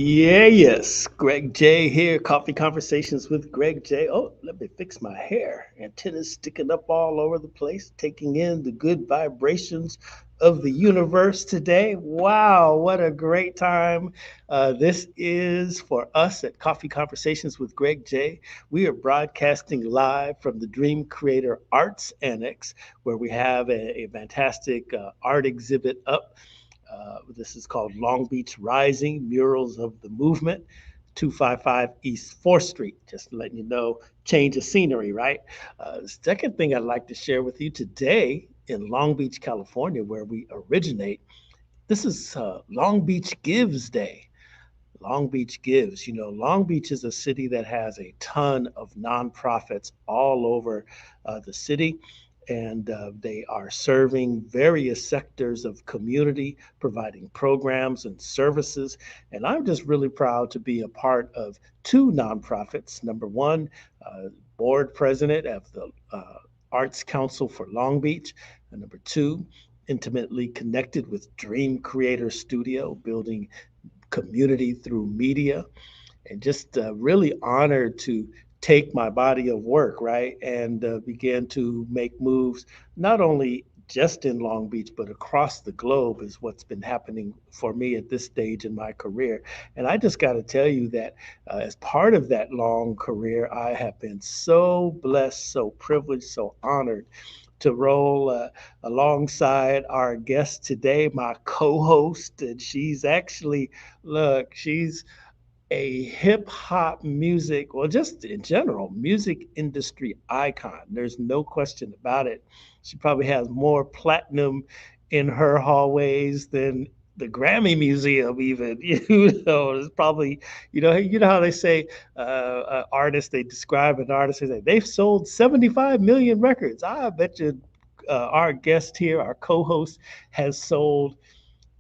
Yes. Greg J here. Coffee Conversations with Greg J. Oh, let me fix my hair. Antennas sticking up all over the place, taking in the good vibrations of the universe today. Wow, what a great time this is for us at Coffee Conversations with Greg J. We are broadcasting live from the Dream Creator Arts Annex, where we have a fantastic art exhibit up. This is called Long Beach Rising Murals of the Movement, 255 East 4th Street. Just letting you know, change of scenery, right? The second thing I'd like to share with you today in Long Beach, California, where we originate, this is Long Beach Gives Day. Long Beach Gives. You know, Long Beach is a city that has a ton of nonprofits all over the city, and they are serving various sectors of community, providing programs and services. And I'm just really proud to be a part of two nonprofits. Number one, board president of the Arts Council for Long Beach, and number two, intimately connected with Dream Creator Studio, building community through media, and just really honored to take my body of work, right, and begin to make moves not only just in Long Beach, but across the globe is what's been happening for me at this stage in my career. And I just got to tell you that as part of that long career, I have been so blessed, so privileged, so honored to roll alongside our guest today, my co-host, and she's actually, look, she's a hip hop music, well, just in general, music industry icon. There's no question about it. She probably has more platinum in her hallways than the Grammy Museum, even. You know, it's probably, you know how they say artists, they describe an artist, they say they've sold 75 million records. I bet you our guest here, our co-host, has sold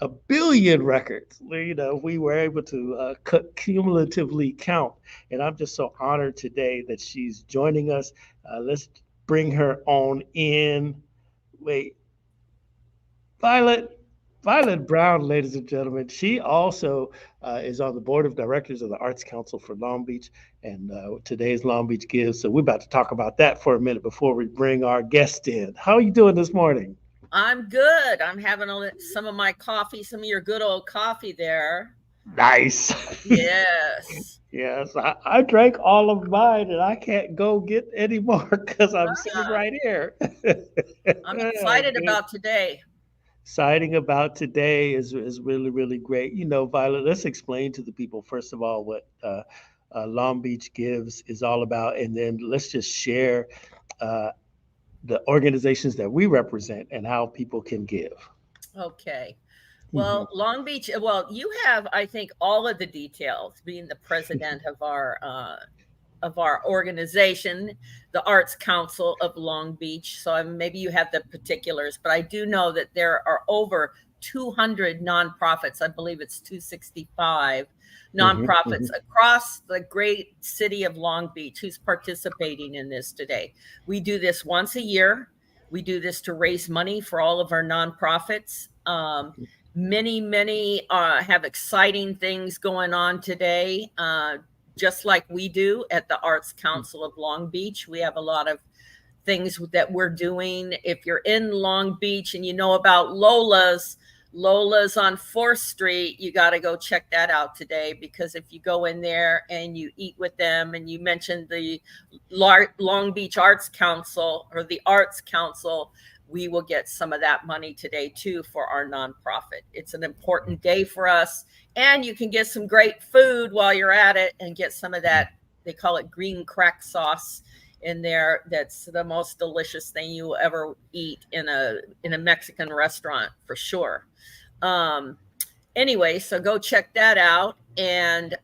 a billion records. You know, we were able to cumulatively count, and I'm just so honored today that she's joining us. Let's bring her on in. Wait, Violet. Violet Brown, ladies and gentlemen. She also is on the board of directors of the Arts Council for Long Beach, and today's Long Beach Gives. So we're about to talk about that for a minute before we bring our guest in. How are you doing this morning? I'm good. I'm having some of my coffee, some of your good old coffee there. Nice. Yes. Yes, I drank all of mine and I can't go get any more because I'm sitting Ah, right here. I'm Oh, excited good. about today. Exciting about today is really, really great. You know, Violet, let's explain to the people, first of all, what Long Beach Gives is all about. And then let's just share uh, the organizations that we represent and how people can give. Okay. Mhm. Well, Long Beach, well, you have, I think, all of the details being the president of our organization, the Arts Council of Long Beach. So maybe you have the particulars, but I do know that there are over 200 nonprofits. I believe it's 265 Mhm. nonprofits Mhm. across the great city of Long Beach who's participating in this today. We do this once a year. We do this to raise money for all of our nonprofits. Many have exciting things going on today. Just like we do at the Arts Council of Long Beach. We have a lot of things that we're doing. If you're in Long Beach and you know about Lola's on 4th Street, you got to go check that out today, because if you go in there and you eat with them, and you mentioned the Long Beach Arts Council or the Arts Council, we will get some of that money today too for our nonprofit. It's an important day for us, and you can get some great food while you're at it and get some of that, they call it green crack sauce in there. That's the most delicious thing you will ever eat in a Mexican restaurant for sure. Um, anyway, so go check that out. And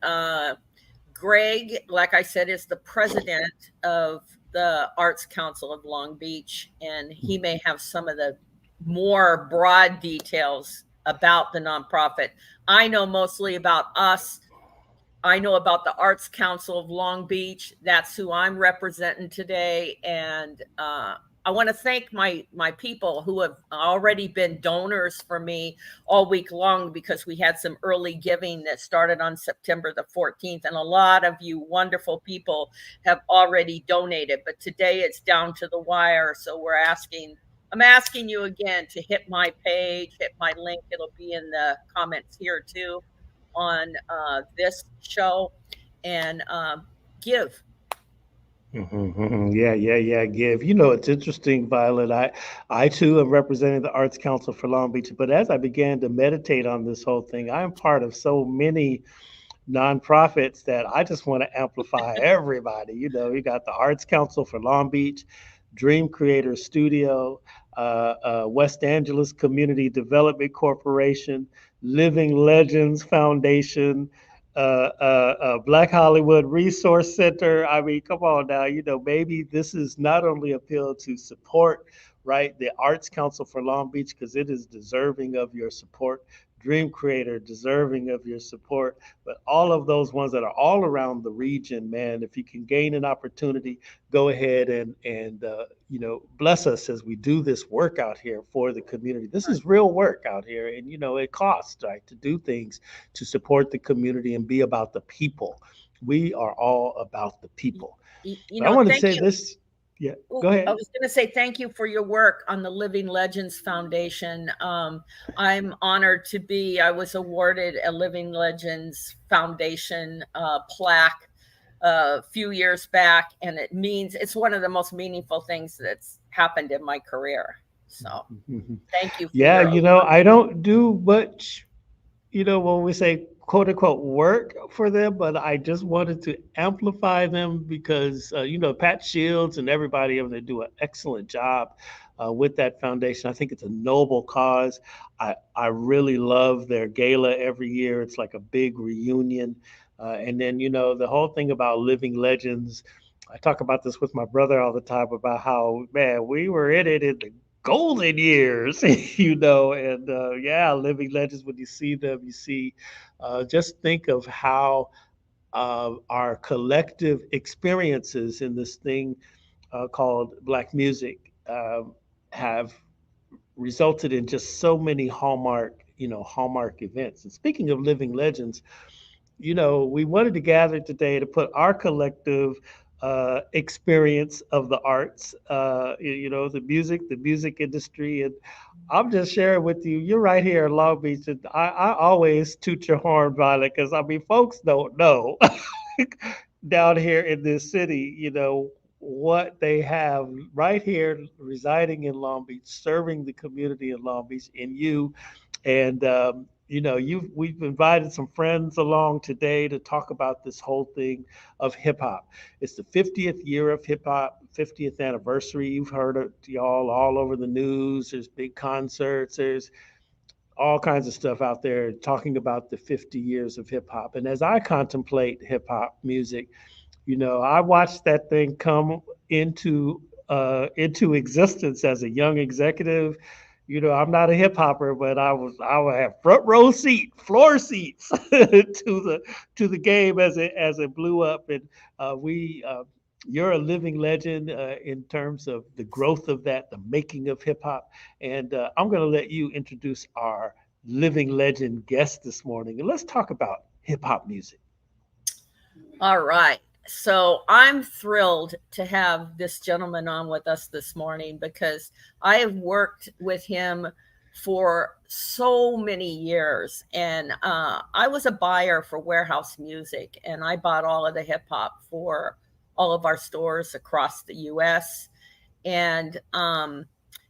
Greg, like I said, is the president of the Arts Council of Long Beach, and he may have some of the more broad details about the nonprofit. I know mostly about us. I know about the Arts Council of Long Beach. That's who I'm representing today. And I want to thank my people who have already been donors for me all week long, because we had some early giving that started on September the 14th, and a lot of you wonderful people have already donated. But today it's down to the wire, so I'm asking you again to hit my page, hit my link. It'll be in the comments here too on this show, and give. Yeah, yeah, yeah. Give. You know, it's interesting, Violet. I too am representing the Arts Council for Long Beach. But as I began to meditate on this whole thing, I'm part of so many nonprofits that I just want to amplify everybody. You know, you got the Arts Council for Long Beach, Dream Creator Studio, West Angeles Community Development Corporation, Living Legends Foundation, Black Hollywood Resource Center. I mean, come on now. You know, maybe this is not only appeal to support, right, the Arts Council for Long Beach, because it is deserving of your support. Dream Creator deserving of your support, but all of those ones that are all around the region, man, if you can gain an opportunity, go ahead and you know, bless us as we do this work out here for the community. This is real work out here, and you know, it costs, right, to do things to support the community and be about the people. We are all about the people. You But I know, want to thank say you. this. Yeah, go Oh, I ahead. was going to say thank you for your work on the Living Legends Foundation. I'm honored to be. I was awarded a Living Legends Foundation plaque a few years back, and it's one of the most meaningful things that's happened in my career. So thank you for Yeah, your you know, I wonderful. don't do much, you know, when we say quote unquote work for them, but I just wanted to amplify them because, you know, Pat Shields and everybody over there do an excellent job with that foundation. I think it's a noble cause. I really love their gala every year. It's like a big reunion. And then, you know, the whole thing about living legends. I talk about this with my brother all the time about how, man, we were in it in the golden years, you know, and yeah, living legends. When you see them, you see, just think of how our collective experiences in this thing called Black music have resulted in just so many hallmark events. And speaking of living legends, you know, we wanted to gather today to put our collective experience of the arts, you know, the music industry. And I'm just sharing with you, you're right here in Long Beach. And I always toot your horn, Violet, because I mean, folks don't know down here in this city, you know, what they have right here residing in Long Beach, serving the community in Long Beach, in you. And you know, we've invited some friends along today to talk about this whole thing of hip hop. It's the 50th year of hip hop, 50th anniversary. You've heard it, y'all, all over the news. There's big concerts. There's all kinds of stuff out there talking about the 50 years of hip hop. And as I contemplate hip hop music, you know, I watched that thing come into existence as a young executive. You know, I'm not a hip hopper, but I would have front row seat, floor seats to the game as it blew up. And we you're a living legend in terms of the growth of that, the making of hip hop. And I'm going to let you introduce our living legend guest this morning, and let's talk about hip hop music. All right. So I'm thrilled to have this gentleman on with us this morning, because I have worked with him for so many years. And I was a buyer for Warehouse Music, and I bought all of the hip hop for all of our stores across the US. And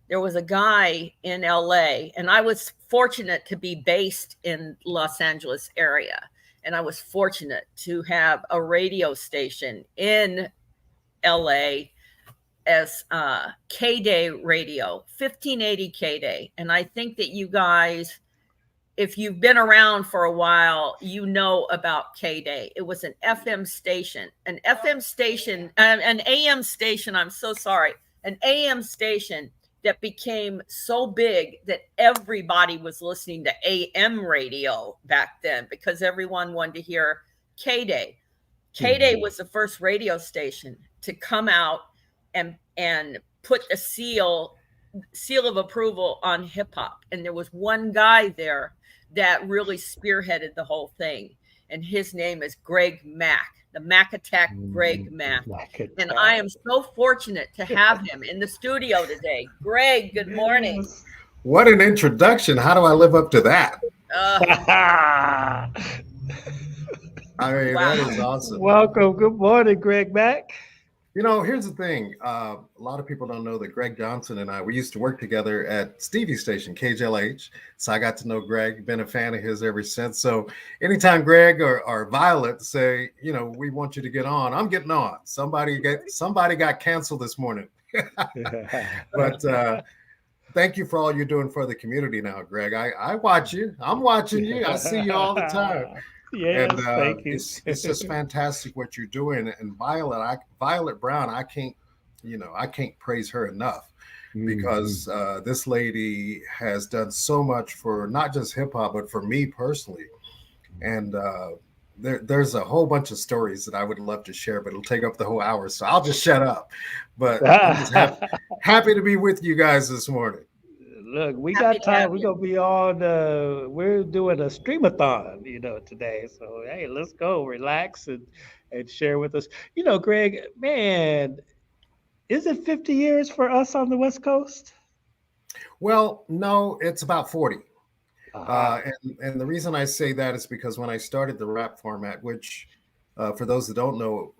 there was a guy in LA, and I was fortunate to be based in Los Angeles area, and I was fortunate to have a radio station in LA as K Day Radio, 1580 K Day. And I think that you guys, if you've been around for a while, you know about K Day. It was an FM station, an AM station. I'm so sorry, an AM station that became so big that everybody was listening to AM radio back then, because everyone wanted to hear K Day. K Day Mm-hmm. was the first radio station to come out and put the seal of approval on hip hop. And there was one guy there that really spearheaded the whole thing. And his name is Greg Mack, the Mack Attack Greg Mack. And I am so fortunate to have him in the studio today. Greg, good morning. Yes. What an introduction. How do I live up to that? I mean, Wow. that is awesome. Welcome. Good morning, Greg Mack. Here's the thing. A lot of people don't know that Greg Johnson and I, we used to work together at Stevie's station, KJLH. So I got to know Greg, been a fan of his ever since. So anytime Greg or Violet say, we want you to get on, I'm getting on. Somebody got canceled this morning. But thank you for all you're doing for the community now, Greg. I watch you. I'm watching you. I see you all the time. Yes, And thank you. it's just fantastic what you're doing. And Violet Brown, I can't praise her enough because this lady has done so much for not just hip hop, but for me personally. And there's a whole bunch of stories that I would love to share, but it'll take up the whole hour. So I'll just shut up. But I'm just happy to be with you guys this morning. Look, we got time. We're gonna be on. We're doing a streamathon, today. So hey, let's go, relax and share with us. Greg, man, is it 50 years for us on the West Coast? Well, no, it's about 40. Uh-huh. And the reason I say that is because when I started the rap format, which for those that don't know,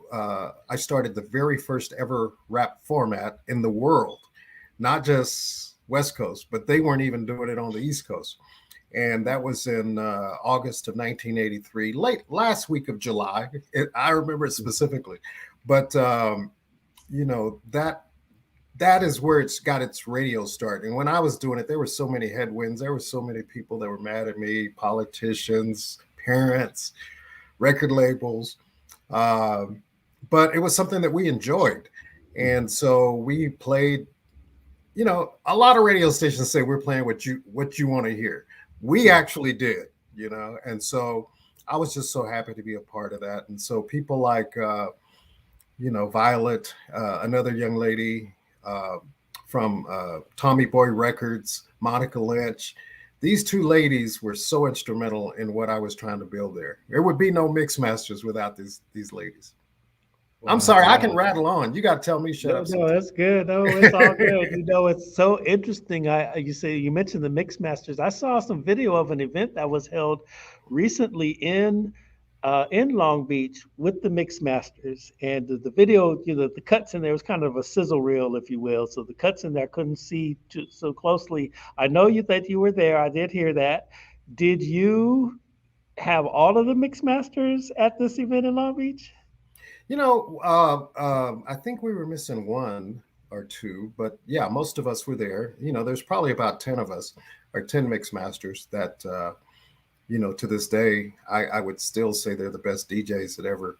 I started the very first ever rap format in the world, not just West Coast, but they weren't even doing it on the East Coast. And that was in August of 1983, last week of July. I remember it specifically. But, that is where it's got its radio start. And when I was doing it, there were so many headwinds. There were so many people that were mad at me, politicians, parents, record labels. But it was something that we enjoyed. And so we played, a lot of radio stations say we're playing what you want to hear. We actually did, and so I was just so happy to be a part of that. And so people like, Violet, another young lady from Tommy Boy Records, Monica Lynch, these two ladies were so instrumental in what I was trying to build there. There would be no mix masters without these ladies. Wow. I'm sorry, I can rattle on. You got to tell me shut up. No, that's good. No, it's all good. It's so interesting. You mentioned the mix masters. I saw some video of an event that was held recently in Long Beach with the mix masters, and the video, the cuts in there was kind of a sizzle reel, if you will. So the cuts in there I couldn't see so closely. I know that you were there. I did hear that. Did you have all of the mix masters at this event in Long Beach? I think we were missing one or two, but yeah, most of us were there. There's probably about 10 of us, or 10 mix masters that, to this day, I would still say they're the best DJs that ever,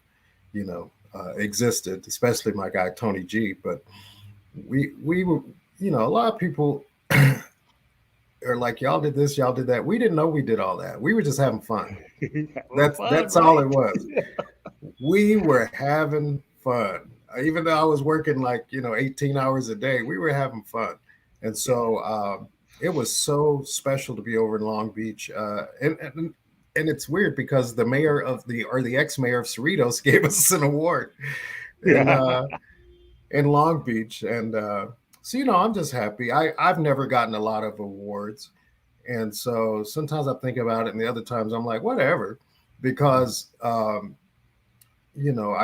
existed, especially my guy, Tony G. But we were, a lot of people are like, y'all did this, y'all did that. We didn't know we did all that. We were just having fun. That's all it was. We were having fun. Even though I was working 18 hours a day, we were having fun. And so it was so special to be over in Long Beach. And it's weird because the mayor the ex-mayor of Cerritos gave us an award in Long Beach. And so, I'm just happy. I've never gotten a lot of awards. And so sometimes I think about it, and the other times I'm like, whatever, because I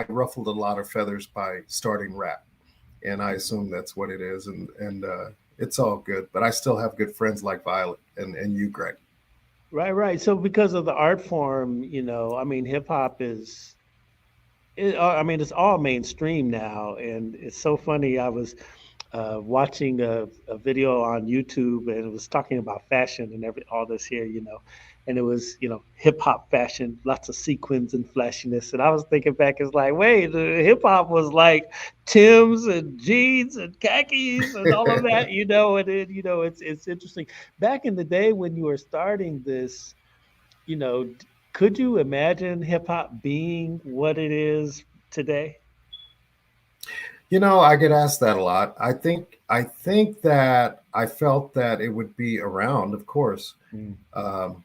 ruffled a lot of feathers by starting rap, and I assume that's what it is, and it's all good. But I still have good friends like Violet and you, Greg. Right. So because of the art form, hip hop it's all mainstream now, and it's so funny. I was watching a video on YouTube, and it was talking about fashion and all this here, and it was, hip hop fashion, lots of sequins and flashiness. And I was thinking back, it's like, wait, the hip hop was like Tim's and jeans and khakis and all of that, and then, it's interesting. Back in the day when you were starting this, could you imagine hip hop being what it is today? I get asked that a lot. I think that I felt that it would be around, of course. Mm. Um,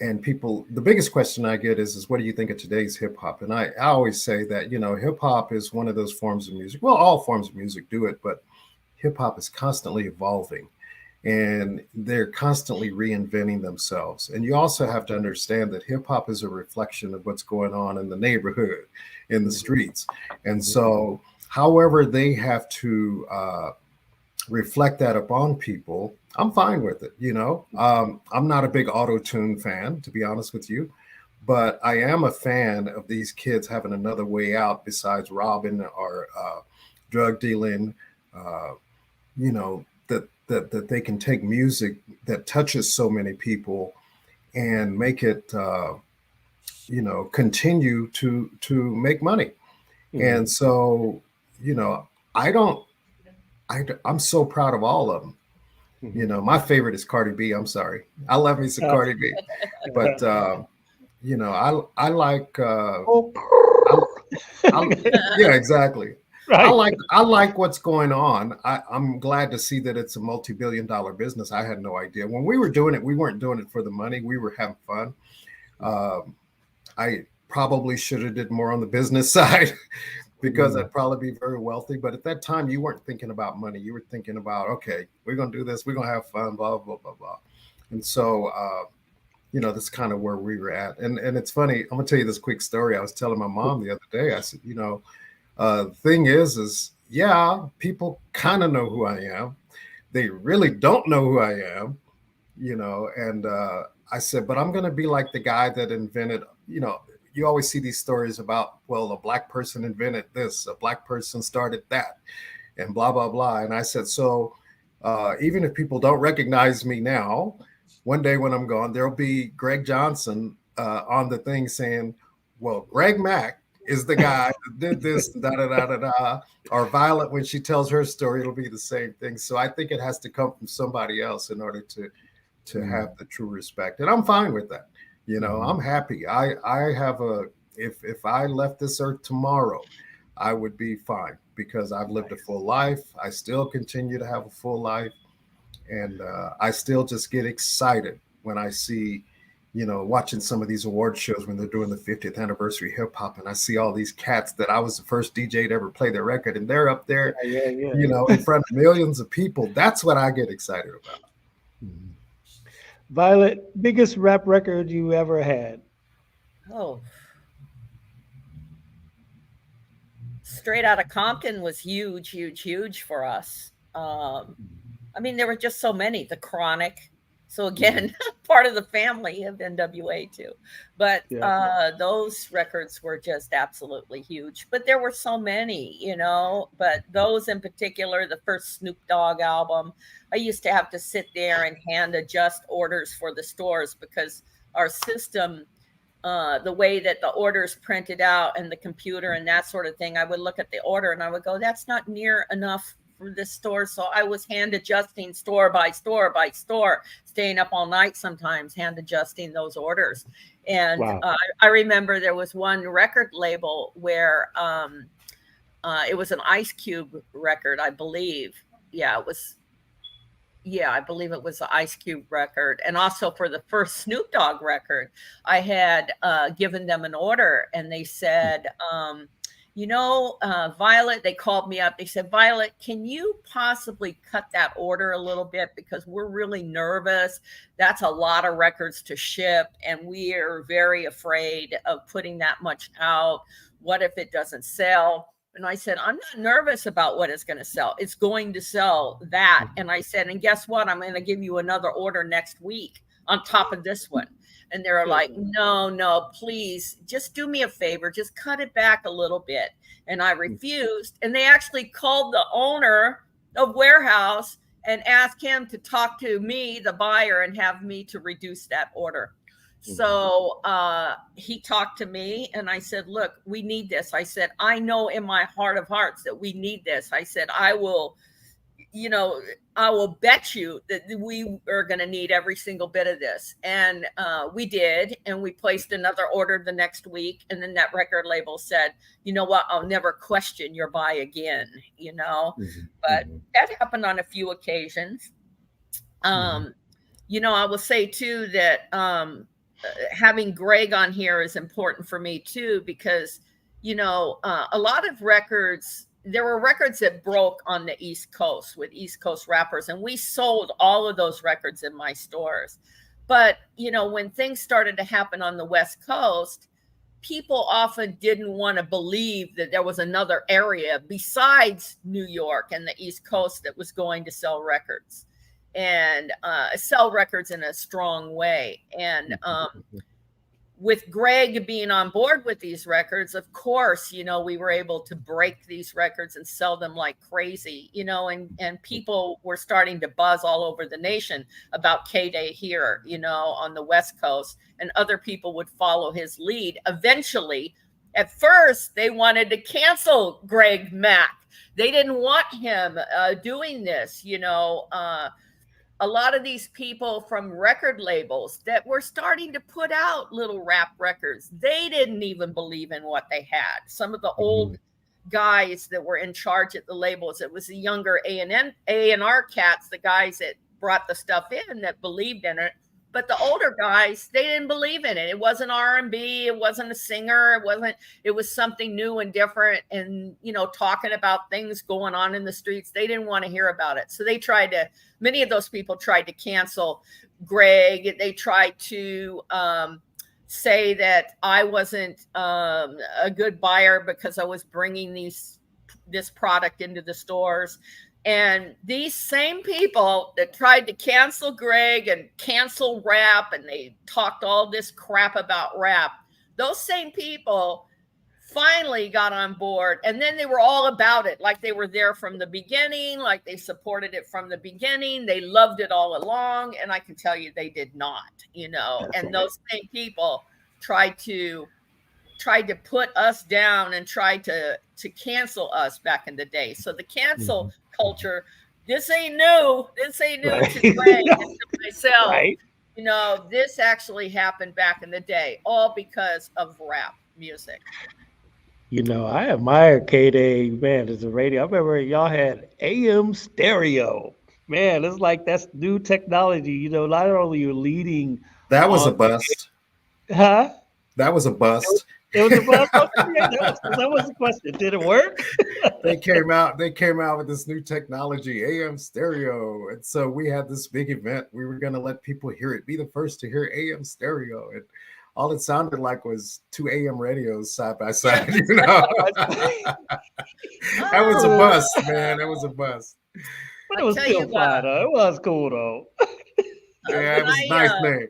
and people, the biggest question I get is what do you think of today's hip hop? And I always say that, hip hop is one of those forms of music. Well, all forms of music do it, but hip hop is constantly evolving and they're constantly reinventing themselves. And you also have to understand that hip hop is a reflection of what's going on in the neighborhood, in the streets. And so, however, they have to reflect that upon people, I'm fine with it. I'm not a big auto tune fan, to be honest with you, but I am a fan of these kids having another way out besides robbing or drug dealing. You know that they can take music that touches so many people and make it continue to make money. Mm. And so I don't I'm so proud of all of them. My favorite is Cardi B. I'm sorry, I love me some Cardi B, but I like Oh, yeah, exactly. I right. like I like what's going on. I'm glad to see that it's a multi-billion-dollar business. I had no idea when we were doing it. We weren't doing it for the money. We were having fun. Um, I probably should have did more on the business side because Mm. I'd probably be very wealthy. But at that time, you weren't thinking about money. You were thinking about, okay, we're gonna do this. We're gonna have fun. Blah blah blah blah. And so, that's kind of where we were at. And it's funny. I'm gonna tell you this quick story. I was telling my mom the other day. I said, the thing is yeah, people kind of know who I am. They really don't know who I am, and I said, but I'm going to be like the guy that invented, you always see these stories about, well, a black person invented this, a black person started that, and blah, blah, blah. And I said, so even if people don't recognize me now, one day when I'm gone, there'll be Greg Johnson on the thing saying, well, Greg Mack is the guy that did this, da da da da da. Or Violet, when she tells her story, it'll be the same thing. So I think it has to come from somebody else in order to Mm. have the true respect, and I'm fine with that. Mhm. I'm happy. I have a if I left this earth tomorrow, I would be fine because I've lived a Nice. full life. I still continue to have a full life, and I still just get excited when I see, watching some of these award shows when they're doing the 50th anniversary hip hop, and I see all these cats that I was the first DJ to ever play their record, and they're up there, Yeah, yeah, in front of millions of people. That's what I get excited about. yeah. Violet, biggest rap record you ever had? Oh, Straight Out of Compton was huge, huge, huge for us. I mean, there were just so many. The Chronic. So Mhm. again, part of the family of NWA too. But Yeah. those records were just absolutely huge. But there were so many, But those in particular, the first Snoop Dogg album, I used to have to sit there and hand adjust orders for the stores because our system, the way that the orders printed out and the computer and that sort of thing, I would look at the order and I would go, that's not near enough for this store. So I was hand adjusting store by store by store, staying up all night sometimes, hand adjusting those orders. And Wow. I remember there was one record label where it was an Ice Cube record, I believe. Yeah, it was yeah, I believe it was the Ice Cube record. And also for the first Snoop Dogg record, I had given them an order and they said, Violet, they called me up. They said, Violet, can you possibly cut that order a little bit? Because we're really nervous. That's a lot of records to ship. And we are very afraid of putting that much out. What if it doesn't sell? And I said, I'm not nervous about what it's going to sell. It's going to sell that. And I said, and guess what? I'm going to give you another order next week on top of this one. And they were like, no, no, please just do me a favor. Just cut it back a little bit. And I refused. And they actually called the owner of Warehouse and asked him to talk to me, the buyer, and have me to reduce that order. So he talked to me and I said, look, we need this. I said, I know in my heart of hearts that we need this. I said, I will, you know, I will bet you that we are going to need every single bit of this. And we did. And we placed another order the next week. And then that record label said, you know what, I'll never question your buy again, you know. But that happened on a few occasions. You know, I will say too that having Greg on here is important for me too, because, you know, a lot of records, there were records that broke on the East Coast with East Coast rappers, and we sold all of those records in my stores. But, you know, when things started to happen on the West Coast, people often didn't want to believe that there was another area besides New York and the East Coast that was going to sell records and sell records in a strong way. And with Greg being on board with these records, of course, you know, we were able to break these records and sell them like crazy, you know, and people were starting to buzz all over the nation about K-Day here, you know, on the West Coast, and other people would follow his lead. Eventually, at first, they wanted to cancel Greg Mack. They didn't want him doing this, you know. A lot of these people from record labels that were starting to put out little rap records, they didn't even believe in what they had. Some of the old guys that were in charge at the labels, it was the younger A&R cats, the guys that brought the stuff in that believed in it. But the older guys, they didn't believe in it. It wasn't R&B. It wasn't a singer. It was something new and different. And, you know, talking about things going on in the streets, they didn't want to hear about it. So many of those people tried to cancel Greg. They tried to say that I wasn't a good buyer because I was bringing this product into the stores. And these same people that tried to cancel Greg and cancel rap, and they talked all this crap about rap, those same people finally got on board. And then they were all about it, like they were there from the beginning, like they supported it from the beginning. They loved it all along. And I can tell you they did not, you know. Definitely. And those same people tried to put us down and tried to cancel us back in the day. So the cancel culture, this ain't new right. To Greg and to myself. Right. You know, this actually happened back in the day, all because of rap music. You know, I admire K-Day, man, as a radio. I remember y'all had AM stereo. Man, it's like that's new technology. You know, not only you're leading. That was a bust. Huh? That was a bust. It was a bust. That was the question. Did it work? They came out with this new technology, AM stereo. And so we had this big event. We were going to let people hear it, be the first to hear AM stereo. And all it sounded like was 2 AM radios side by side. You know? That was a bust, man. That was a bust. But it was still fun, though. It was cool, though. Yeah, it was a nice thing.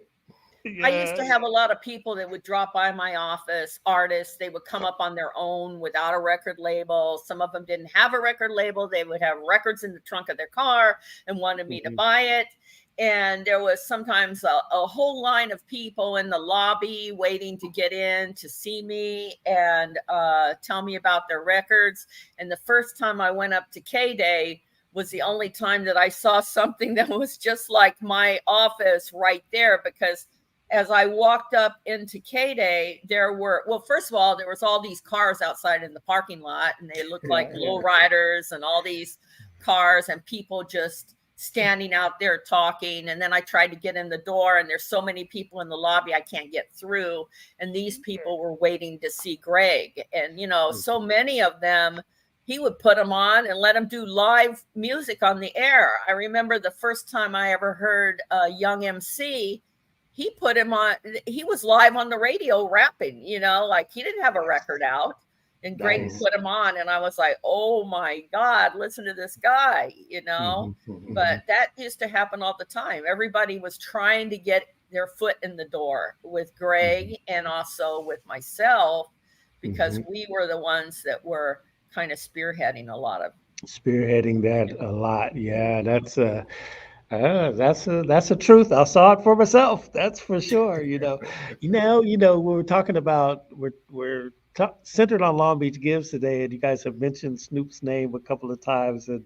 Yeah. I used to have a lot of people that would drop by my office, artists. They would come up on their own without a record label. Some of them didn't have a record label. They would have records in the trunk of their car and wanted me to buy it. And there was sometimes a whole line of people in the lobby waiting to get in to see me and tell me about their records. And the first time I went up to K-Day was the only time that I saw something that was just like my office right there, because as I walked up into K-Day, first of all, there was all these cars outside in the parking lot, and they looked like lowriders and all these cars and people just standing out there talking. And then I tried to get in the door, and there's so many people in the lobby, I can't get through. And these people were waiting to see Greg. And, you know, so many of them, he would put them on and let them do live music on the air. I remember the first time I ever heard Young MC, he put him on, he was live on the radio rapping, you know, like he didn't have a record out. And Greg put him on, and I was like, oh my God, listen to this guy, you know. But that used to happen all the time. Everybody was trying to get their foot in the door with Greg and also with myself, because we were the ones that were kind of spearheading a lot. Yeah, that's a truth. I saw it for myself. That's for sure. We were talking about, we're centered on Long Beach Gives today, and you guys have mentioned Snoop's name a couple of times. And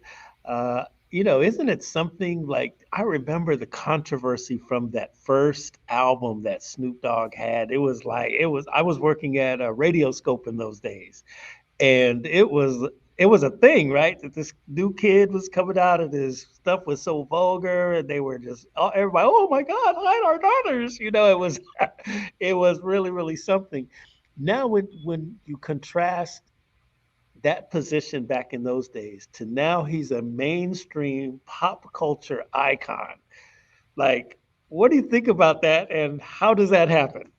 isn't it something like I remember the controversy from that first album that Snoop Dogg had. I was working at a Radio Scope in those days, and it was a thing, right? That this new kid was coming out and his stuff was so vulgar, and they were just everybody, oh my God, hide our daughters. It was it was really really something. Now when you contrast that position back in those days to now he's a mainstream pop culture icon. Like, what do you think about that and how does that happen?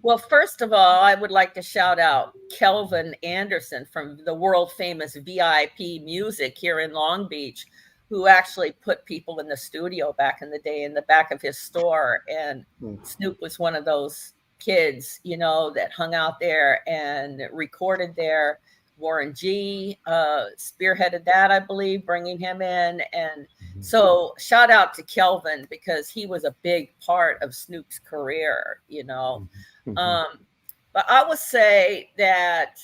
Well, first of all, I would like to shout out Kelvin Anderson from the world famous VIP Music here in Long Beach, who actually put people in the studio back in the day in the back of his store. And Mm. Snoop was one of those kids, that hung out there and recorded there. Warren G spearheaded that, I believe, bringing him in. And so shout out to Kelvin because he was a big part of Snoop's career. Mhm. Um, but I would say that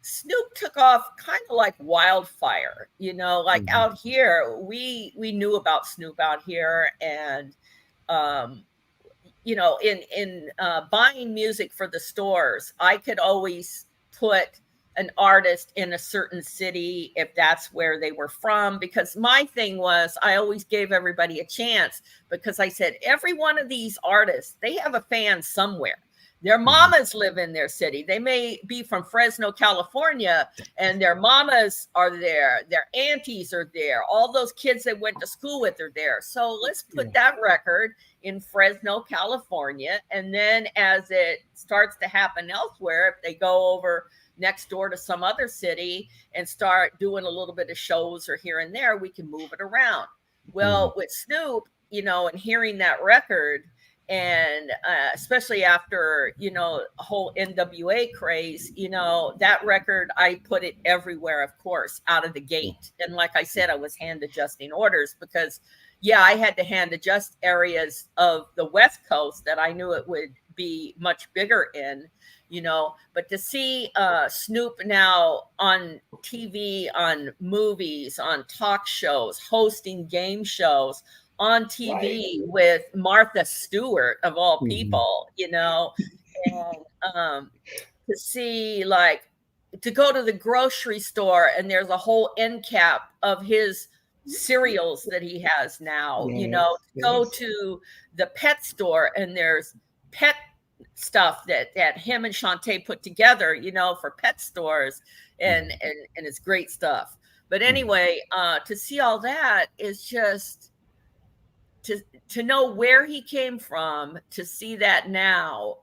Snoop took off kind of like wildfire, like Mhm. out here, we knew about Snoop out here, and um, in buying music for the stores, I could always put an artist in a certain city if that's where they were from, because my thing was I always gave everybody a chance, because I said every one of these artists, they have a fan somewhere. Their Mhm. mamas live in their city. They may be from Fresno, California, and their mamas are there. Their aunties are there. All those kids they went to school with are there. So let's Yeah. put that record in Fresno, California. And then as it starts to happen elsewhere, if they go over next door to some other city and start doing a little bit of shows or here and there, we can move it around. Mhm. Well, with Snoop, and hearing that record, and especially after a whole NWA craze, that record, I put it everywhere, of course, out of the gate. And like I said, I was hand adjusting orders because I had to hand adjust areas of the West Coast that I knew it would be much bigger in. But to see Snoop now on TV, on movies, on talk shows, hosting game shows, on Right. TV with Martha Stewart of all Mhm. people, and to see, like, to go to the grocery store and there's a whole end cap of his cereals that he has now, Yes. to go Yes. to the pet store and there's pet stuff that him and Shantae put together, for pet stores, and Mhm. and it's great stuff. But Mhm. anyway, to see all that is just to to know where he came from, to see that now,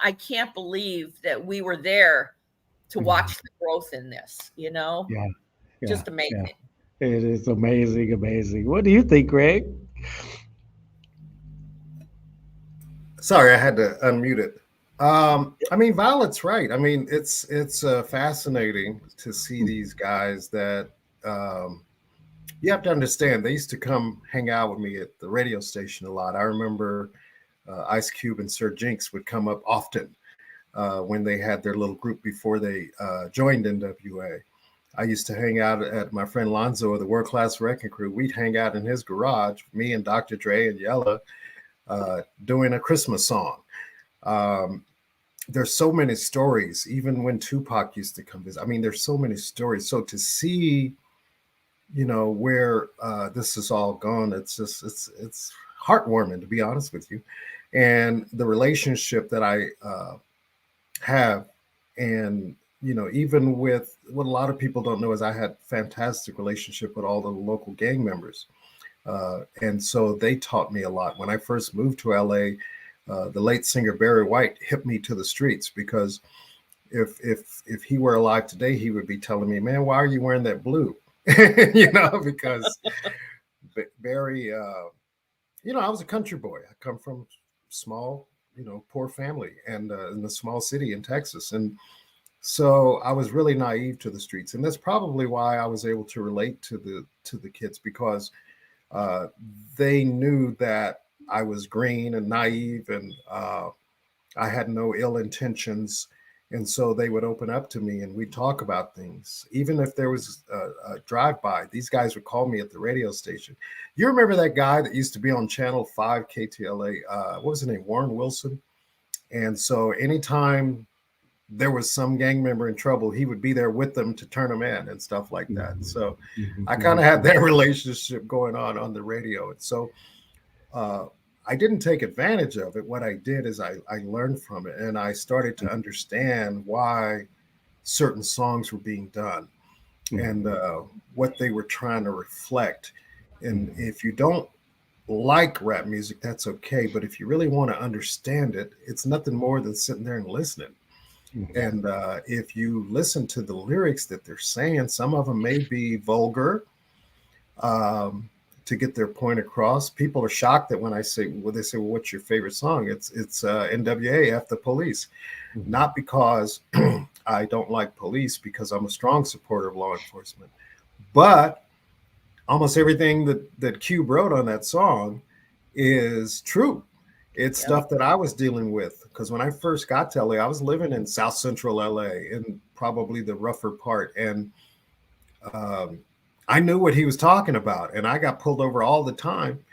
I can't believe that we were there to Mhm. watch the growth in this, Yeah. Yeah. just Yeah. amazing. It is amazing, amazing. What do you think, Greg? Sorry, I had to unmute it. I mean, Violet's right. I mean, it's fascinating to see these guys that um, you have to understand. They used to come hang out with me at the radio station a lot. I remember Ice Cube and Sir Jinx would come up often when they had their little group before they joined NWA. I used to hang out at my friend Lonzo of the World Class Wrecking Crew. We'd hang out in his garage, me and Dr. Dre and Yella, doing a Christmas song. Um, there's so many stories, even when Tupac used to come visit. I mean, there's so many stories. So to see, where this is all gone, it's heartwarming, to be honest with you. And the relationship that I have, and even with what a lot of people don't know is I had fantastic relationship with all the local gang members. And so they taught me a lot. When I first moved to LA, the late singer Barry White hit me to the streets because if he were alive today, he would be telling me, "Man, why are you wearing that blue?" Because Barry, I was a country boy. I come from small, poor family, and in a small city in Texas, and so I was really naive to the streets, and that's probably why I was able to relate to the kids because uh, they knew that I was green and naive, and I had no ill intentions. And so they would open up to me and we'd talk about things. Even if there was a drive-by, these guys would call me at the radio station. You remember that guy that used to be on Channel 5 KTLA? What was his name? Warren Wilson. And so anytime there was some gang member in trouble, he would be there with them to turn them in and stuff like that. So I kind of had that relationship going on the radio. And so I didn't take advantage of it. What I did is I learned from it, and I started to understand why certain songs were being done and what they were trying to reflect. And if you don't like rap music, that's okay. But if you really want to understand it, it's nothing more than sitting there and listening. And if you listen to the lyrics that they're saying, some of them may be vulgar to get their point across. People are shocked that when I say, well, they say, well, what's your favorite song? It's NWA, F the Police. Not because I don't like police, because I'm a strong supporter of law enforcement. But almost everything that Cube wrote on that song is true. It's stuff that I was dealing with, because when I first got to LA, I was living in South Central LA, in probably the rougher part. And I knew what he was talking about. And I got pulled over all the time,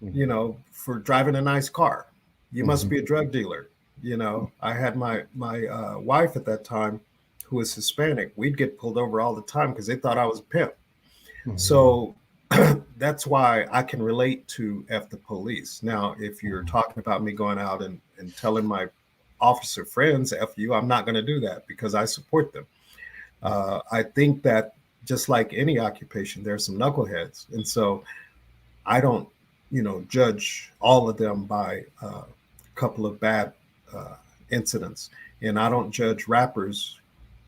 you know, for driving a nice car. You must be a drug dealer. You know, I had my wife at that time, who was Hispanic. We'd get pulled over all the time because they thought I was a pimp. So that's why I can relate to F the Police. Now, if you're talking about me going out and telling my officer friends, F you, I'm not going to do that because I support them. I think that just like any occupation, there's some knuckleheads. And so I don't, you know, judge all of them by a couple of bad incidents. And I don't judge rappers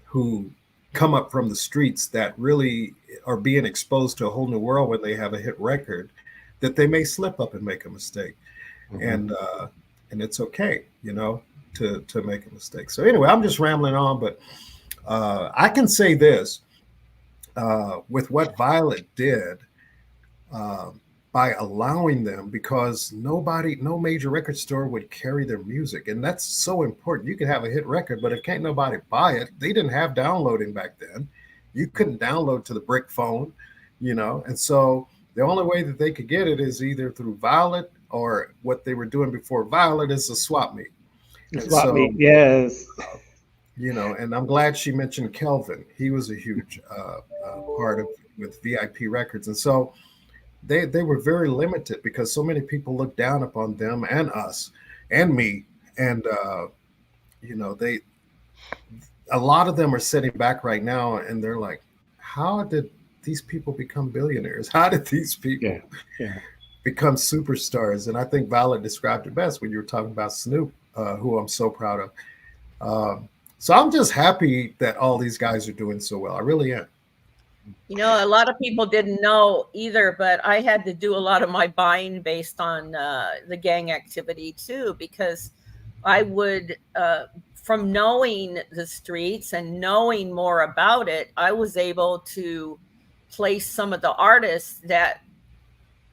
who come up from the streets that really are being exposed to a whole new world when they have a hit record, that they may slip up and make a mistake. And it's okay, you know, to make a mistake. So anyway, I'm just rambling on, but I can say this, with what Violet did, by allowing them, because no major record store would carry their music. And that's so important. You could have a hit record, but if can't nobody buy it, they didn't have downloading back then. You couldn't download to the brick phone, you know? And so the only way that they could get it is either through Violet, or what they were doing before Violet is a swap meet. Swap meet, yes. You know, and I'm glad she mentioned Kelvin. He was a huge part of with VIP Records. And so they were very limited because so many people look down upon them and us and me. And, you know, a lot of them are sitting back right now and they're like, how did these people become billionaires? How did these people become superstars? And I think Violet described it best when you were talking about Snoop, who I'm so proud of. So I'm just happy that all these guys are doing so well. I really am. You know, a lot of people didn't know either, but I had to do a lot of my buying based on the gang activity too, because I would, from knowing the streets and knowing more about it, I was able to place some of the artists that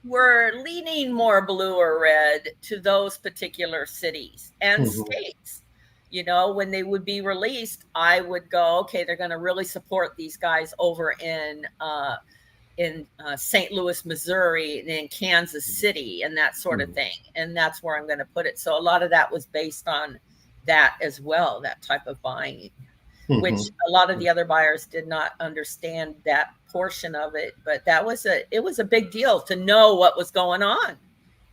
were leaning more blue or red to those particular cities and states. You know, when they would be released, I would go, okay, they're going to really support these guys over in St. Louis, Missouri, and in Kansas City, and that sort of thing. And that's where I'm going to put it. So a lot of that was based on that as well, that type of buying, which a lot of the other buyers did not understand that portion of it. But it was a big deal to know what was going on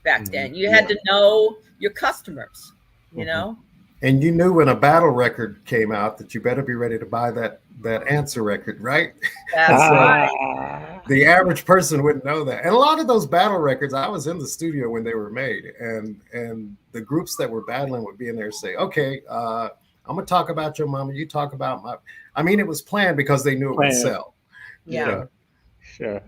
back then. You had to know your customers, you know. And you knew when a battle record came out that you better be ready to buy that Answer record, right? That's right. The average person wouldn't know that. And a lot of those battle records, I was in the studio when they were made, and the groups that were battling would be in there and say, okay, I'm gonna talk about your mama, you talk about my. I mean, it was planned because they knew it would sell. Yeah. Sure.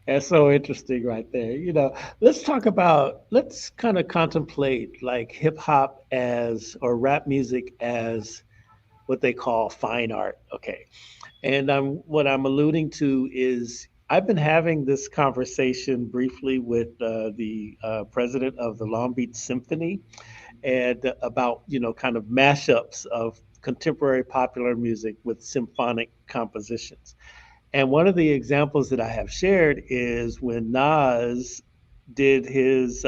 That's so interesting right there. You know, let's kind of contemplate like hip hop or rap music as what they call fine art. Okay. And what I'm alluding to is I've been having this conversation briefly with the president of the Long Beach Symphony. and about, kind of mashups of contemporary popular music with symphonic compositions. And one of the examples that I have shared is when Nas did his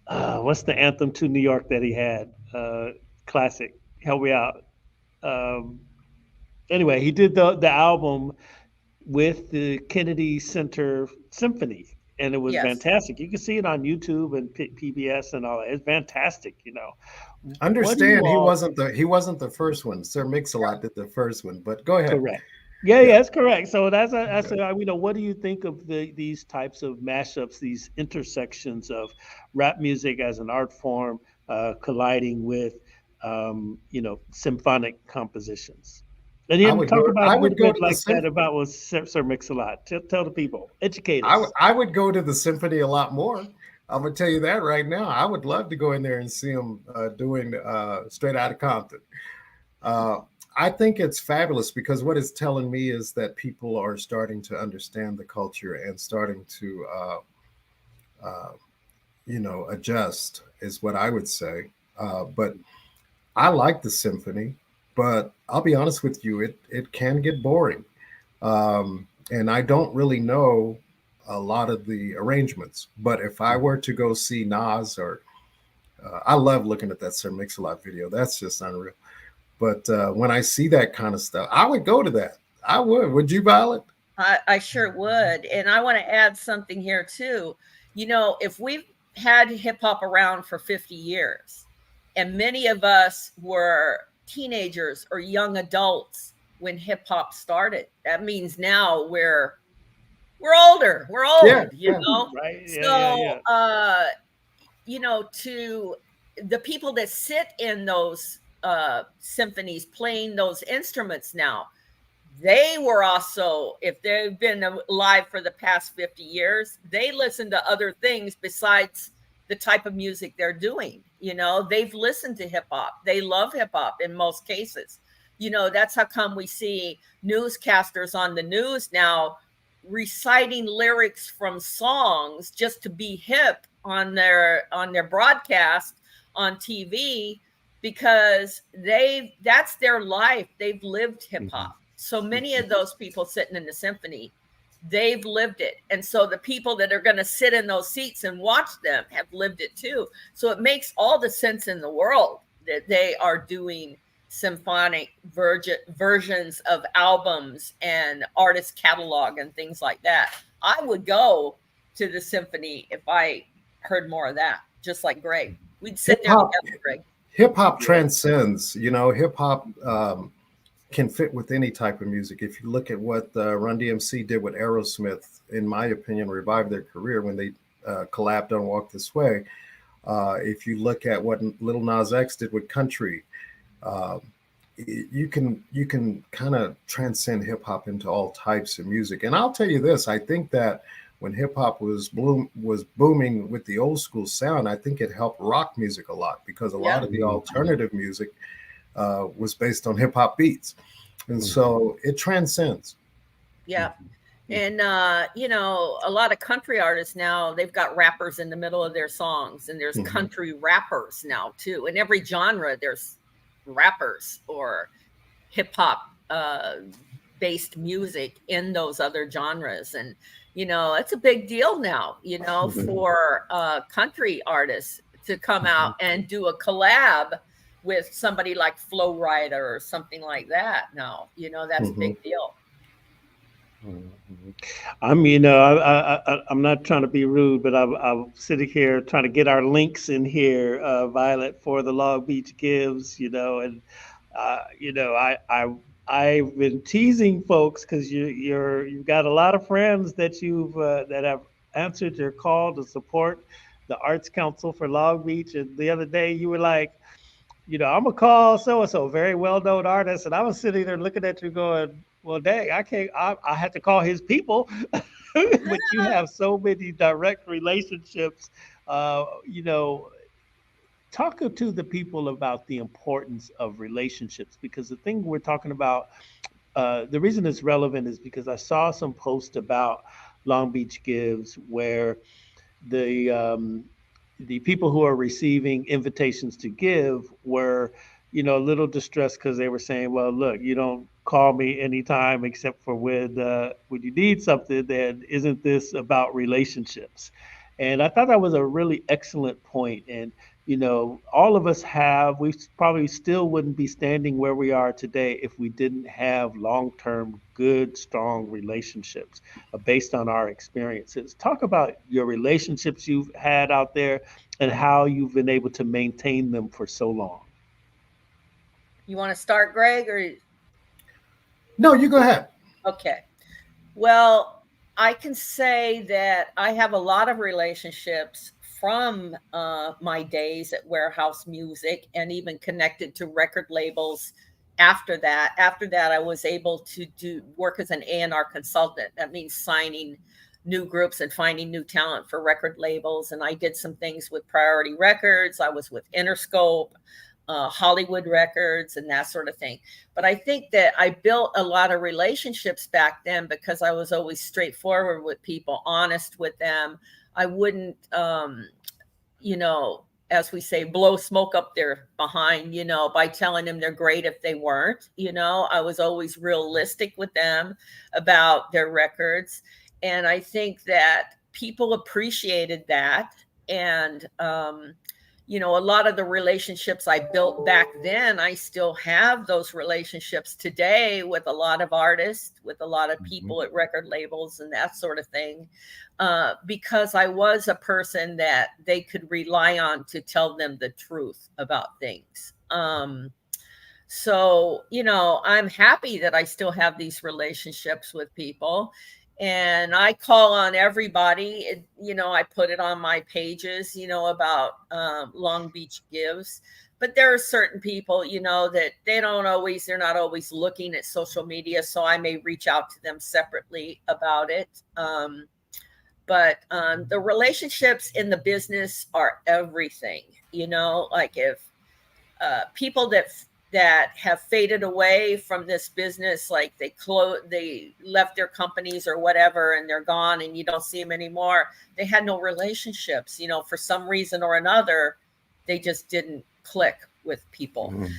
what's the anthem to New York that he had? Classic. Help me out. Um, anyway, he did the album with the Kennedy Center Symphony, and it was Yes. fantastic. You can see it on YouTube and PBS and all that. It's fantastic. What do you Understand all he wasn't the first one. Sir Mix-a-Lot did the first one, but go ahead. correct? Yeah, Yeah. yeah, that's correct. So what do you think of these types of mashups, these intersections of rap music as an art form colliding with, symphonic compositions? And then talk about I a little would go bit to the like that about what Sir Mix-a-Lot. Tell the people, educate us. I would go to the symphony a lot more. I'm gonna tell you that right now. I would love to go in there and see him doing Straight Outta Compton. Uh, I think it's fabulous because what it's telling me is that people are starting to understand the culture and starting to, uh, adjust, is what I would say. But I like the symphony, but I'll be honest with you, it can get boring. And I don't really know a lot of the arrangements. But if I were to go see Nas or I love looking at that Sir Mix-a-Lot video. That's just unreal. But when I see that kind of stuff, I would go to that. I would. Would you, Violet? I sure would. And I want to add something here too. If we've had hip hop around for 50 years, and many of us were teenagers or young adults when hip hop started, that means now we're older. We're Yeah, old, yeah. Right? Yeah, yeah, So, yeah. to the people that sit in those symphonies playing those instruments now, they were also, if they've been alive for the past 50 years, they listen to other things besides the type of music they're doing. They've listened to hip hop. They love hip hop in most cases. That's how come we see newscasters on the news now reciting lyrics from songs just to be hip on their broadcast on TV, because that's their life. They've lived hip hop. So many of those people sitting in the symphony, they've lived it. And so the people that are going to sit in those seats and watch them have lived it too. So it makes all the sense in the world that they are doing symphonic versions of albums and artist catalog and things like that. I would go to the symphony if I heard more of that, just like Greg. We'd sit Hip there hop, together, Greg. hip hop transcends. Hip hop can fit with any type of music. If you look at what Run DMC did with Aerosmith, in my opinion, revived their career when they collabed on Walk This Way. If you look at what Lil Nas X did with country, you can kind of transcend hip hop into all types of music. And I'll tell you this: I think that when hip hop was booming with the old school sound, I think it helped rock music a lot because a lot of the alternative music was based on hip hop beats, and so it transcends. Yeah. And a lot of country artists now, they've got rappers in the middle of their songs, and there's country rappers now too. In every genre, there's rappers or hip hop based music in those other genres. And it's a big deal now, for country artists to come out and do a collab with somebody like Flo Rida or something like that. Now, that's a big deal. I'm not trying to be rude, but I'm sitting here trying to get our links in here, Violet, for the Long Beach Gives, and I've been teasing folks because you've got a lot of friends that that have answered your call to support the Arts Council for Long Beach, and the other day you were like, I'm gonna call so and so, very well known artist, and I was sitting there looking at you going, well, dang, I can't. I had to call his people, but you have so many direct relationships. Uh, you know, Talk to the people about the importance of relationships, because the thing we're talking about, the reason it's relevant is because I saw some post about Long Beach Gives where the the people who are receiving invitations to give were, a little distressed because they were saying, well, look, you don't call me anytime except for when you need something, then isn't this about relationships? And I thought that was a really excellent point. And, all of us we probably still wouldn't be standing where we are today if we didn't have long term, good, strong relationships based on our experiences. Talk about your relationships you've had out there and how you've been able to maintain them for so long. You want to start, Greg, or? No, you go ahead. Okay. Well, I can say that I have a lot of relationships from my days at Warehouse Music, and even connected to record labels after that. After that, I was able to work as an A&R consultant. That means signing new groups and finding new talent for record labels. And I did some things with Priority Records. I was with Interscope, Hollywood Records, and that sort of thing. But I think that I built a lot of relationships back then because I was always straightforward with people, honest with them. I wouldn't, as we say, blow smoke up their behind, by telling them they're great if they weren't. I was always realistic with them about their records. And I think that people appreciated that. And, a lot of the relationships I built back then, I still have those relationships today with a lot of artists, with a lot of people at record labels and that sort of thing, because I was a person that they could rely on to tell them the truth about things. So, I'm happy that I still have these relationships with people. And I call on everybody. I put it on my pages, about Long Beach Gives. But there are certain people, that they're not always looking at social media. So I may reach out to them separately about it. But the relationships in the business are everything, like if people that have faded away from this business, like they left their companies or whatever, and they're gone and you don't see them anymore. They had no relationships, for some reason or another, they just didn't click with people. And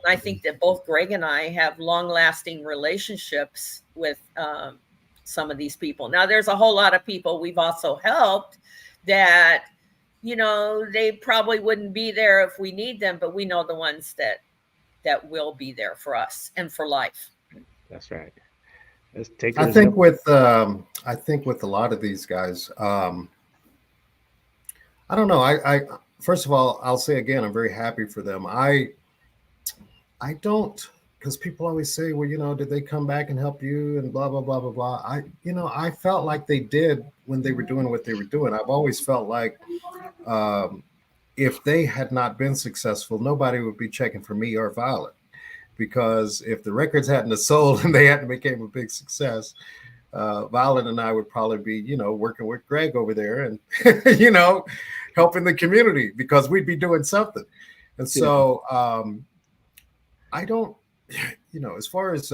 I think that both Greg and I have long lasting relationships with some of these people. Now there's a whole lot of people we've also helped that, they probably wouldn't be there if we need them, but we know the ones that will be there for us and for life. That's right. I think with a lot of these guys, I don't know. I first of all, I'll say again, I'm very happy for them. I don't, because people always say, well, did they come back and help you and blah blah blah blah blah. I felt like they did when they were doing what they were doing. I've always felt like if they had not been successful, nobody would be checking for me or Violet, because if the records hadn't sold and they hadn't became a big success, Violet and I would probably be, working with Greg over there and, helping the community, because we'd be doing something. And so I don't, as far as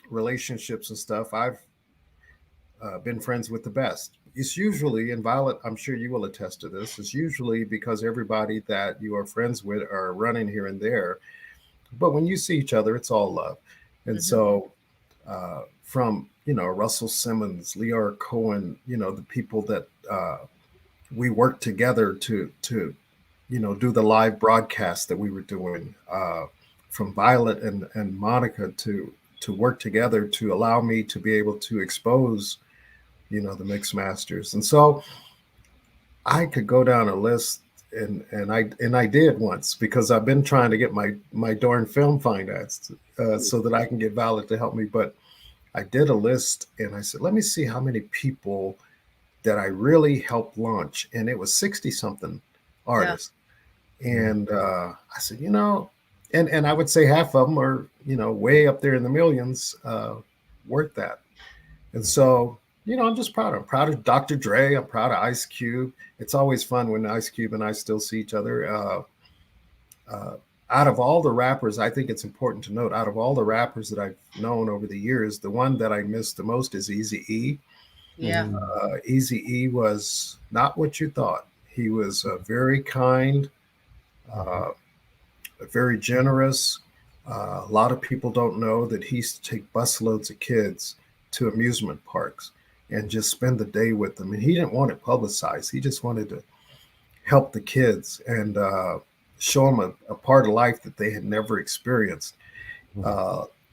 relationships and stuff, I've been friends with the best. It's usually, and Violet, I'm sure you will attest to this, it's usually because everybody that you are friends with are running here and there. But when you see each other, it's all love. And so from, Russell Simmons, Leora Cohen, the people that we worked together to do the live broadcast that we were doing, from Violet and Monica to work together to allow me to be able to expose the mix masters. And so I could go down a list, and I did once, because I've been trying to get my darn film financed so that I can get Violet to help me. But I did a list, and I said, let me see how many people that I really helped launch. And it was 60 something artists. Yeah. And I said, and I would say half of them are, way up there in the millions, worth that. And so, I'm just proud. I'm proud of Dr. Dre. I'm proud of Ice Cube. It's always fun when Ice Cube and I still see each other. Out of all the rappers, I think it's important to note, out of all the rappers that I've known over the years, the one that I miss the most is Eazy-E. Yeah. Eazy-E was not what you thought. He was very kind, uh, very generous. A lot of people don't know that he used to take busloads of kids to amusement parks and just spend the day with them. And he didn't want it publicized. He just wanted to help the kids and show them a part of life that they had never experienced.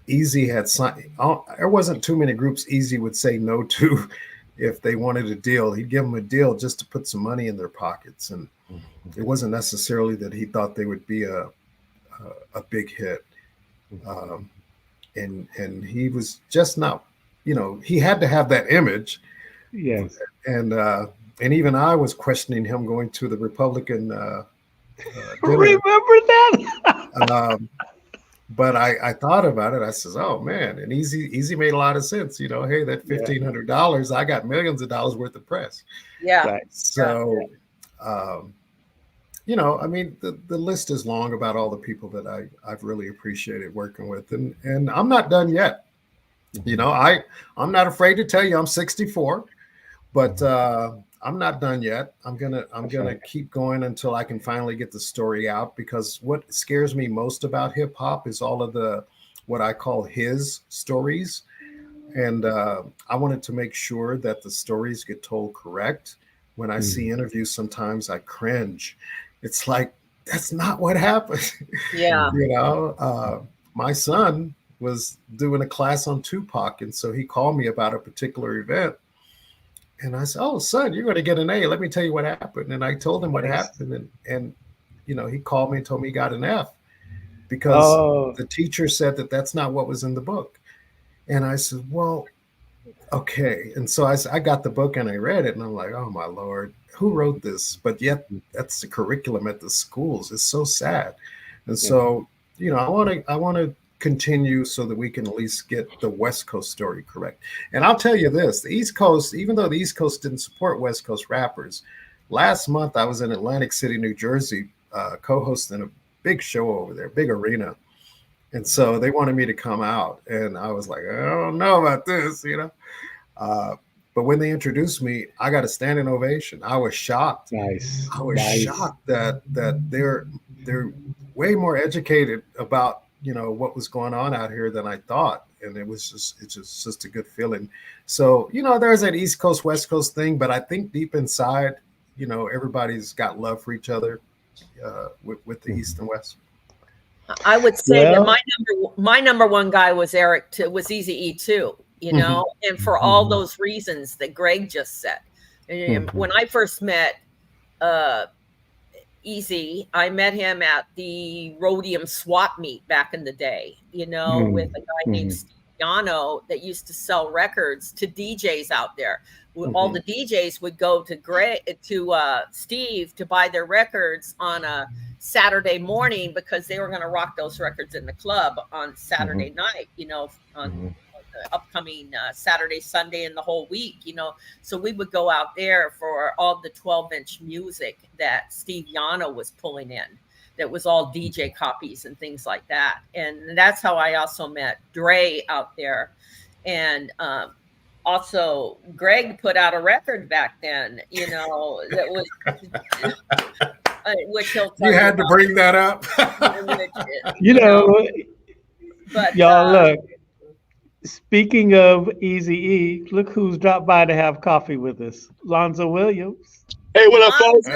Easy had there wasn't too many groups Easy would say no to if they wanted a deal. He'd give them a deal just to put some money in their pockets, and it wasn't necessarily that he thought they would be a big hit. And he was just not, he had to have that image. Yes. And even I was questioning him going to the Republican dinner. Remember that? But I thought about it. I says, oh man, and Easy made a lot of sense. Hey, that $1,500, I got millions of dollars worth of press. Yeah. Right. So, I mean, the list is long about all the people that I've really appreciated working with, and I'm not done yet. I'm not afraid to tell you I'm 64, but I'm not done yet. I'm gonna keep going until I can finally get the story out, because what scares me most about hip hop is all of the what I call his stories, and I wanted to make sure that the stories get told correct. When I see interviews, sometimes I cringe. It's like, that's not what happened. Yeah. My son was doing a class on Tupac, and so he called me about a particular event. And I said, oh, son, you're going to get an A. Let me tell you what happened. And I told him what happened. And he called me and told me he got an F because the teacher said that that's not what was in the book. And I said, well, okay. And so I got the book and I read it, and I'm like, oh, my Lord, who wrote this? But yet that's the curriculum at the schools. It's so sad. And so, I want to continue so that we can at least get the West Coast story correct. And I'll tell you this, the East Coast, even though the East Coast didn't support West Coast rappers, last month I was in Atlantic City, New Jersey, co-hosting a big show over there, big arena. And so they wanted me to come out, and I was like, I don't know about this, but when they introduced me, I got a standing ovation. I was shocked. Nice. I was shocked that they're way more educated about what was going on out here than I thought. And it's just a good feeling. So, there's that East Coast, West Coast thing, but I think deep inside, everybody's got love for each other with the East and West. I would say that my number one guy was was Eazy-E too, and for all those reasons that Greg just said. And when I first met Easy, I met him at the Rhodium swap meet back in the day, with a guy named Steve Yano that used to sell records to DJs out there. All the DJs would go to Steve to buy their records on a Saturday morning because they were going to rock those records in the club on Saturday night, on the upcoming Saturday, Sunday, and the whole week, So we would go out there for all the 12-inch music that Steve Yano was pulling in. That was all DJ copies and things like that. And that's how I also met Dre out there. And also Greg put out a record back then, that was which he'll tell you had to bring that up. But y'all look, speaking of Eazy-E, look who's dropped by to have coffee with us. Lonzo Williams. Hey, what up, folks?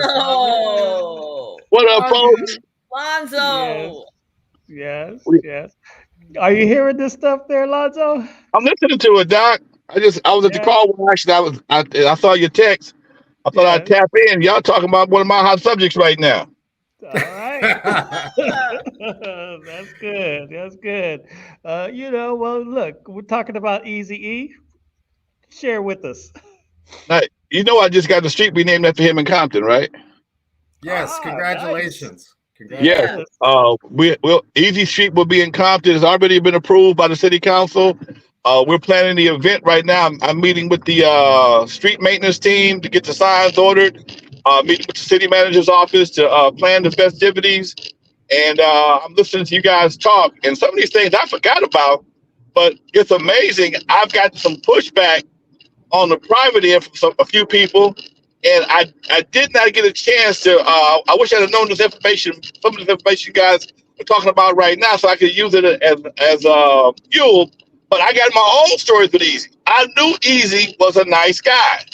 What up, folks? Lonzo. Yes. Are you hearing this stuff there, Lonzo? I'm listening to it, Doc. I was at the car wash. I saw your text. I thought I'd tap in. Y'all talking about one of my hot subjects right now. All right. That's good. Well, look, we're talking about Eazy-E. Share with us. Now, I just got the street renamed after him in Compton, right? Yes, congratulations. Nice. Yes. Easy Street will be in Compton. It's already been approved by the city council. We're planning the event right now. I'm meeting with the street maintenance team to get the signs ordered. Meeting with the city manager's office to plan the festivities. And I'm listening to you guys talk. And some of these things I forgot about, but it's amazing. I've got some pushback on the private end from a few people. And I did not get a chance to. I wish I'd have known this information. Some of this information you guys are talking about right now, so I could use it as fuel. But I got my own stories with Easy. I knew Easy was a nice guy.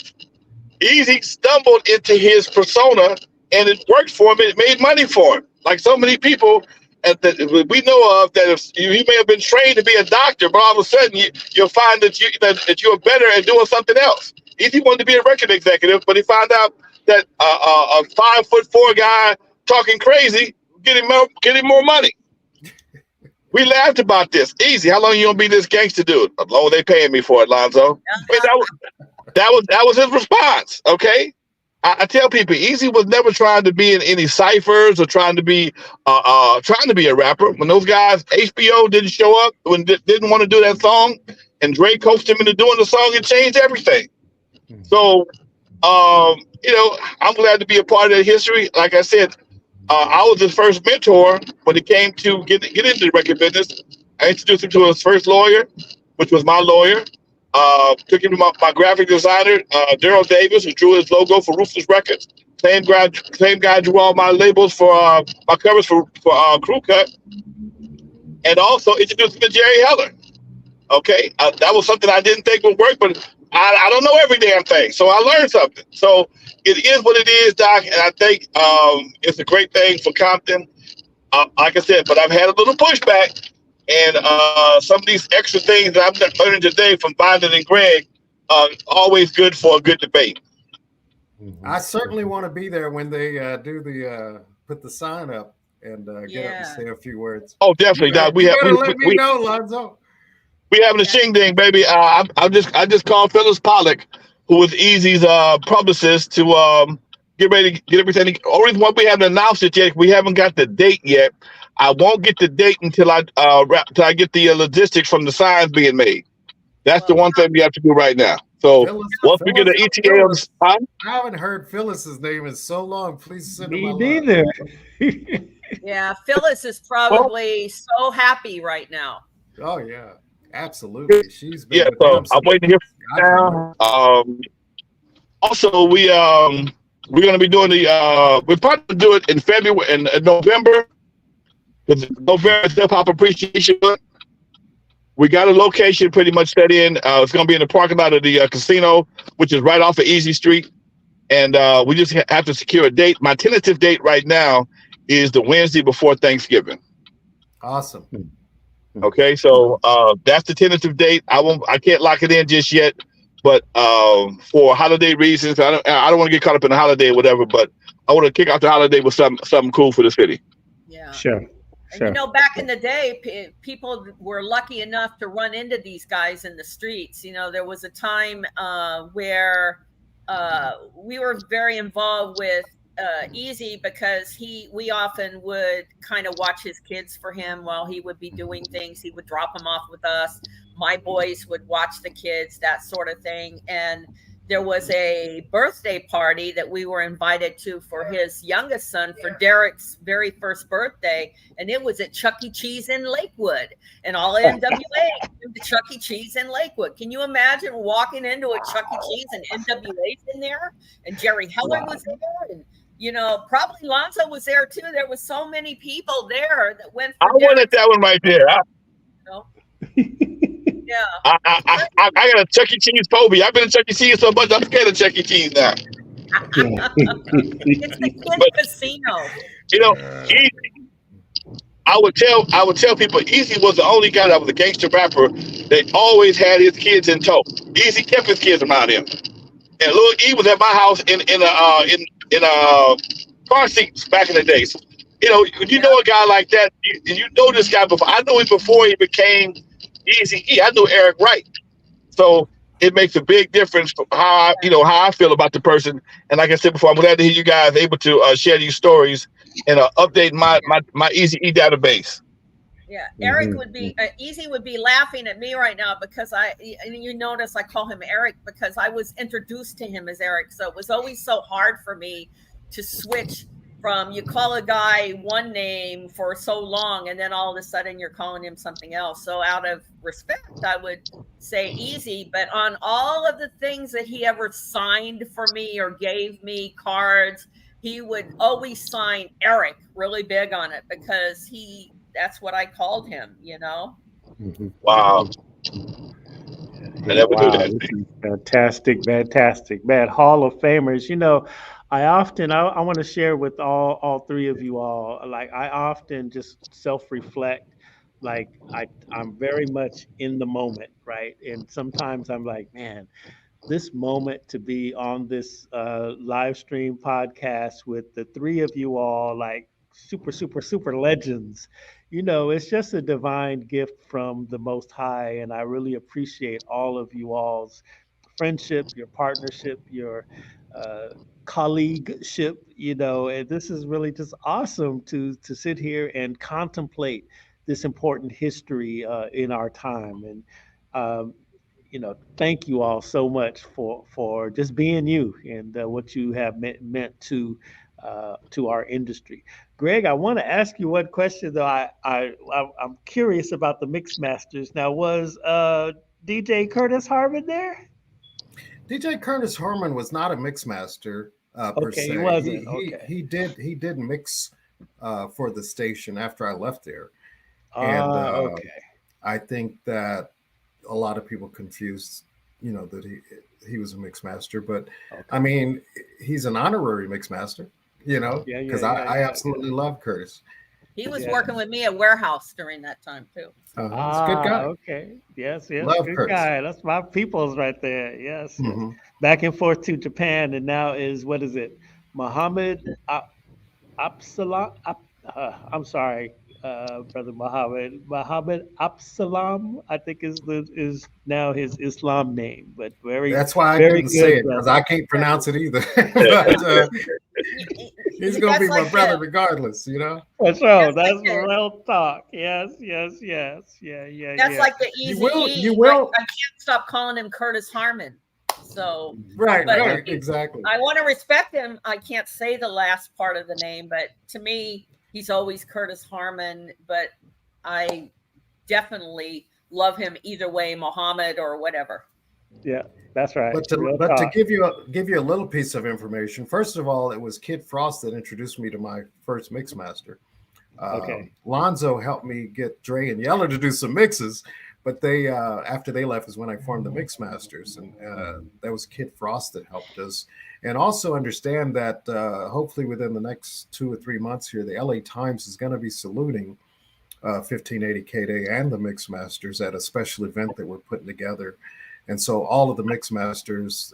Easy stumbled into his persona, and it worked for him. It made money for him. Like so many people that we know of, that if you may have been trained to be a doctor, but all of a sudden you'll find that you're better at doing something else. Easy wanted to be a record executive, but he found out that a 5'4" guy talking crazy getting more money. We laughed about this. Easy, how long you gonna be this gangster dude? How long are they paying me for it, Lonzo? Wait, that was his response. Okay, I tell people, Easy was never trying to be in any ciphers or trying to be a rapper. When those guys, HBO didn't show up, when didn't want to do that song, and Dre coached him into doing the song, it changed everything. So, I'm glad to be a part of that history. Like I said, I was his first mentor when it came to get into the record business. I introduced him to his first lawyer, which was my lawyer. Took him to my graphic designer, Daryl Davis, who drew his logo for Ruthless Records. Same guy drew all my labels for my covers for Crew Cut. And also introduced him to Jerry Heller. Okay, that was something I didn't think would work, but I don't know every damn thing, so I learned something. So it is what it is, Doc, and I think it's a great thing for Compton. Like I said, but I've had a little pushback, and some of these extra things that I'm learning today from Bonded and Greg are always good for a good debate. I certainly want to be there when they put the sign up and get up and say a few words. Oh, definitely, Doc. Let me know, Lonzo. We having a shindig, baby. I just called Phyllis Pollock, who was Easy's publicist, to get ready to get everything. Only one we haven't announced it yet. We haven't got the date yet. I won't get the date until I get the logistics from the signs being made. That's the one thing we have to do right now. So once we get an ETA, I haven't heard Phyllis's name in so long. Please send me neither. Yeah, Phyllis is probably so happy right now. Oh yeah. Absolutely, she's been so I'm waiting to hear from now. Also, we're going to be doing we're probably do it in February and November. November is Hip Hop Appreciation Month. We got a location pretty much set in. It's going to be in the parking lot of the casino, which is right off of Easy Street, and we just have to secure a date. My tentative date right now is the Wednesday before Thanksgiving. Awesome. Okay, so that's the tentative date. I can't lock it in just yet, but for holiday reasons, I don't want to get caught up in the holiday or whatever. But I want to kick off the holiday with something cool for the city. Yeah, sure. And, back in the day, people were lucky enough to run into these guys in the streets. There was a time where we were very involved with Easy, because we often would kind of watch his kids for him while he would be doing things. He would drop them off with us. My boys would watch the kids, that sort of thing. And there was a birthday party that we were invited to for his youngest son, for Derek's very first birthday. And it was at Chuck E. Cheese in Lakewood, and all NWA to Chuck E. Cheese in Lakewood. Can you imagine walking into a Chuck E. Cheese and NWA's in there, and Jerry Heller was there, and probably Lonzo was there too. There was so many people there that went. I went at that one right there. Yeah. I got a Chuck E. Cheese phobia. I've been to Chuck E. Cheese so much, I'm scared of Chuck E. Cheese now. It's the kid casino. Easy. I would tell people, Easy was the only guy that was a gangster rapper that always had his kids in tow. Easy kept his kids around him. And Lil E was at my house in car seats back in the days. Know a guy like that. You know this guy before. I knew him before he became Easy E. I knew Eric Wright. So it makes a big difference for how I feel about the person. And like I said before, I'm glad to hear you guys able to share these stories and update my Easy E database. Yeah, Eric would be Easy would be laughing at me right now, because you notice I call him Eric because I was introduced to him as Eric, so it was always so hard for me to switch from you call a guy one name for so long and then all of a sudden you're calling him something else. So out of respect, I would say easy, but on all of the things that he ever signed for me or gave me cards, he would always sign Eric really big on it because that's what I called him, you know? Wow. I never knew Wow, that. this is fantastic, fantastic, man. Hall of Famers. I want to share with all three of you all. Like, I often just self-reflect. Like, I'm very much in the moment, right? And sometimes I'm like, man, this moment to be on this live stream podcast with the three of you all, like super, super, super legends. It's just a divine gift from the Most High. And I really appreciate all of you all's friendship, your partnership, your uh, colleagueship, and this is really just awesome to sit here and contemplate this important history in our time. And um, thank you all so much for just being you and what you have meant to our industry. Greg, I want to ask you one question though. I'm curious about the mix masters. Now, was DJ Curtis Harmon there? DJ Curtis Harmon was not a mix master per Okay, he se. wasn't. Okay. He did mix for the station after I left there, and Okay. I think that a lot of people confused, that he was a mix master, but Okay. I mean, he's an honorary mix master, Yeah, because yeah, I yeah. absolutely love Curtis. He was Yeah. working with me at Warehouse during that time too. He's a good guy. Okay. Yes, yes. Love Good Curtis. guy. That's my people's right there. Yes, yes. hmm Back and forth to Japan, and now what is it? Muhammad Absalam. I'm sorry, brother Muhammad. Muhammad Absalam, I think is now his Islam name, but very, That's why I very didn't say good it, because brother. I can't pronounce it either. But he's gonna be That's my like brother the regardless, That's right. that's like That's the real talk. Yes, yes, yes. Yeah, yeah, that's yeah. like the You easy will, E. you I will. can't stop calling him Curtis Harmon. So, Right, but right, exactly. I want to respect him. I can't say the last part of the name, but to me, he's always Curtis Harmon. But I definitely love him either way, Muhammad or whatever. Yeah, that's right. But to Real but to talk. give you a little piece of information, first of all, it was Kid Frost that introduced me to my first mix master. Okay. Lonzo helped me get Dre and Yeller to do some mixes, but they after they left is when I formed the Mix Masters, and that was Kid Frost that helped us. And also understand that hopefully within the next 2 or 3 months here, the LA Times is going to be saluting 1580 K-Day and the Mix Masters at a special event that we're putting together. And so all of the Mix Masters,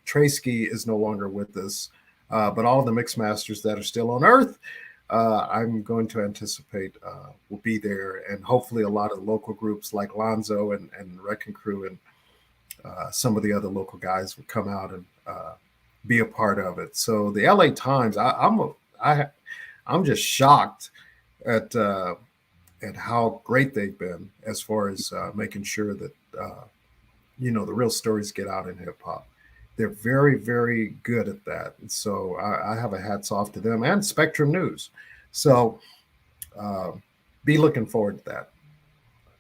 Traysky is no longer with us, but all of the Mix Masters that are still on Earth, I'm going to anticipate will be there, and hopefully a lot of local groups like Lonzo and Wrecking Crew and some of the other local guys will come out and be a part of it. So the LA Times, I'm just shocked at how great they've been as far as making sure that the real stories get out in hip hop. They're very, very good at that. And so I have a hats off to them and Spectrum News. So be looking forward to that.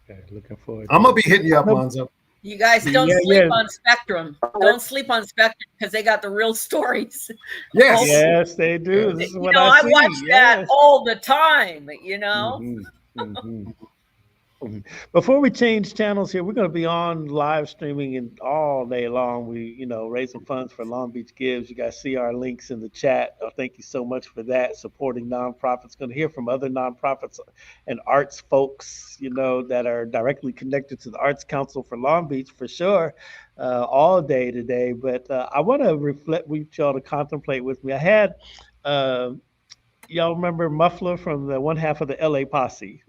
Okay, looking forward. I'm going to be hitting you up, Lonzo. You guys don't Yeah, sleep yeah. on Spectrum. Don't sleep on Spectrum because they got the real stories. Yes. Yes, they do. This is You what know, I I see. watch that Yes. all the time, you know? Mhm, mhm. Before we change channels here, we're going to be on live streaming and all day long. We, raising funds for Long Beach Gives. You guys see our links in the chat. Thank you so much for that. Supporting nonprofits. Going to hear from other nonprofits and arts folks, that are directly connected to the Arts Council for Long Beach for sure, all day today. But I want to reflect with y'all to contemplate with me. I had. Y'all remember Muffler from the one half of the LA Posse?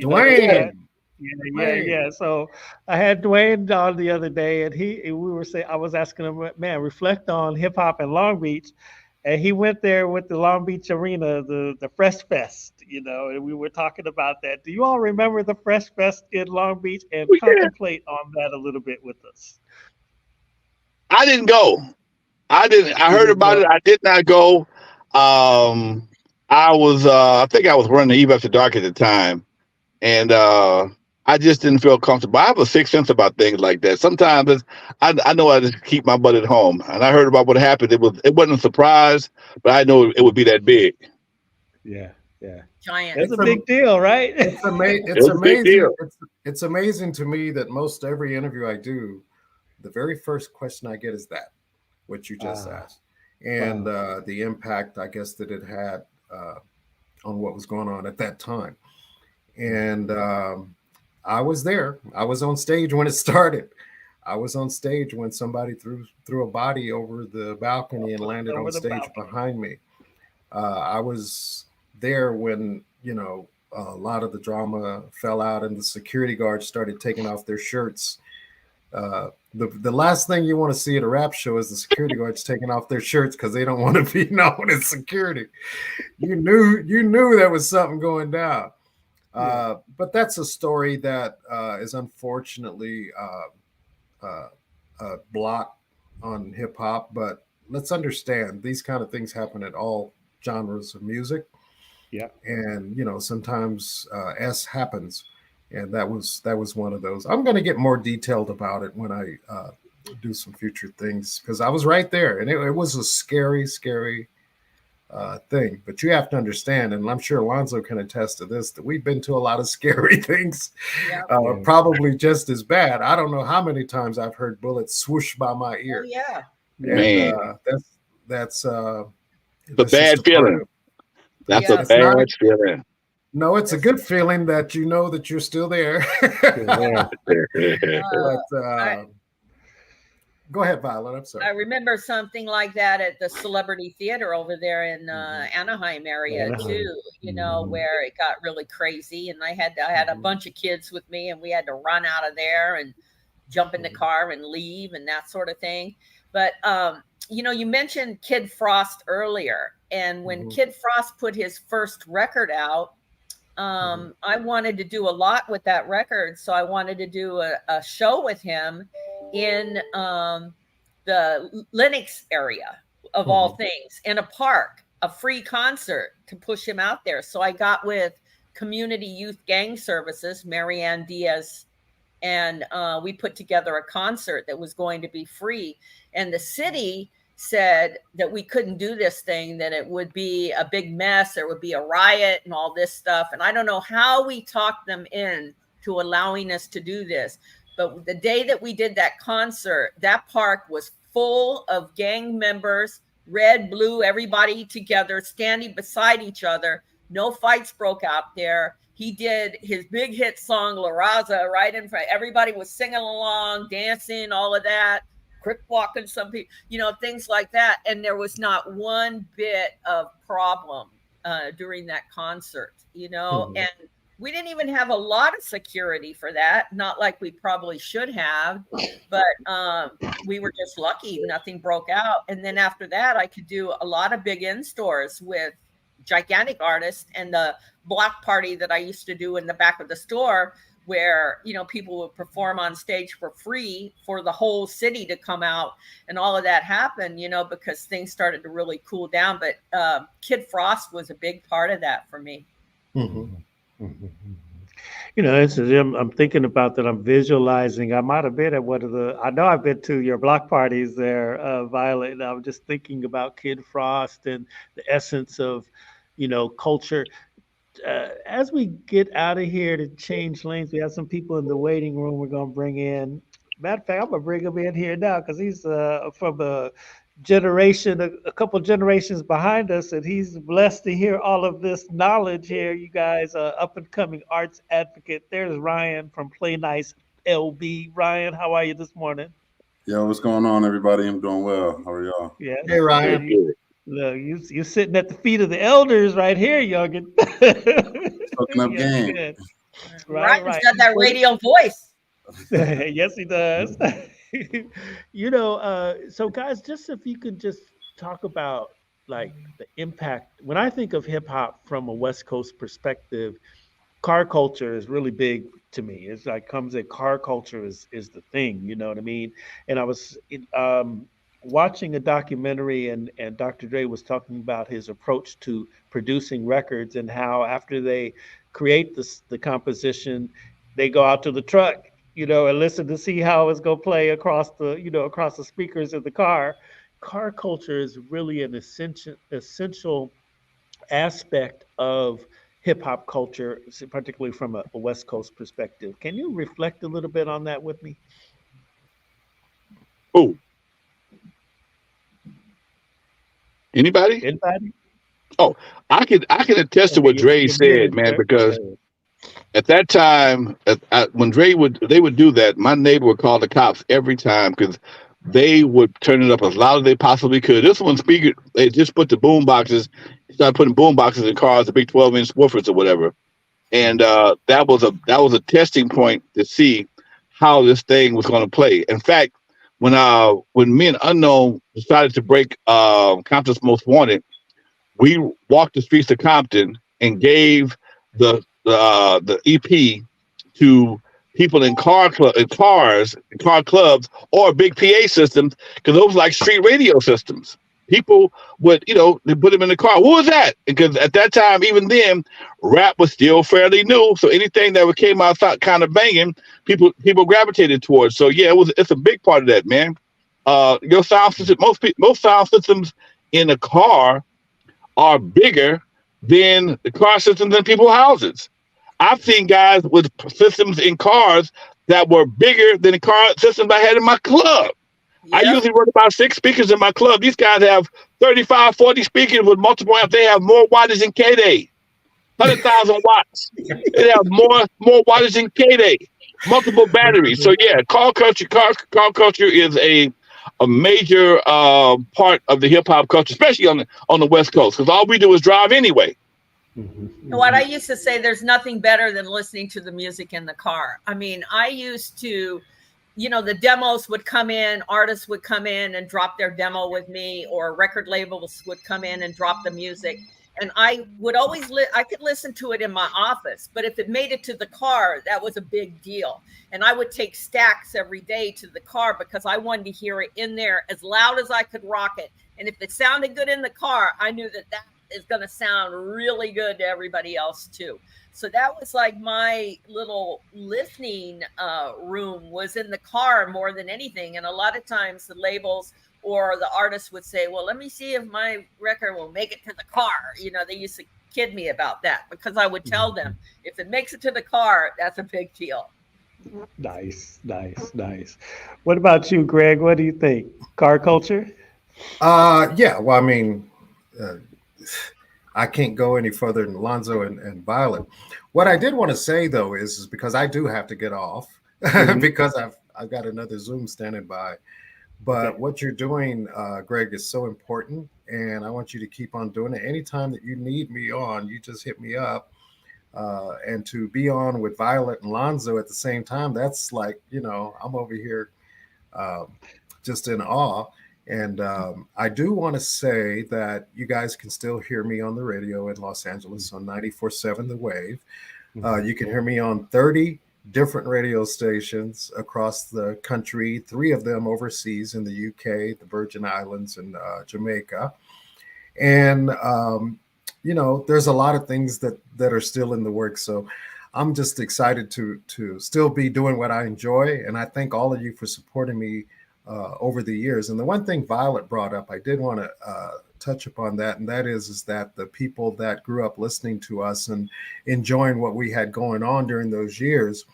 Dwayne. Yeah. So I had Dwayne on the other day, and I was asking him, man, reflect on hip hop in Long Beach, and he went there with the Long Beach Arena, the Fresh Fest, and we were talking about that. Do you all remember the Fresh Fest in Long Beach? And contemplate on that a little bit with us. I didn't go. I heard about it. I did not go. I think I was running the Eve After Dark at the time, and I just didn't feel comfortable. I have a sixth sense about things like that. Sometimes I know I just keep my butt at home. And I heard about what happened. It wasn't a surprise, but I know it would be that big. Yeah, yeah. Giant. That's a It's a, big deal, right? It was a big deal. It's amazing to me that most every interview I do, the very first question I get is that, what you just asked, and the impact I guess that it had on what was going on at that time. And I was there. I was on stage when it started. I was on stage when somebody threw a body over the balcony and landed Over on the stage balcony. behind me. I was there when a lot of the drama fell out and the security guards started taking off their shirts. The last thing you want to see at a rap show is the security guards taking off their shirts because they don't want to be known as security. You knew there was something going down. But that's a story that is unfortunately blocked on hip hop. But let's understand these kind of things happen at all genres of music. Yeah. And sometimes S happens, and that was one of those. I'm going to get more detailed about it when I do some future things because I was right there, and it was a scary thing. But you have to understand, and I'm sure Alonzo can attest to this, that we've been to a lot of scary things, probably just as bad. I don't know how many times I've heard bullets swoosh by my ear. Oh, yeah. And Man, that's it's a just bad a part feeling. of That's Yeah. a It's not bad feeling. no, it's a good feeling that you know that you're still there. Yeah. But I, go ahead, Violet. I'm I sorry. remember something like that at the Celebrity Theater over there in Anaheim area Anaheim. too. Where it got really crazy, and I had a bunch of kids with me, and we had to run out of there and jump in the car and leave and that sort of thing. But you mentioned Kid Frost earlier, and when Kid Frost put his first record out, I wanted to do a lot with that record, so I wanted to do a show with him in the Lenox area of all things, in a park, a free concert to push him out there. So I got with Community Youth Gang Services, Marianne Diaz, and we put together a concert that was going to be free. And the city said that we couldn't do this thing, that it would be a big mess, there would be a riot and all this stuff. And I don't know how we talked them in to allowing us to do this. But the day that we did that concert, that park was full of gang members, red, blue, everybody together, standing beside each other. No fights broke out there. He did his big hit song, La Raza, right in front. Everybody was singing along, dancing, all of that. Quick walking, some people, things like that. And there was not one bit of problem during that concert, and we didn't even have a lot of security for that. Not like we probably should have, but we were just lucky. Nothing broke out. And then after that, I could do a lot of big in-stores with gigantic artists, and the block party that I used to do in the back of the store, where people would perform on stage for free for the whole city to come out, and all of that happened because things started to really cool down. But Kid Frost was a big part of that for me. I'm thinking about that. I'm visualizing. I might have been at one of I know I've been to your block parties there, Violet. And I'm just thinking about Kid Frost and the essence of, culture. As we get out of here to change lanes, we have some people in the waiting room we're going to bring in. Matter of fact, I'm going to bring him in here now because he's from a couple generations behind us, and he's blessed to hear all of this knowledge here. You guys, up and coming arts advocate. There's Ryan from Play Nice LB. Ryan, how are you this morning? Yo, what's going on, everybody? I'm doing well. How are y'all? Yeah. Hey, Ryan. Look, you're sitting at the feet of the elders right here, youngin. Soaking up game. Good. Ryan's got that radio voice. Yes, he does. So guys, just if you could just talk about like the impact. When I think of hip hop from a West Coast perspective, car culture is really big to me. It's like car culture is the thing, you know what I mean? And I was watching a documentary, and Dr. Dre was talking about his approach to producing records and how after they create the composition, they go out to the truck, and listen to see how it's going to play across across the speakers of the car. Car culture is really an essential aspect of hip hop culture, particularly from a West Coast perspective. Can you reflect a little bit on that with me? Oh, anybody? Anybody? Oh, I can attest to Okay, what Dre you're said, muted, man, sir. Go because ahead. at that time, when they would do that, my neighbor would call the cops every time because they would turn it up as loud as they possibly could. This one speaker, they just put the boom boxes, started putting boom boxes in cars, the big 12-inch woofers or whatever, and that was a testing point to see how this thing was going to play. In fact, when me and Unknown decided to break Compton's Most Wanted, we walked the streets of Compton and gave the EP to people in car clubs, or big PA systems, because those were like street radio systems. People would, they put them in the car. What was that? Because at that time, even then, rap was still fairly new. So anything that came out kind of banging, people gravitated towards. So yeah, it's a big part of that, man. Your sound system, most sound systems in a car are bigger than the car systems in people's houses. I've seen guys with systems in cars that were bigger than the car systems I had in my club. I Yep. usually run about 6 speakers in my club. These guys have 35, 40 speakers with multiple amps. They have more wattage than K-Day. 100,000 watts. They have more wattage than K-Day. Multiple batteries. So yeah, car culture is a major part of the hip hop culture, especially on the West Coast, because all we do is drive anyway. What I used to say, there's nothing better than listening to the music in the car. I mean, I used to, the demos would come in, artists would come in and drop their demo with me, or record labels would come in and drop the music. And I would always, I could listen to it in my office, but if it made it to the car, that was a big deal. And I would take stacks every day to the car because I wanted to hear it in there as loud as I could rock it. And if it sounded good in the car, I knew that is going to sound really good to everybody else too. So that was like my little listening room was in the car more than anything. And a lot of times the labels or the artists would say, well, let me see if my record will make it to the car. They used to kid me about that because I would tell them, if it makes it to the car, that's a big deal. Nice. What about you, Greg? What do you think? Car culture? Yeah. Well, I mean, I can't go any further than Lonzo and Violet. What I did want to say though is because I do have to get off because I've got another Zoom standing by. But what you're doing, Greg, is so important, and I want you to keep on doing it. Anytime that you need me on, you just hit me up. And to be on with Violet and Lonzo at the same time, that's like, I'm over here just in awe. And I do want to say that you guys can still hear me on the radio in Los Angeles on 94.7 The Wave. You can hear me on 30 different radio stations across the country, 3 of them overseas in the UK, the Virgin Islands, and Jamaica. And, there's a lot of things that are still in the works. So I'm just excited to still be doing what I enjoy. And I thank all of you for supporting me over the years. And the one thing Violet brought up, I did want to touch upon that, and that is that the people that grew up listening to us and enjoying what we had going on during those years,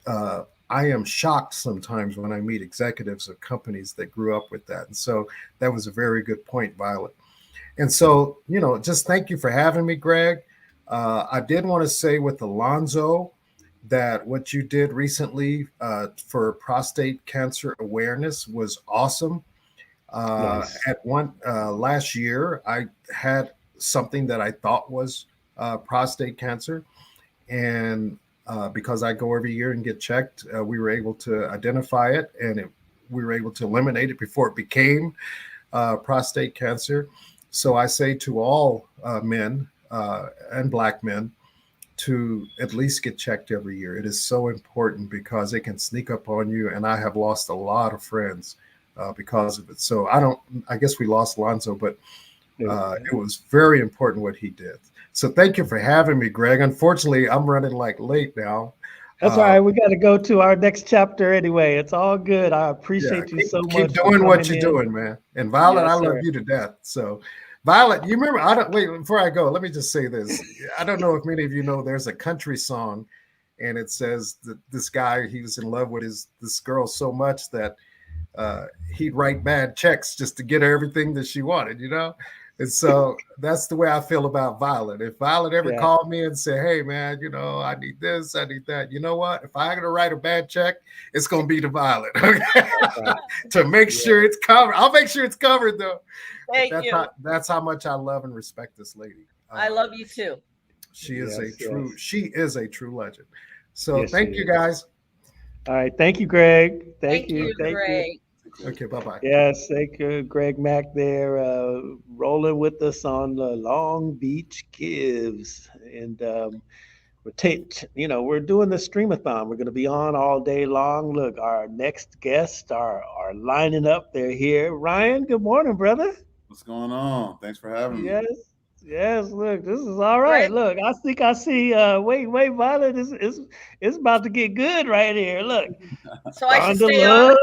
I am shocked sometimes when I meet executives of companies that grew up with that. And so that was a very good point, Violet. And so, just thank you for having me, Greg. I did want to say with Alonzo that what you did recently for prostate cancer awareness was awesome. Nice. At one last year, I had something that I thought was prostate cancer, and because I go every year and get checked, we were able to identify it, and we were able to eliminate it before it became prostate cancer. So I say to all men and Black men to at least get checked every year. It is so important because it can sneak up on you, and I have lost a lot of friends because of it. So I guess we lost Lonzo, but Okay. it was very important what he did. So thank you for having me, Greg. Unfortunately, I'm running like late now. That's all right. We got to go to our next chapter anyway. It's all good. I Yeah, appreciate you so keep much for doing what coming you're in. doing, man. And Violet, I Yes, love sir. you to death. So, Violet, you remember? I don't wait before I go. Let me just say this. I don't know if many of you know. There's a country song, and it says that this guy, he was in love with this girl so much that he'd write bad checks just to get her everything that she wanted, you know? And so that's the way I feel about Violet. If Violet ever Yeah. called me and said, hey, man, you know, I need this, I need that, you know what? If I'm going to write a bad check, it's going to be to Violet, okay? Right. To make Yeah. sure it's covered. I'll make sure it's covered, though. But Thank you. that's how much I love and respect this lady. I love you too. She is Yes, yes. she is a true legend. So Yes, she thank you, is. guys. All right. Thank you, Greg. Thank you, Thank you. Greg. Okay, bye-bye. Yes, thank you, Greg Mack there, rolling with us on the Long Beach Gives. And we're doing the streamathon. We're going to be on all day long. Look, our next guests are lining up. They're here. Ryan, good morning, brother. What's going on? Thanks for having me. Yes, yes. Look, this is all right. Greg. Look, I think I see. Wait, Violet, it's about to get good right here. Look, So I should Rhonda stay on. Love.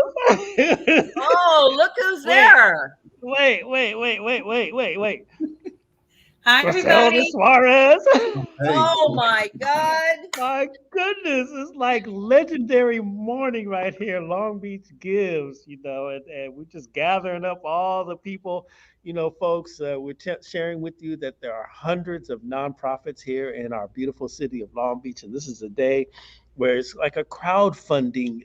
Oh, look who's Wait, there. wait. Hi, Griselda everybody. Suarez. Hey, Oh my God. My goodness, it's like legendary morning right here. Long Beach Gives, and we're just gathering up all the people, folks. We're sharing with you that there are hundreds of nonprofits here in our beautiful city of Long Beach, and this is a day where it's like a crowdfunding,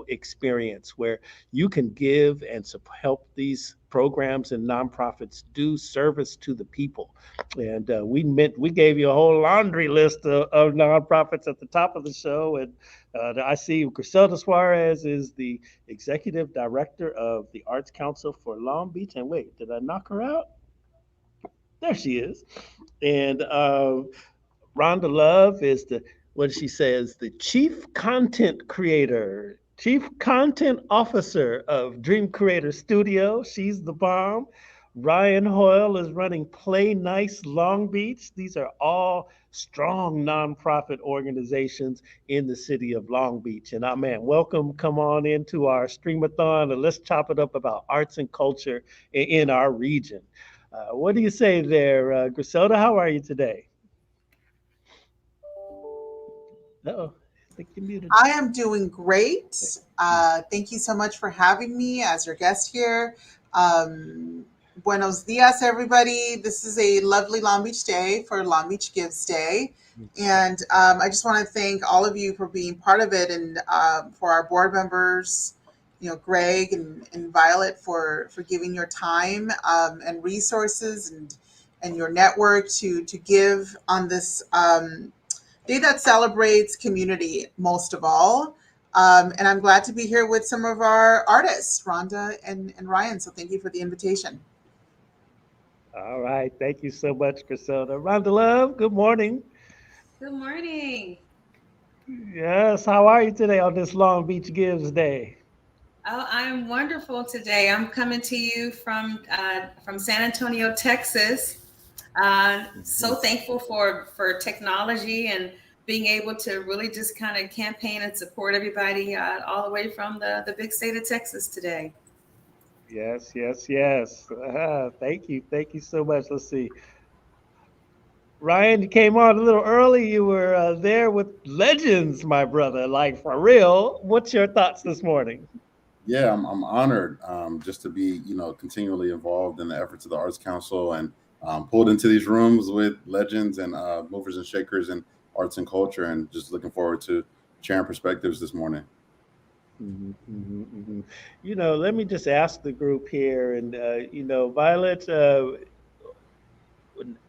experience where you can give and help these programs and nonprofits do service to the people. And we gave you a whole laundry list of nonprofits at the top of the show. And I see Griselda Suarez is the executive director of the Arts Council for Long Beach. And wait, did I knock her out? There she is. And Rhonda Love is what she says, the chief content creator, chief content officer of Dream Creator Studio. She's the bomb. Ryan Hoyle is running Play Nice Long Beach. These are all strong nonprofit organizations in the city of Long Beach. And man, welcome. Come on into our streamathon and let's chop it up about arts and culture in our region. What do you say there, Griselda? How are you today? Uh-oh, I think you're muted. I am doing great. Thank you so much for having me as your guest here. Buenos dias, everybody. This is a lovely Long Beach day for Long Beach Gives Day. And I just want to thank all of you for being part of it, and for our board members, Greg and Violet for giving your time and resources and your network to give on this day that celebrates community most of all. And I'm glad to be here with some of our artists, Rhonda and Ryan. So thank you for the invitation. All right. Thank you so much, Griselda. Rhonda Love, good morning. Good morning. Yes. How are you today on this Long Beach Gives Day? Oh, I'm wonderful today. I'm coming to you from San Antonio, Texas. So thankful for technology and being able to really just kind of campaign and support everybody all the way from the big state of Texas today. Yes. Thank you so much. Let's see. Ryan, you came on a little early. You were there with legends, my brother. Like for real. What's your thoughts this morning? yeah, I'm honored just to be, continually involved in the efforts of the Arts Council and pulled into these rooms with legends and movers and shakers in arts and culture, and just looking forward to sharing perspectives this morning. Let me just ask the group here, and Violet.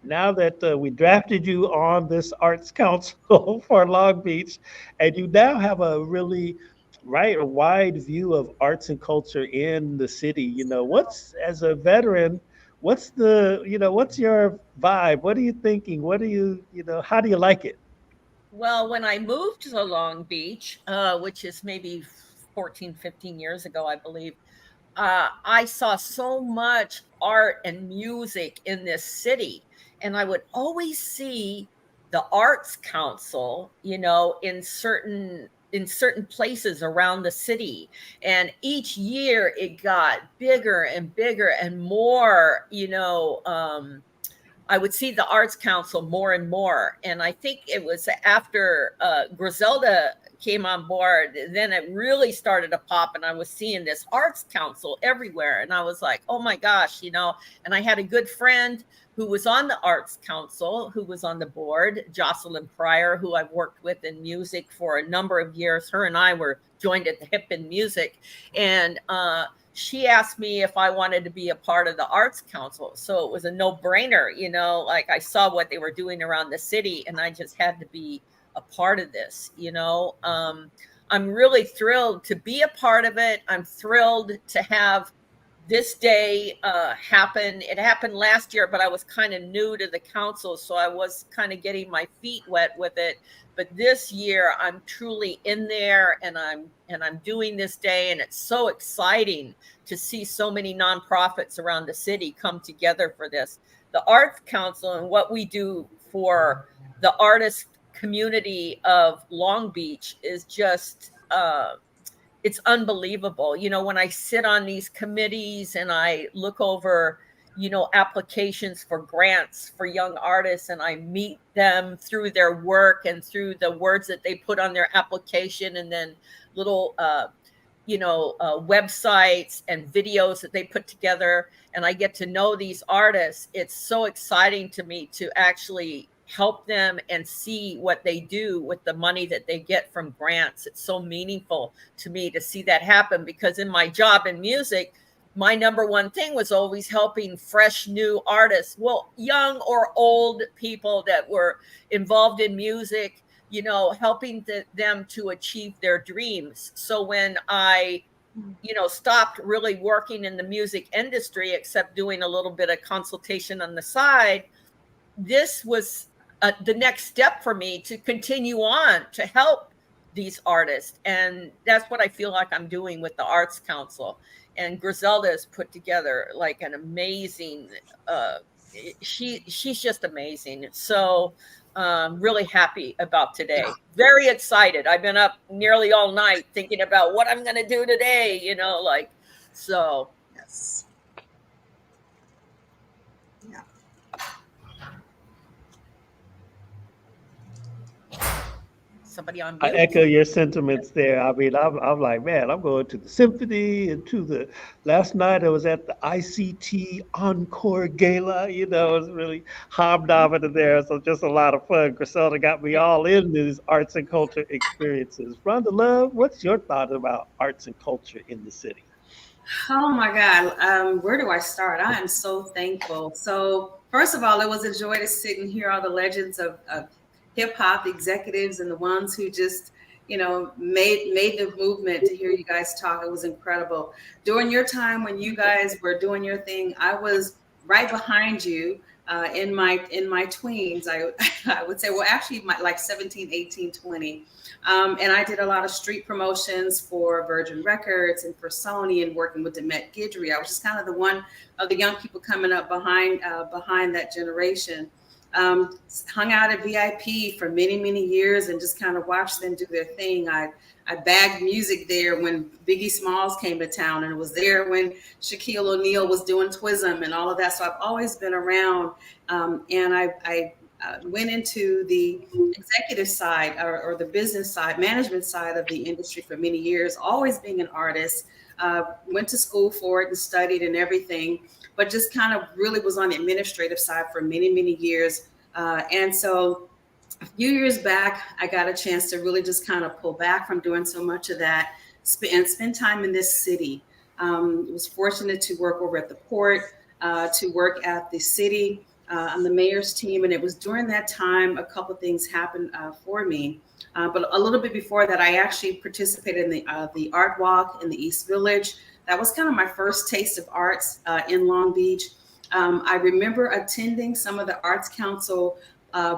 Now that we drafted you on this Arts Council for Long Beach, and you now have a really a wide view of arts and culture in the city. What's as a veteran, what's what's your vibe? What are you thinking? What do how do you like it? Well, when I moved to Long Beach, which is maybe 14, 15 years ago, I believe, I saw so much art and music in this city, and I would always see the Arts Council, in certain places around the city. And each year it got bigger and bigger and more, I would see the Arts Council more and more. And I think it was after Griselda came on board, then it really started to pop. And I was seeing this Arts Council everywhere. And I was like, oh my gosh, and I had a good friend who was on the Arts Council, who was on the board, Jocelyn Pryor, who I've worked with in music for a number of years. Her and I were joined at the Hip in Music. And she asked me if I wanted to be a part of the Arts Council. So it was a no-brainer, like I saw what they were doing around the city and I just had to be a part of this, I'm really thrilled to be a part of it. I'm thrilled to have this day happen. It happened last year, but I was kind of new to the council, so I was kind of getting my feet wet with it. But this year I'm truly in there, and I'm doing this day, and it's so exciting to see so many nonprofits around the city come together for this. The Arts Council and what we do for the artist community of Long Beach is just it's unbelievable. When I sit on these committees and I look over, applications for grants for young artists, and I meet them through their work and through the words that they put on their application, and then little, websites and videos that they put together, and I get to know these artists. It's so exciting to me to actually help them and see what they do with the money that they get from grants. It's so meaningful to me to see that happen, because in my job in music, my number one thing was always helping fresh new artists, well, young or old people that were involved in music, helping them to achieve their dreams. So when I stopped really working in the music industry, except doing a little bit of consultation on the side, this was the next step for me to continue on to help these artists. And that's what I feel like I'm doing with the Arts Council. And Griselda has put together like an amazing, she's just amazing. So really happy about today. Very excited. I've been up nearly all night thinking about what I'm going to do today, so. Yes. Yeah. Somebody on mute. I echo your sentiments there. I mean, I'm like, man, I'm going to the symphony and to the last night I was at the ICT Encore Gala. It was really hobnobbing there. So just a lot of fun. Griselda got me all in these arts and culture experiences. Rhonda Love, what's your thought about arts and culture in the city? Oh my God, where do I start? I am so thankful. So first of all, it was a joy to sit and hear all the legends of hip hop executives and the ones who just, made the movement. To hear you guys talk, it was incredible. During your time when you guys were doing your thing, I was right behind you in my tweens. I would say, well, actually like 17, 18, 20. And I did a lot of street promotions for Virgin Records and for Sony, and working with Demet Guidry. I was just kind of the one of the young people coming up behind that generation. Hung out at VIP for many, many years and just kind of watched them do their thing. I bagged music there when Biggie Smalls came to town, and it was there when Shaquille O'Neal was doing Twism and all of that. So I've always been around, and I went into the executive side or the business side, management side of the industry for many years, always being an artist. Went to school for it and studied and everything, but just kind of really was on the administrative side for many, many years. And so a few years back, I got a chance to really just kind of pull back from doing so much of that and spend time in this city. Was fortunate to work over at the port, to work at the city on the mayor's team. And it was during that time, a couple of things happened for me. But a little bit before that, I actually participated in the art walk in the East Village. That was kind of my first taste of arts in Long Beach. I remember attending some of the Arts Council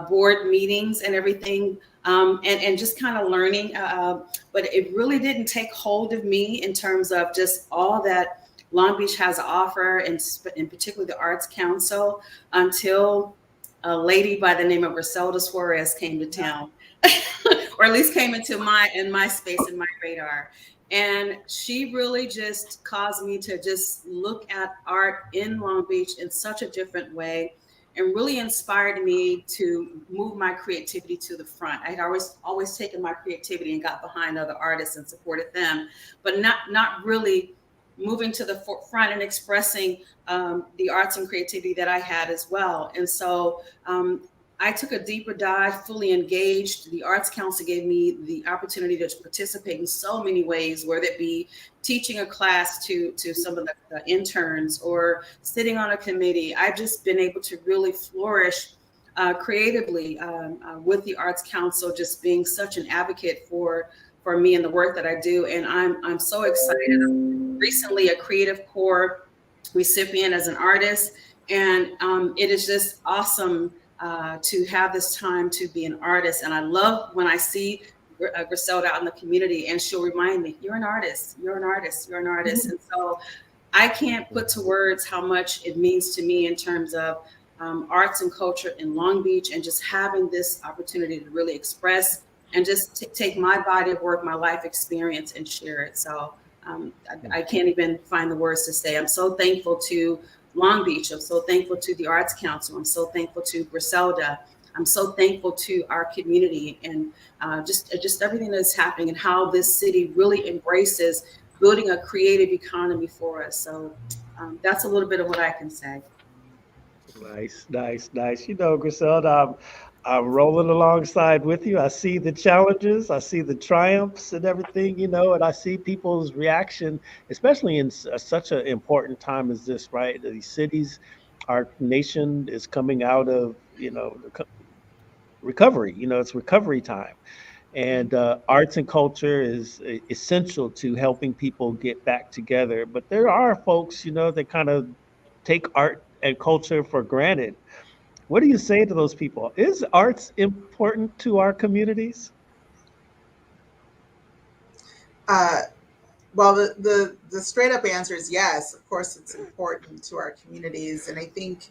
board meetings and everything, and just kind of learning. But it really didn't take hold of me in terms of just all that Long Beach has to offer, and in particular the Arts Council, until a lady by the name of Griselda Suarez came to town, or at least came into my space, in my radar. And she really just caused me to just look at art in Long Beach in such a different way, and really inspired me to move my creativity to the front. I had always taken my creativity and got behind other artists and supported them, but not really moving to the forefront and expressing the arts and creativity that I had as well. And so I took a deeper dive, fully engaged. The Arts Council gave me the opportunity to participate in so many ways, whether it be teaching a class to some of the interns or sitting on a committee. I've just been able to really flourish creatively with the Arts Council, just being such an advocate for me and the work that I do. And I'm so excited. I'm recently a Creative Corps recipient as an artist. And it is just awesome to have this time to be an artist. And I love when I see Griselda out in the community, and she'll remind me, you're an artist, you're an artist, you're an artist. And so I can't put to words how much it means to me in terms of arts and culture in Long Beach, and just having this opportunity to really express and just take my body of work, my life experience, and share it. So I can't even find the words to say. I'm so thankful to Long Beach. I'm so thankful to the Arts Council. I'm so thankful to Griselda. I'm so thankful to our community, and just everything that's happening, and how this city really embraces building a creative economy for us. So that's a little bit of what I can say. Nice. You know, Griselda, I'm rolling alongside with you. I see the challenges, I see the triumphs and everything, you know, and I see people's reaction, especially in such an important time as this, right? These cities, our nation is coming out of, you know, recovery. You know, it's recovery time. And arts and culture is essential to helping people get back together. But there are folks, you know, that kind of take art and culture for granted. What do you say to those people? Is arts important to our communities? Well, the straight up answer is yes. Of course, it's important to our communities, and I think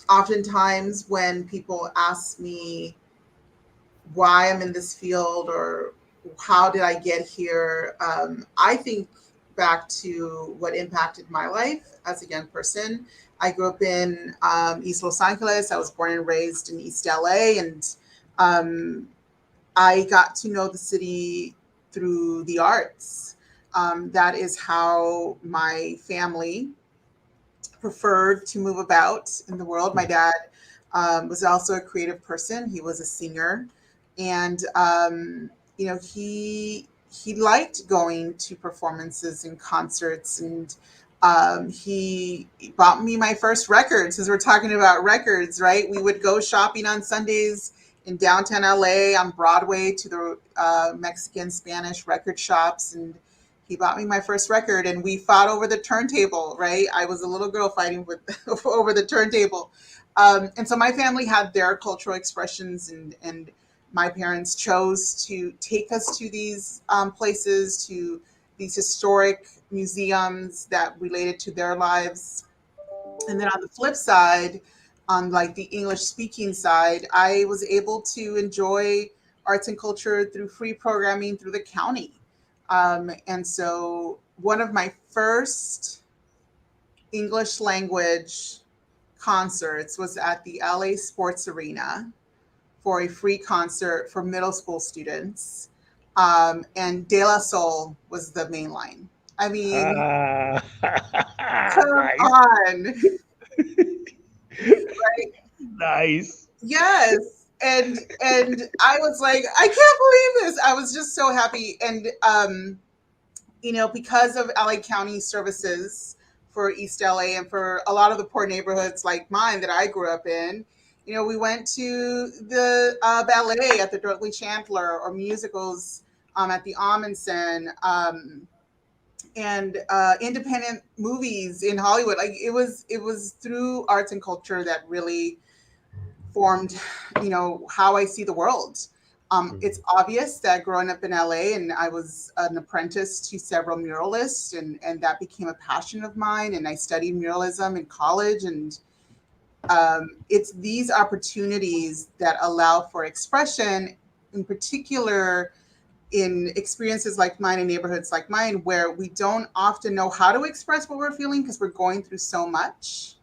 oftentimes when people ask me why I'm in this field or how did I get here, I think back to what impacted my life as a young person. I grew up in East Los Angeles. I was born and raised in East LA, and I got to know the city through the arts. That is how my family preferred to move about in the world. My dad was also a creative person. He was a singer, and you know, he liked going to performances and concerts, and he bought me my first records. As we're talking about records, right? We would go shopping on Sundays in downtown LA on Broadway to the Mexican Spanish record shops, and he bought me my first record, and we fought over the turntable, right? I was a little girl fighting with over the turntable. And so my family had their cultural expressions, and my parents chose to take us to these places, to these historic museums that related to their lives. And then on the flip side, on like the English speaking side, I was able to enjoy arts and culture through free programming through the county. And so one of my first English language concerts was at the LA Sports Arena for a free concert for middle school students. And De La Soul was the main line. I mean, come on. Right? Nice. Yes. And I was like, I can't believe this. I was just so happy. And you know, because of LA County services for East LA and for a lot of the poor neighborhoods like mine that I grew up in, you know, we went to the ballet at the Dorothy Chandler, or musicals at the Amundsen, and independent movies in Hollywood. Like it was through arts and culture that really formed, you know, how I see the world. It's obvious that growing up in LA, and I was an apprentice to several muralists, and that became a passion of mine. And I studied muralism in college, and it's these opportunities that allow for expression, in particular in experiences like mine in neighborhoods like mine, where we don't often know how to express what we're feeling because we're going through so much,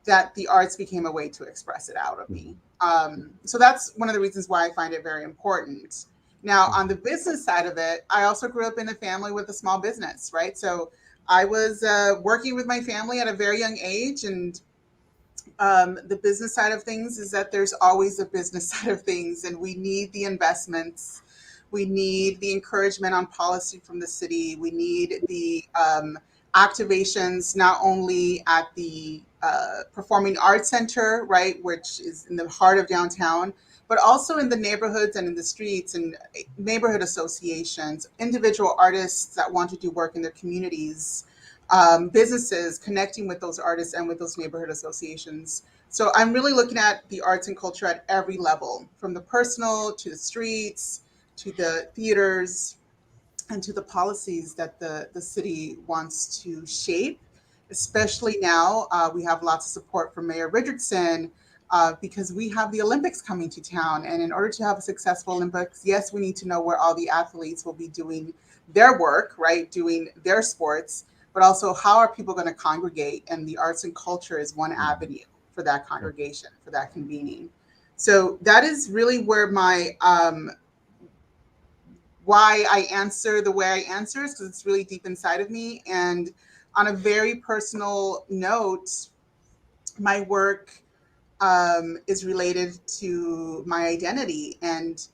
that the arts became a way to express it out of me. So that's one of the reasons why I find it very important. Now, on the business side of it, I also grew up in a family with a small business, right? So I was working with my family at a very young age, and the business side of things is that there's always a business side of things, and we need the investments. We need the encouragement on policy from the city. We need the activations, not only at the Performing Arts Center, right, which is in the heart of downtown, but also in the neighborhoods and in the streets and neighborhood associations, individual artists that want to do work in their communities, businesses connecting with those artists and with those neighborhood associations. So I'm really looking at the arts and culture at every level, from the personal to the streets, to the theaters, and to the policies that the city wants to shape. Especially now, we have lots of support from Mayor Richardson because we have the Olympics coming to town. And in order to have a successful Olympics, yes, we need to know where all the athletes will be doing their work, right, doing their sports, but also how are people going to congregate? And the arts and culture is one avenue for that congregation, for that convening. So that is really where my why I answer the way I answer is because it's really deep inside of me. And on a very personal note, my work is related to my identity. And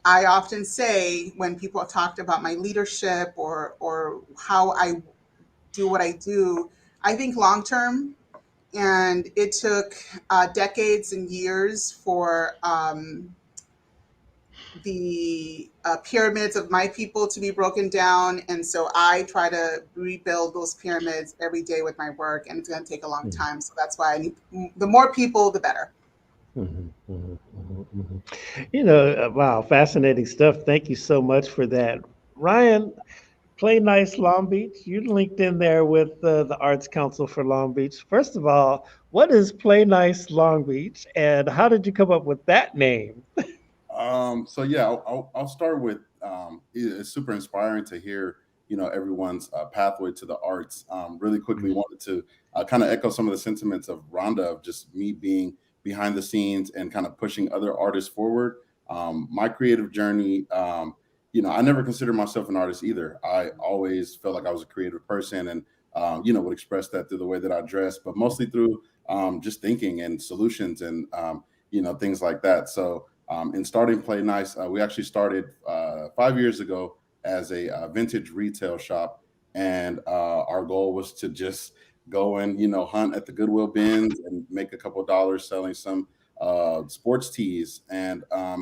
I often say, when people talked about my leadership or how I do what I do, I think long term. And it took decades and years for the pyramids of my people to be broken down. And so I try to rebuild those pyramids every day with my work, and it's going to take a long time. So that's why I need the more people, the better. You know, wow, fascinating stuff. Thank you so much for that. Ryan, Play Nice Long Beach, you linked in there with the Arts Council for Long Beach. First of all, what is Play Nice Long Beach, and how did you come up with that name? So yeah, I'll start with it's super inspiring to hear everyone's pathway to the arts. Really quickly, wanted to kind of echo some of the sentiments of Rhonda, of just me being behind the scenes and kind of pushing other artists forward. My creative journey, I never considered myself an artist either. I always felt like I was a creative person, and would express that through the way that I dress, but mostly through just thinking and solutions and things like that. So in starting Play Nice, we actually started 5 years ago as a vintage retail shop, and our goal was to just go and hunt at the Goodwill bins and make a couple of dollars selling some sports tees. And I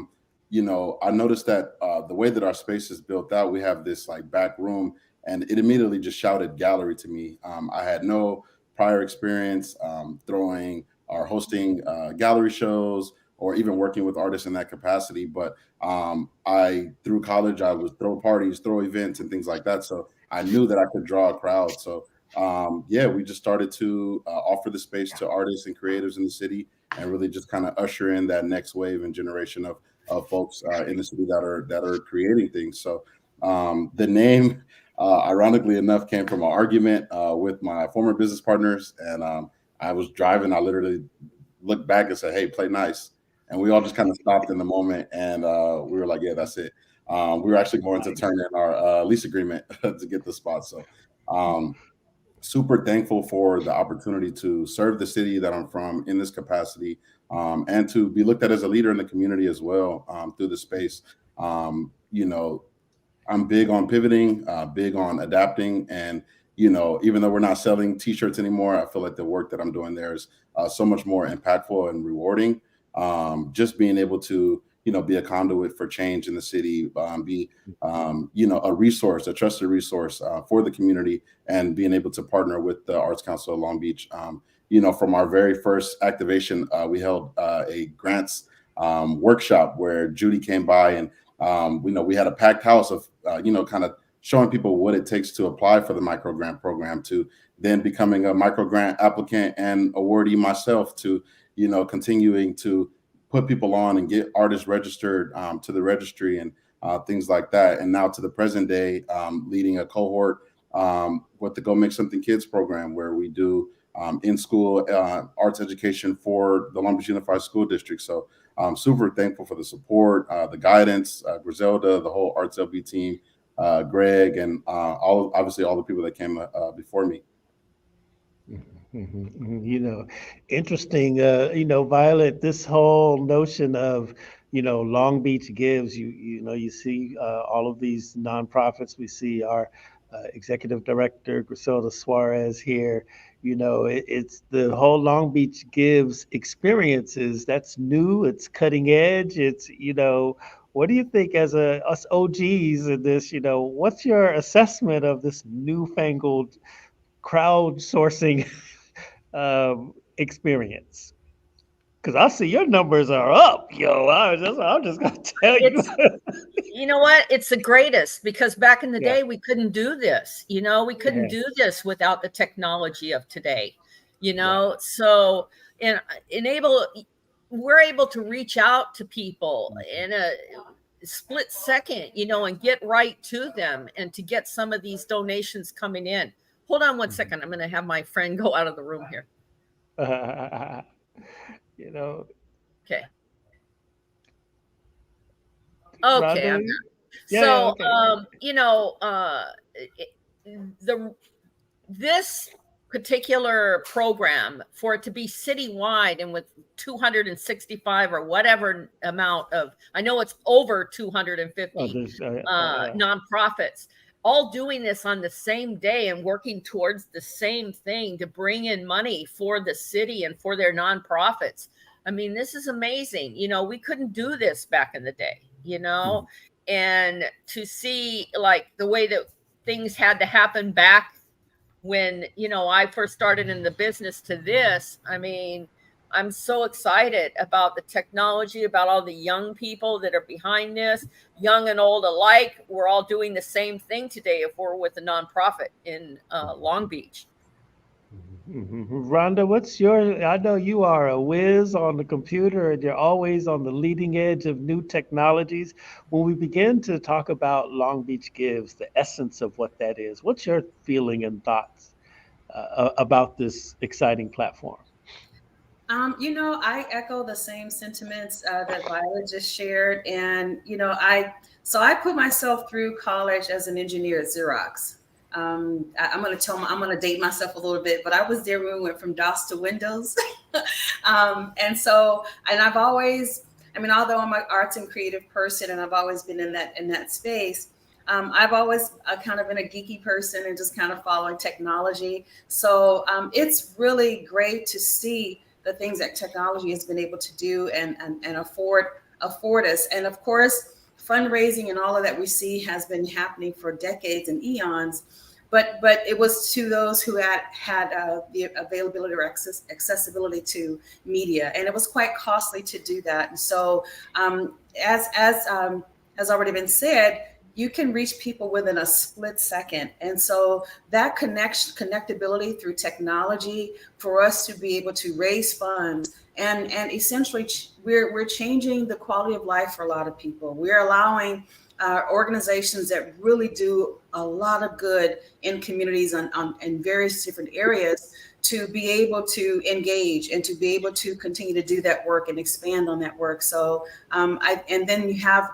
noticed that the way that our space is built out, we have this like back room, and it immediately just shouted gallery to me. I had no prior experience throwing or hosting gallery shows or even working with artists in that capacity. But through college, I would throw parties, throw events and things like that. So I knew that I could draw a crowd. So we just started to offer the space to artists and creatives in the city, and really just kind of usher in that next wave and generation of folks in the city that are creating things. So the name, ironically enough, came from an argument with my former business partners. And I was driving, I literally looked back and said, "Hey, Play Nice." And we all just kind of stopped in the moment, and we were like, "Yeah, that's it." We were actually going to turn in our lease agreement to get the spot. So super thankful for the opportunity to serve the city that I'm from in this capacity, and to be looked at as a leader in the community as well through the space. I'm big on pivoting, big on adapting. And, even though we're not selling t-shirts anymore, I feel like the work that I'm doing there is so much more impactful and rewarding. Just being able to, be a conduit for change in the city, be, a resource, a trusted resource for the community, and being able to partner with the Arts Council of Long Beach. From our very first activation, we held a grants workshop where Judy came by, and we had a packed house of kind of showing people what it takes to apply for the micro grant program, to then becoming a micro grant applicant and awardee myself, to continuing to put people on and get artists registered to the registry and things like that. And now to the present day, leading a cohort with the Go Make Something Kids program, where we do in-school arts education for the Long Beach Unified School District. So I'm super thankful for the support, the guidance, Griselda, the whole Arts LB team, Greg, and obviously all the people that came before me. Interesting. Violet, this whole notion of, Long Beach Gives, you see all of these nonprofits. We see our executive director, Griselda Suarez here. It's the whole Long Beach Gives experiences. That's new. It's cutting edge. It's, what do you think as us OGs in this, what's your assessment of this newfangled crowdsourcing experience? Because I see your numbers are up, yo. I'm just gonna tell you. You know what? It's the greatest, because back in the day we couldn't do this. We couldn't do this without the technology of today. So we're able to reach out to people in a split second, and get right to them, and to get some of these donations coming in. Hold on one second. I'm going to have my friend go out of the room here. Okay. Okay. This particular program, for it to be citywide and with 265 or whatever amount of, I know it's over 250 nonprofits, all doing this on the same day and working towards the same thing to bring in money for the city and for their nonprofits. I mean, this is amazing. We couldn't do this back in the day, and to see like the way that things had to happen back when, I first started in the business to this. I mean, I'm so excited about the technology, about all the young people that are behind this, young and old alike. We're all doing the same thing today if we're with a nonprofit in Long Beach. Rhonda, I know you are a whiz on the computer and you're always on the leading edge of new technologies. When we begin to talk about Long Beach Gives, the essence of what that is, what's your feeling and thoughts about this exciting platform? I echo the same sentiments that Violet just shared. And, I put myself through college as an engineer at Xerox. I'm going to date myself a little bit, but I was there when we went from DOS to Windows. And I've always, although I'm an arts and creative person and I've always been in that space, I've always kind of been a geeky person and just kind of following technology. So it's really great to see the things that technology has been able to do and afford us. And of course, fundraising and all of that we see has been happening for decades and eons. But it was to those who had the availability or accessibility to media, and it was quite costly to do that. And so, as has already been said, you can reach people within a split second. And so that connectability through technology for us to be able to raise funds and essentially we're changing the quality of life for a lot of people. We're allowing organizations that really do a lot of good in communities in various different areas to be able to engage and to be able to continue to do that work and expand on that work. So, and then you have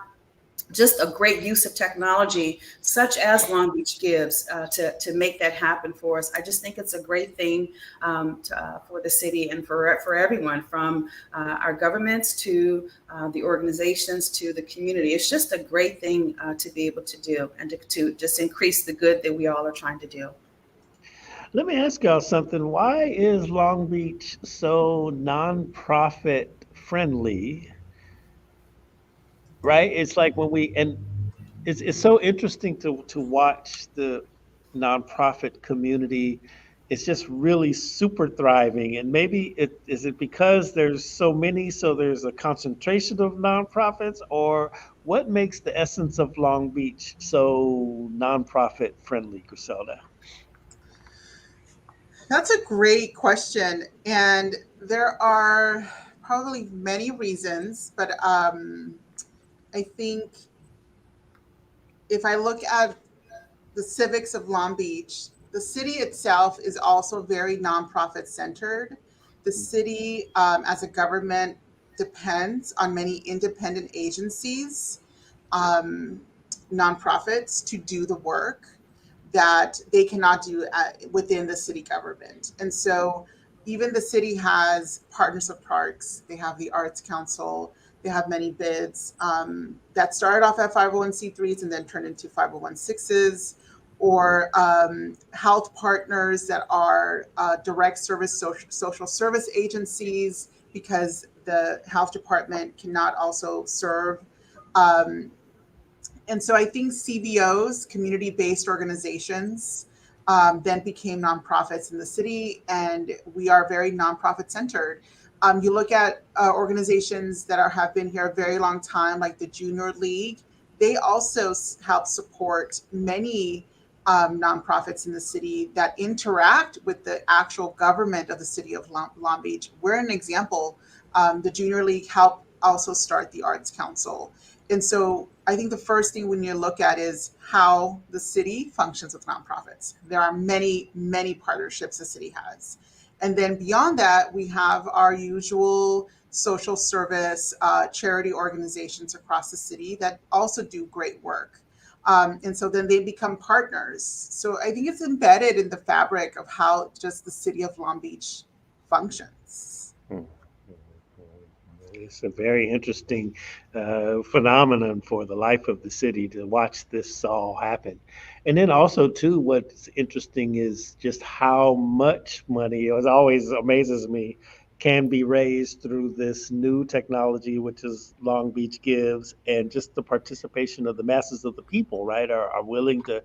just a great use of technology, such as Long Beach Gives, to make that happen for us. I just think it's a great thing for the city and for everyone, from our governments to the organizations to the community. It's just a great thing to be able to do and to just increase the good that we all are trying to do. Let me ask y'all something. Why is Long Beach so nonprofit friendly? Right? It's like it's so interesting to watch the nonprofit community it's just really super thriving. And maybe is it because there's so many, so there's a concentration of nonprofits, or what makes the essence of Long Beach so nonprofit friendly, Griselda? That's a great question. And there are probably many reasons, but I think if I look at the civics of Long Beach, the city itself is also very nonprofit centered. The city, as a government, depends on many independent agencies, um, nonprofits, to do the work that they cannot do within the city government. And so even the city has partners of parks, they have the Arts Council, they have many bids that started off at 501c3s and then turned into 501(c)(6)s, or health partners that are direct service social service agencies, because the health department cannot also serve. Um, and so I think CBOs, community-based organizations, then became nonprofits in the city, and we are very nonprofit centered. You look at organizations that have been here a very long time, like the Junior League. They also help support many nonprofits in the city that interact with the actual government of the city of Long Beach. We're an example. The Junior League helped also start the Arts Council. And so I think the first thing when you look at is how the city functions with nonprofits. There are many, many partnerships the city has. And then beyond that, we have our usual social service, charity organizations across the city that also do great work. And so then they become partners. So I think it's embedded in the fabric of how just the city of Long Beach functions. It's a very interesting phenomenon for the life of the city to watch this all happen. And then also too, what's interesting is just how much money, it always amazes me, can be raised through this new technology, which is Long Beach Gives, and just the participation of the masses of the people, right, are willing to,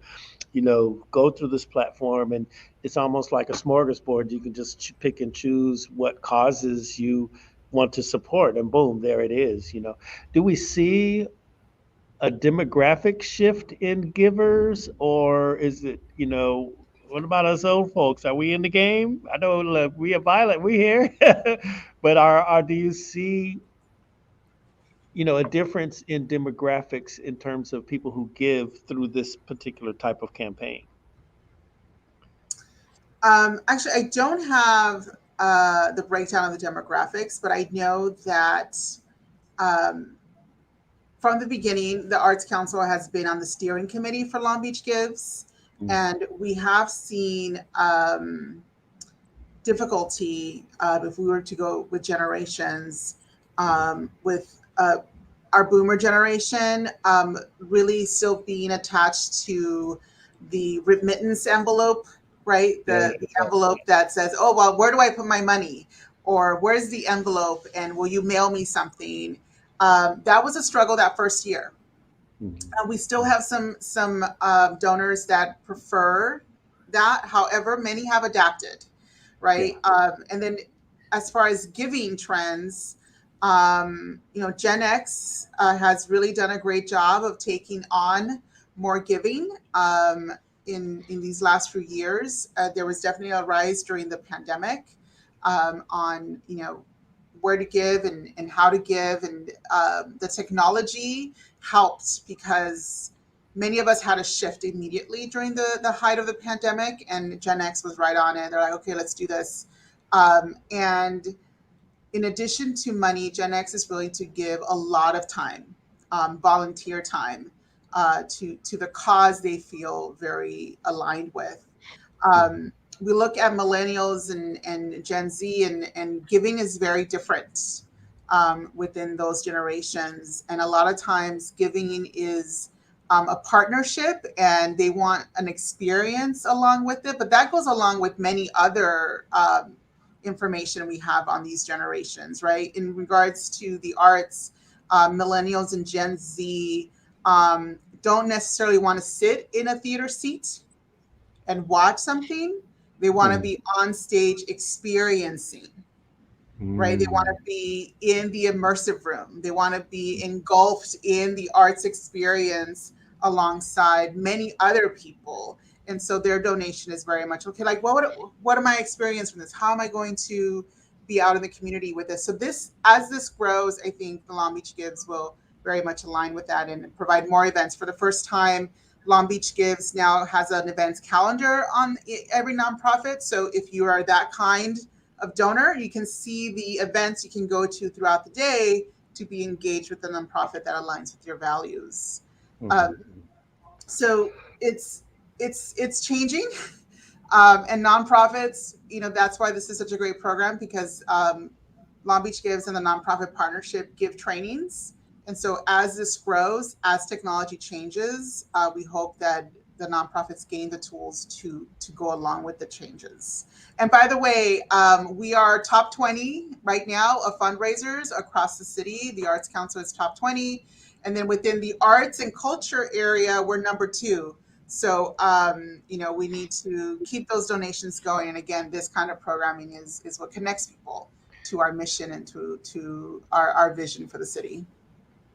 go through this platform. And it's almost like a smorgasbord. You can just pick and choose what causes you want to support, and boom, there it is. Do we see a demographic shift in givers, or is it, what about us old folks? Are we in the game? I know, look, we are violent, we here. But do you see, a difference in demographics in terms of people who give through this particular type of campaign? Actually, I don't have the breakdown of the demographics, but I know that um, from the beginning, the Arts Council has been on the steering committee for Long Beach Gives, and we have seen difficulty if we were to go with generations, with our boomer generation really still being attached to the remittance envelope, right? The envelope that says, oh, well, where do I put my money? Or where's the envelope? And will you mail me something? That was a struggle that first year. We still have some donors that prefer that. However, many have adapted, right? And then as far as giving trends, Gen X has really done a great job of taking on more giving in these last few years. There was definitely a rise during the pandemic on, where to give and how to give. And the technology helped because many of us had a shift immediately during the height of the pandemic, and Gen X was right on it. They're like, okay, let's do this. And in addition to money, Gen X is willing to give a lot of time, volunteer time, to the cause they feel very aligned with. We look at millennials and Gen Z, and giving is very different within those generations. And a lot of times giving is a partnership, and they want an experience along with it. But that goes along with many other information we have on these generations, right? In regards to the arts, millennials and Gen Z don't necessarily want to sit in a theater seat and watch something. They want to be on stage experiencing, right? They want to be in the immersive room. They want to be engulfed in the arts experience alongside many other people. And so their donation is very much, okay, like what am I experiencing from this? How am I going to be out in the community with this? So this, as this grows, I think the Long Beach Gives will very much align with that and provide more events. For the first time, Long Beach Gives now has an events calendar on every nonprofit. So if you are that kind of donor, you can see the events you can go to throughout the day to be engaged with the nonprofit that aligns with your values. So it's changing, and nonprofits, that's why this is such a great program, because Long Beach Gives and the nonprofit partnership give trainings. And so as this grows, as technology changes, we hope that the nonprofits gain the tools to go along with the changes. And by the way, we are top 20 right now of fundraisers across the city. The Arts Council is top 20. And then within the arts and culture area, we're number 2. So, we need to keep those donations going. And again, this kind of programming is what connects people to our mission and to our vision for the city.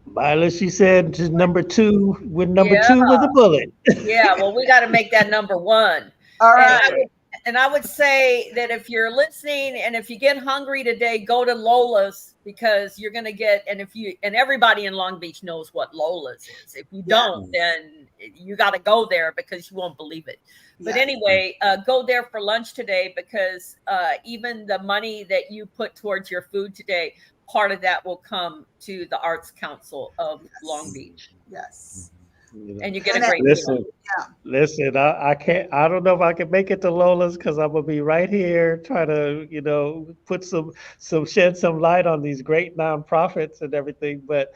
Violet, she said to number 2 with number 2 with a bullet. Yeah, well, we got to make that number 1. All right. And I would say that if you're listening and if you get hungry today, go to Lola's, because you're going to get, and everybody in Long Beach knows what Lola's is. If you don't, then you got to go there because you won't believe it. But anyway, go there for lunch today, because even the money that you put towards your food today, part of that will come to the Arts Council of Long Beach. Yes. And you get a great listen. I don't know if I can make it to Lola's, because I'm gonna be right here trying to, put shed some light on these great nonprofits and everything. But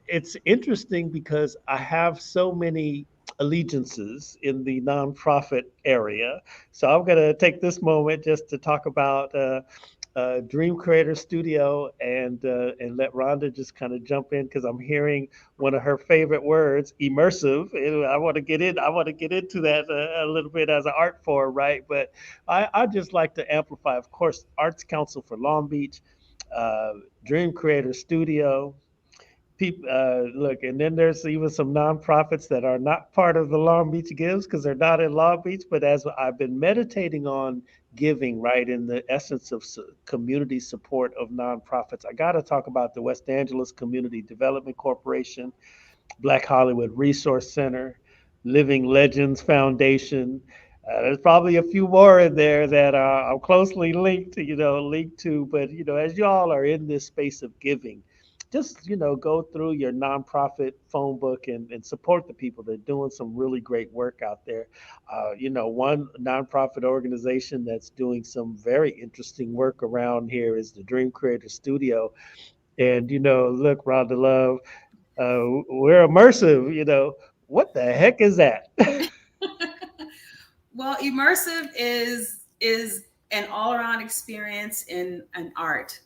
it's interesting because I have so many allegiances in the nonprofit area. So I'm gonna take this moment just to talk about Dream Creator Studio and let Rhonda just kind of jump in, because I'm hearing one of her favorite words, immersive. And I want to get into that a little bit as an art form, right? But I just like to amplify, of course, Arts Council for Long Beach, Dream Creator Studio. Look, and then there's even some nonprofits that are not part of the Long Beach Gives because they're not in Long Beach. But as I've been meditating on giving, right, in the essence of community support of nonprofits, I got to talk about the West Angeles Community Development Corporation, Black Hollywood Resource Center, Living Legends Foundation. There's probably a few more in there that I'm closely linked to. But as y'all are in this space of giving, just go through your nonprofit phone book and support the people. They're doing some really great work out there. One nonprofit organization that's doing some very interesting work around here is the Dream Creator Studio. And look, Rhonda Love, we're immersive. What the heck is that? Well, immersive is an all-around experience in an art.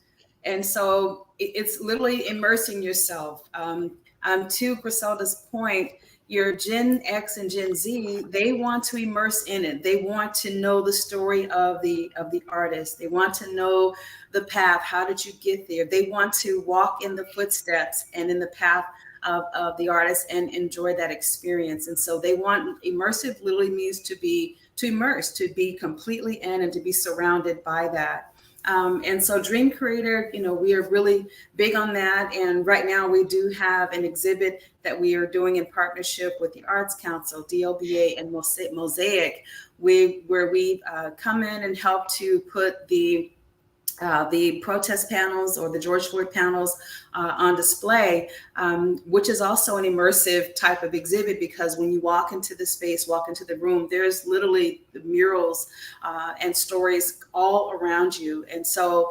And so it's literally immersing yourself. To Griselda's point, your Gen X and Gen Z, they want to immerse in it. They want to know the story of the artist. They want to know the path. How did you get there? They want to walk in the footsteps and in the path of the artist and enjoy that experience. And so they want, immersive literally means to immerse, to be completely in and to be surrounded by that. And so Dream Creator, we are really big on that. And right now we do have an exhibit that we are doing in partnership with the Arts Council, DLBA, and Mosaic, where we come in and help to put the protest panels or the George Floyd panels on display, which is also an immersive type of exhibit, because when you walk into the space, walk into the room, there's literally the murals and stories all around you. And so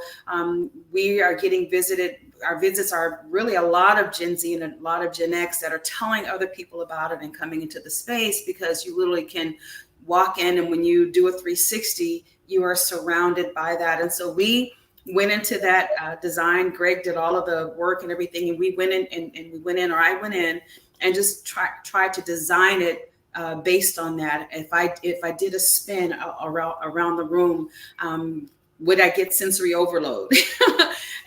we are getting visited. Our visits are really a lot of Gen Z and a lot of Gen X that are telling other people about it and coming into the space, because you literally can walk in, and when you do a 360, you are surrounded by that. And so we went into that design. Greg did all of the work and everything, and we went in, or I went in and just tried to design it based on that. If I did a spin around the room, would I get sensory overload?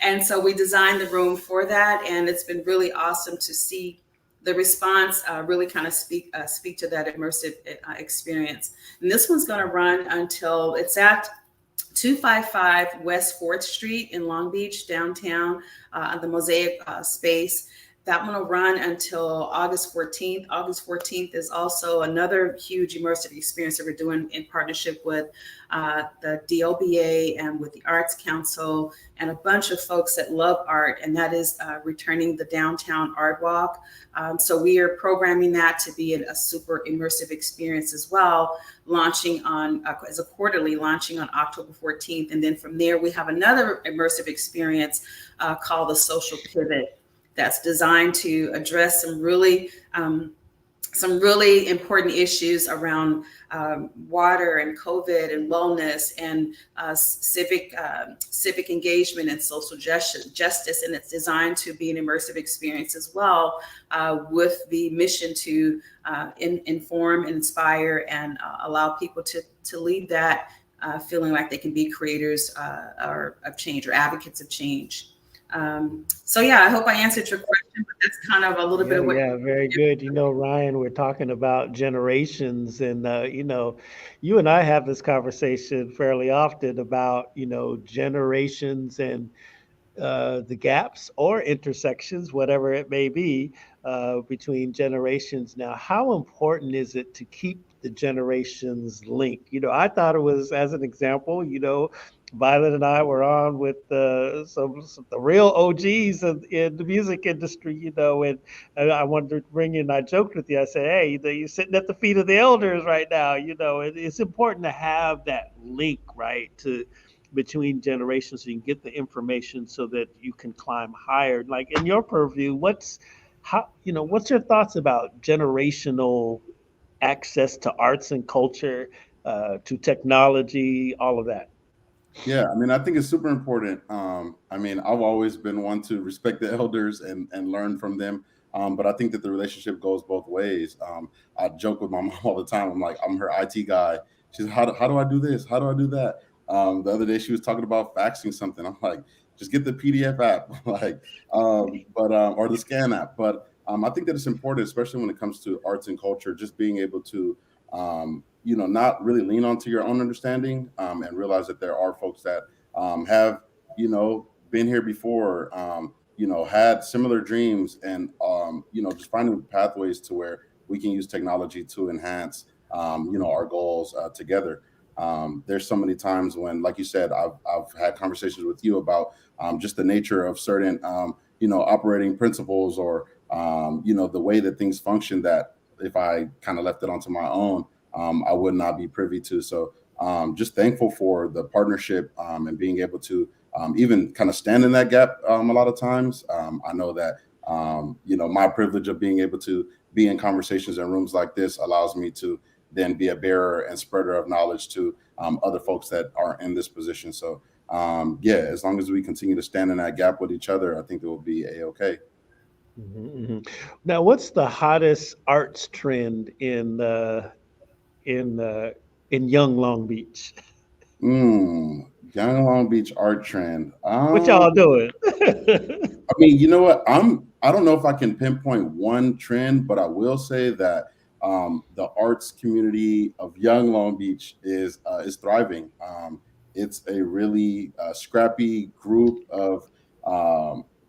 And so we designed the room for that, and it's been really awesome to see the response really kind of speak to that immersive experience. And this one's going to run until it's at 255 West 4th Street in Long Beach, downtown, the Mosaic space. That one will run until August 14th. August 14th is also another huge immersive experience that we're doing in partnership with the DOBA and with the Arts Council and a bunch of folks that love art, and that is returning the Downtown Art Walk. So we are programming that to be a super immersive experience as well, launching on as a quarterly, launching on October 14th. And then from there, we have another immersive experience called the Social Pivot, that's designed to address some really important issues around water and COVID and wellness and civic engagement and social justice. And it's designed to be an immersive experience as well, with the mission to inform and inspire and allow people to lead that feeling like they can be creators of change or advocates of change. So yeah, I hope I answered your question, but that's kind of a little bit of what. Yeah, very good. Ryan, we're talking about generations, and you and I have this conversation fairly often about generations and the gaps or intersections, whatever it may be, between generations. Now, how important is it to keep the generations linked? I thought it was, as an example, Violet and I were on with some the real OGs in the music industry, and I wanted to bring in, I joked with you, I said, hey, you're sitting at the feet of the elders right now, it's important to have that link, right, between generations so you can get the information so that you can climb higher. Like in your purview, what's your thoughts about generational access to arts and culture, to technology, all of that? Yeah, I mean, I think it's super important. I mean, I've always been one to respect the elders and learn from them. But I think that the relationship goes both ways. I joke with my mom all the time. I'm like, I'm her IT guy. She's how do I do this? How do I do that? The other day she was talking about faxing something. I'm like, just get the PDF app, or the scan app. But I think that it's important, especially when it comes to arts and culture, just being able to not really lean onto your own understanding, and realize that there are folks that have, been here before, had similar dreams, and, just finding pathways to where we can use technology to enhance, our goals together. There's so many times when, like you said, I've had conversations with you about just the nature of certain, operating principles or, the way that things function that if I kind of left it onto my own, I would not be privy to. So just thankful for the partnership, and being able to even kind of stand in that gap a lot of times. I know that, my privilege of being able to be in conversations in rooms like this allows me to then be a bearer and spreader of knowledge to other folks that are in this position. So as long as we continue to stand in that gap with each other, I think it will be A-okay. Mm-hmm. Now, what's the hottest arts trend in Young Long Beach? Young Long Beach art trend. What y'all doing? I mean, you know what? I don't know if I can pinpoint one trend, but I will say that the arts community of Young Long Beach is thriving. It's a really scrappy group of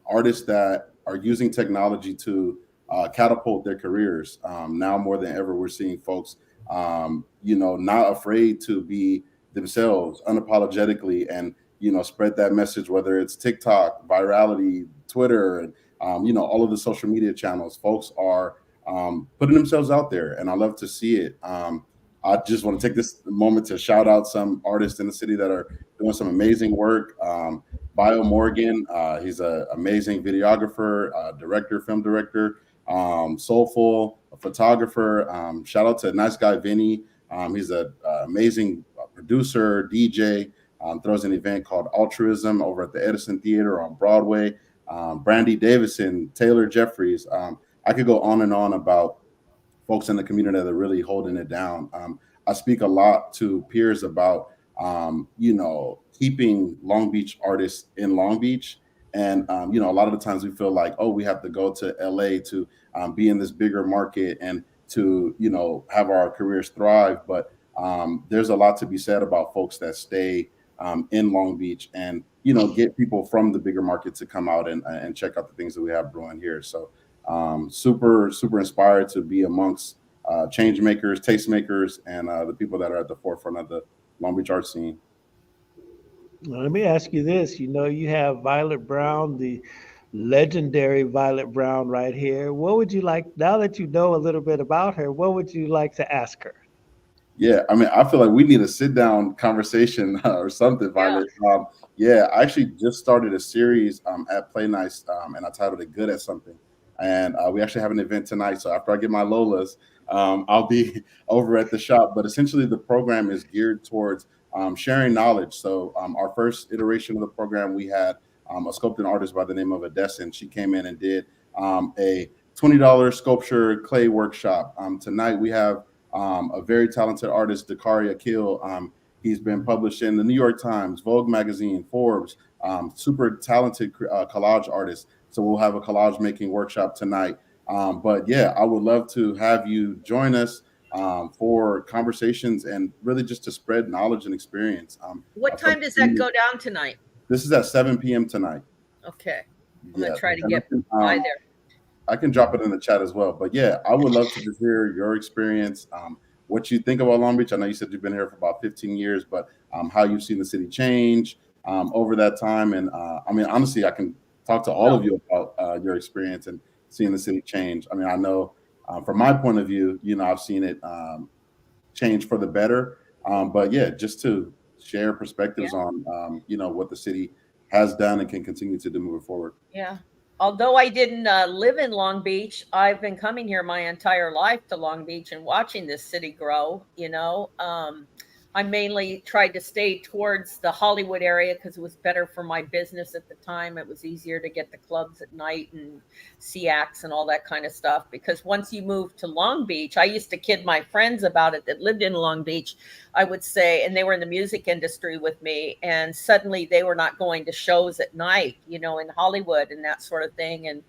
artists that are using technology to catapult their careers. Now more than ever, we're seeing folks, not afraid to be themselves unapologetically and, spread that message, whether it's TikTok, virality, Twitter, and, all of the social media channels. Folks are putting themselves out there, and I love to see it. I just want to take this moment to shout out some artists in the city that are doing some amazing work. Bio Morgan, he's an amazing videographer, director, film director, soulful, a photographer. Shout out to Nice Guy Vinny. He's an amazing producer, DJ, throws an event called Altruism over at the Edison Theater on Broadway. Brandie Davison, Taylor Jeffries. I could go on and on about folks in the community that are really holding it down. I speak a lot to peers about, keeping Long Beach artists in Long Beach. And, a lot of the times we feel like, we have to go to LA to be in this bigger market and to, have our careers thrive. But there's a lot to be said about folks that stay in Long Beach and, get people from the bigger market to come out and check out the things that we have brewing here. So super, super inspired to be amongst change makers, taste makers, and the people that are at the forefront of the Long Beach art scene. Well, let me ask you this. You have Violet Brown, the legendary Violet Brown right here. What would you like, now that you know a little bit about her, what would you like to ask her? Yeah, I mean, I feel like we need a sit-down conversation or something, Violet. I actually just started a series at Play Nice, and I titled it Good at Something. And we actually have an event tonight. So after I get my Lolas, I'll be over at the shop. But essentially, the program is geared towards sharing knowledge. So our first iteration of the program, we had a sculpting artist by the name of Adesin. She came in and did a $20 sculpture clay workshop. Tonight, we have a very talented artist, Dakari Akil. He's been published in the New York Times, Vogue magazine, Forbes, super talented collage artist. So we'll have a collage making workshop tonight. But yeah, I would love to have you join us for conversations and really just to spread knowledge and experience. What time does that go down tonight? This is at 7 p.m. tonight. Okay. I'm going to try to get by there. I can drop it in the chat as well. But yeah, I would love to just hear your experience, what you think about Long Beach. I know you said you've been here for about 15 years, but how you've seen the city change over that time. And I mean, honestly, I can talk to all of you about your experience and seeing the city change. I mean, I know from my point of view, I've seen it change for the better. But yeah, just to share perspectives on, what the city has done and can continue to do moving forward. Yeah. Although I didn't live in Long Beach, I've been coming here my entire life to Long Beach and watching this city grow. I mainly tried to stay towards the Hollywood area because it was better for my business at the time. It was easier to get the clubs at night and see acts and all that kind of stuff. Because once you move to Long Beach, I used to kid my friends about it that lived in Long Beach. I would say, and they were in the music industry with me, and suddenly they were not going to shows at night, in Hollywood and that sort of thing. And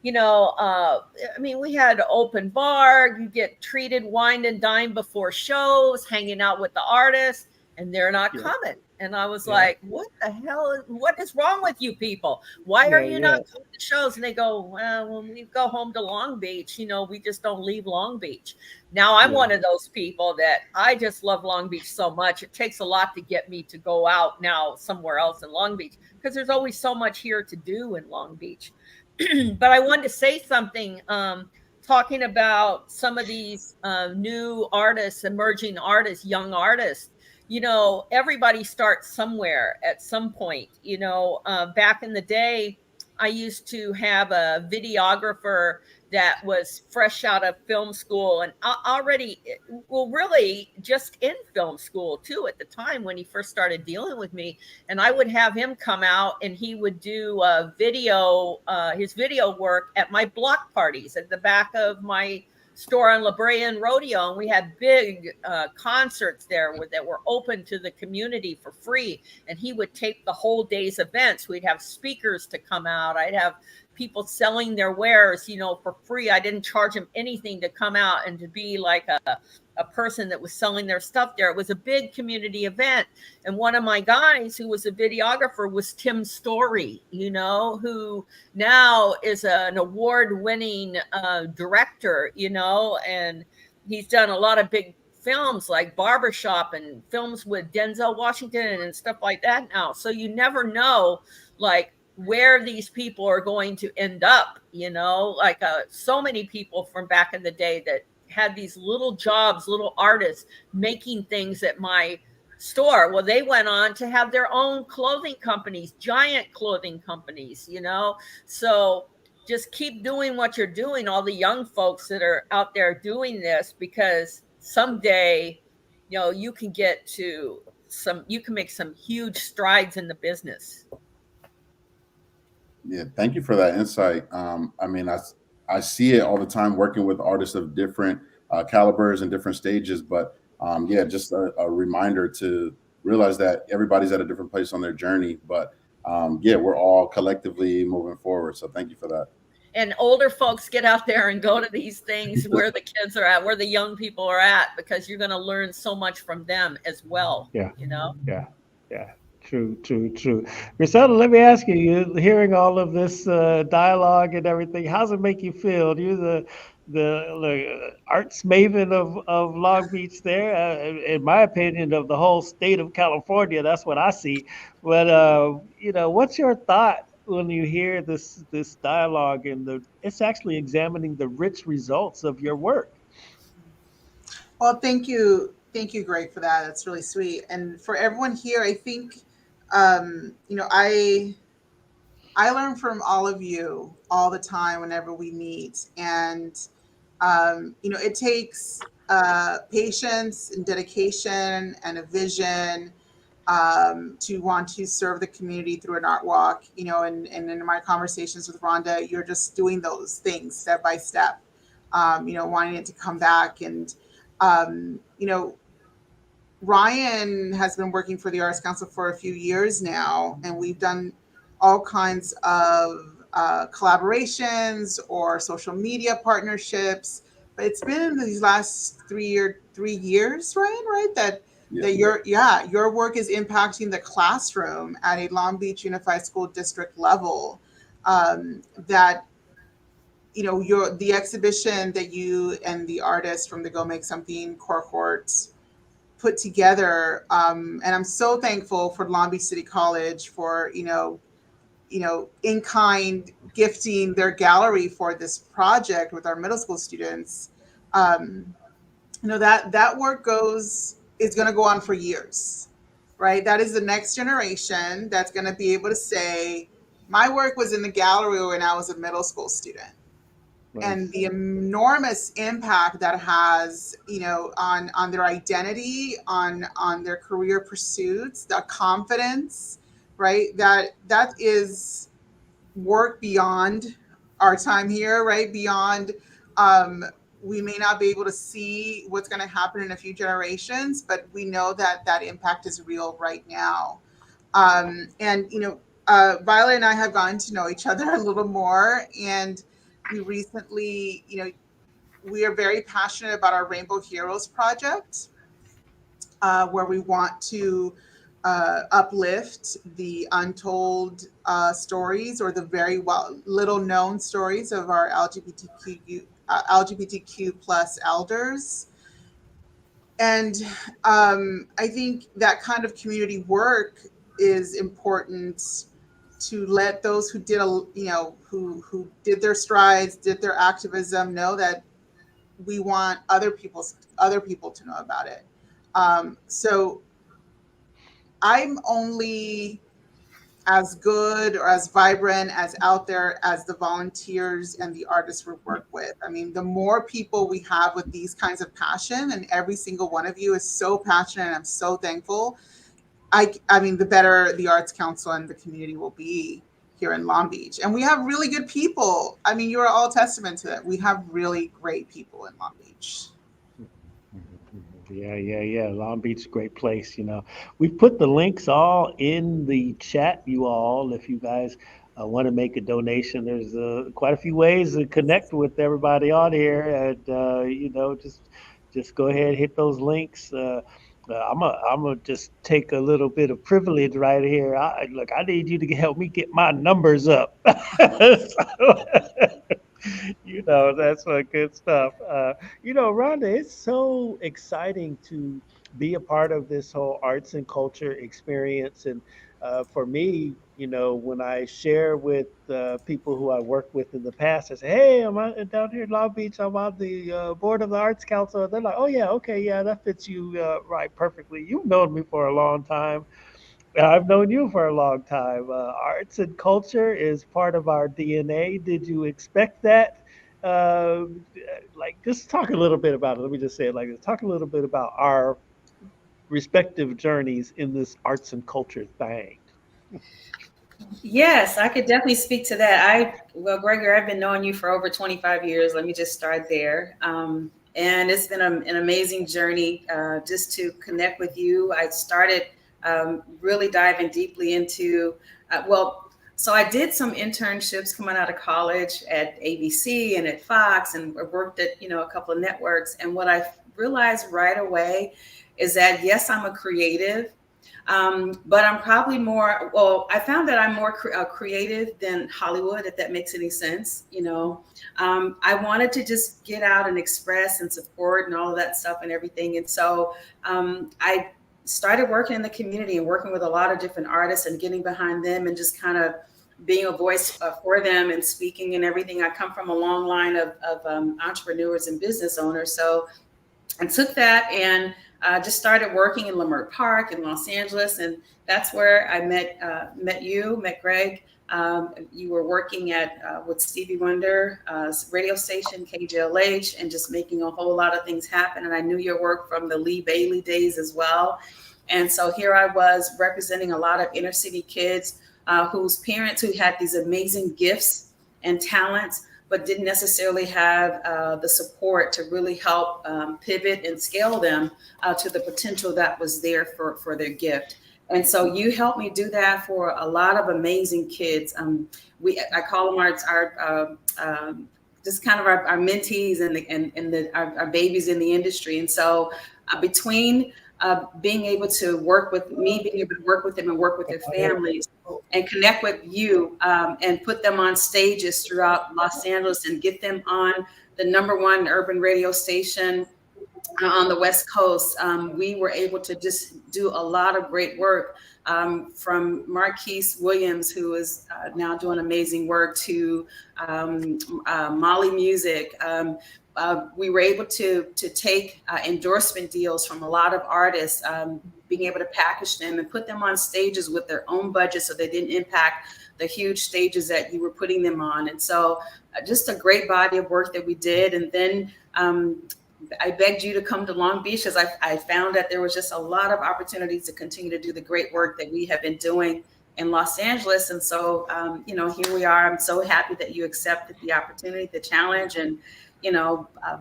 I mean, we had an open bar, you get treated, wine and dine before shows, hanging out with the artists, and they're not coming. And I was like, what the hell? What is wrong with you people? Why are you not coming to shows? And they go, well, when we go home to Long Beach, we just don't leave Long Beach. Now I'm one of those people that I just love Long Beach so much. It takes a lot to get me to go out now somewhere else in Long Beach because there's always so much here to do in Long Beach. But I wanted to say something, talking about some of these new artists, emerging artists, young artists. Everybody starts somewhere at some point. Back in the day, I used to have a videographer that was fresh out of film school and really just in film school too at the time when he first started dealing with me. And I would have him come out and he would do his video work at my block parties at the back of my store on La Brea and Rodeo. And we had big concerts there that were open to the community for free. And he would tape the whole day's events. We'd have speakers to come out. I'd have people selling their wares, for free. I didn't charge them anything to come out and to be like a person that was selling their stuff there. It was a big community event. And one of my guys who was a videographer was Tim Story, who now is an award-winning director, and he's done a lot of big films like Barbershop and films with Denzel Washington and stuff like that now. So you never know, where these people are going to end up, so many people from back in the day that had these little jobs, little artists making things at my store. Well, they went on to have their own clothing companies, giant clothing companies, so just keep doing what you're doing, all the young folks that are out there doing this, because someday, you can you can make some huge strides in the business. Yeah, thank you for that insight. I mean, I see it all the time working with artists of different calibers and different stages. But yeah, just a reminder to realize that everybody's at a different place on their journey. But yeah, we're all collectively moving forward. So thank you for that. And older folks, get out there and go to these things where the kids are at, where the young people are at, because you're going to learn so much from them as well. Yeah. You know? Yeah. True. Griselda, let me ask you, you hearing all of this dialogue and everything, how's it make you feel? You're the arts maven of Long Beach there. In my opinion, of the whole state of California, that's what I see. But what's your thought when you hear this dialogue and it's actually examining the rich results of your work? Well, thank you, Greg, for that. That's really sweet. And for everyone here, I think, I learn from all of you all the time whenever we meet, and it takes patience and dedication and a vision to want to serve the community through an art walk. And in my conversations with Rhonda, you're just doing those things step by step. Wanting it to come back, and um, you know, Ryan has been working for the Arts Council for a few years now, and we've done all kinds of collaborations or social media partnerships. But it's been in these last 3 years, Ryan, right? That your work is impacting the classroom at a Long Beach Unified School District level. That your the exhibition that you and the artist from the Go Make Something cohort put together. And I'm so thankful for Long Beach City College for, in kind gifting their gallery for this project with our middle school students. Um, that work is going to go on for years, right? That is the next generation that's going to be able to say, my work was in the gallery when I was a middle school student. Nice. And the enormous impact that has, on their identity, on their career pursuits, the confidence, right? That is work beyond our time here, right? Beyond, we may not be able to see what's going to happen in a few generations, but we know that impact is real right now. Violet and I have gotten to know each other a little more, and we recently, we are very passionate about our Rainbow Heroes project, where we want to uplift the untold stories, or the very little known stories of our LGBTQ plus elders. And I think that kind of community work is important to let those who did who did their strides, did their activism, know that we want other people to know about it. So I'm only as good or as vibrant, as out there as the volunteers and the artists we work with. I mean, the more people we have with these kinds of passion, and every single one of you is so passionate, and I'm so thankful. I mean, the better the Arts Council and the community will be here in Long Beach. And we have really good people. I mean, you're all testament to that. We have really great people in Long Beach. Yeah. Long Beach, great place. We've put the links all in the chat, you all. If you guys want to make a donation, there's quite a few ways to connect with everybody on here. And, just go ahead, hit those links. I'm gonna just take a little bit of privilege right here. I need you to help me get my numbers up. That's what good stuff. Rhonda, it's so exciting to be a part of this whole arts and culture experience. And for me, when I share with people who I worked with in the past, I say, hey, I'm down here in Long Beach. I'm on the board of the Arts Council. And they're like, oh, yeah, okay, yeah, that fits you right perfectly. You've known me for a long time. I've known you for a long time. Arts and culture is part of our DNA. Did you expect that? Uh, just talk a little bit about it. Let me just say it like this. Talk a little bit about our respective journeys in this arts and culture thing. Yes, I could definitely speak to that. Well, Gregory, I've been knowing you for over 25 years. Let me just start there. And it's been an amazing journey just to connect with you. I started really diving deeply into, so I did some internships coming out of college at ABC and at Fox, and worked at, a couple of networks. And what I realized right away is that, yes, I'm a creative, but I'm probably I found that I'm more creative than Hollywood, if that makes any sense. I wanted to just get out and express and support and all of that stuff and everything. And so I started working in the community and working with a lot of different artists and getting behind them and just kind of being a voice for them and speaking and everything. I come from a long line of entrepreneurs and business owners. So I took that and just started working in Leimert Park in Los Angeles. And that's where I met Greg. You were working at with Stevie Wonder radio station, KJLH, and just making a whole lot of things happen. And I knew your work from the Lee Bailey days as well. And so here I was representing a lot of inner city kids whose parents who had these amazing gifts and talents, but didn't necessarily have the support to really help pivot and scale them to the potential that was there for their gift. And so you helped me do that for a lot of amazing kids. I call them our just kind of our mentees and our babies in the industry. And so between being able to work with me, being able to work with them and work with their families and connect with you and put them on stages throughout Los Angeles and get them on the #1 urban radio station on the West Coast, we were able to just do a lot of great work from Marquise Williams, who is now doing amazing work, to Molly Music. We were able to take endorsement deals from a lot of artists, being able to package them and put them on stages with their own budget so they didn't impact the huge stages that you were putting them on. And so just a great body of work that we did. And then I begged you to come to Long Beach as I found that there was just a lot of opportunities to continue to do the great work that we have been doing in Los Angeles. And so, here we are. I'm so happy that you accepted the opportunity, the challenge, and,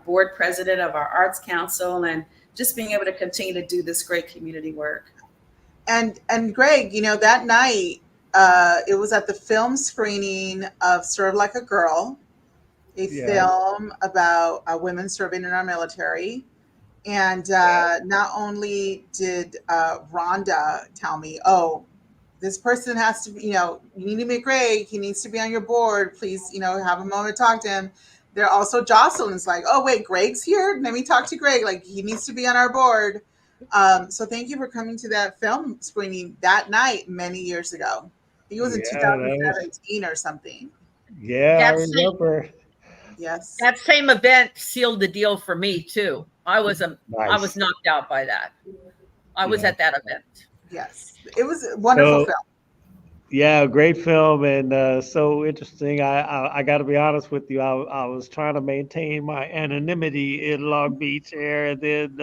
board president of our Arts Council, and just being able to continue to do this great community work. And Greg, that night, it was at the film screening of Serve Like a Girl, a film about women serving in our military. And not only did Rhonda tell me, oh, this person has to be, you need to meet Greg. He needs to be on your board. Please, have a moment to talk to him. They're also Jocelyn's like, oh, wait, Greg's here? Let me talk to Greg. Like, he needs to be on our board. So thank you for coming to that film screening that night many years ago. I think it was in 2017 or something. Yeah, I remember. Yes. That same event sealed the deal for me too. I was knocked out by that. I was at that event. Yes. It was a wonderful film. Yeah, great film, and so interesting. I got to be honest with you. I was trying to maintain my anonymity in Long Beach here, and then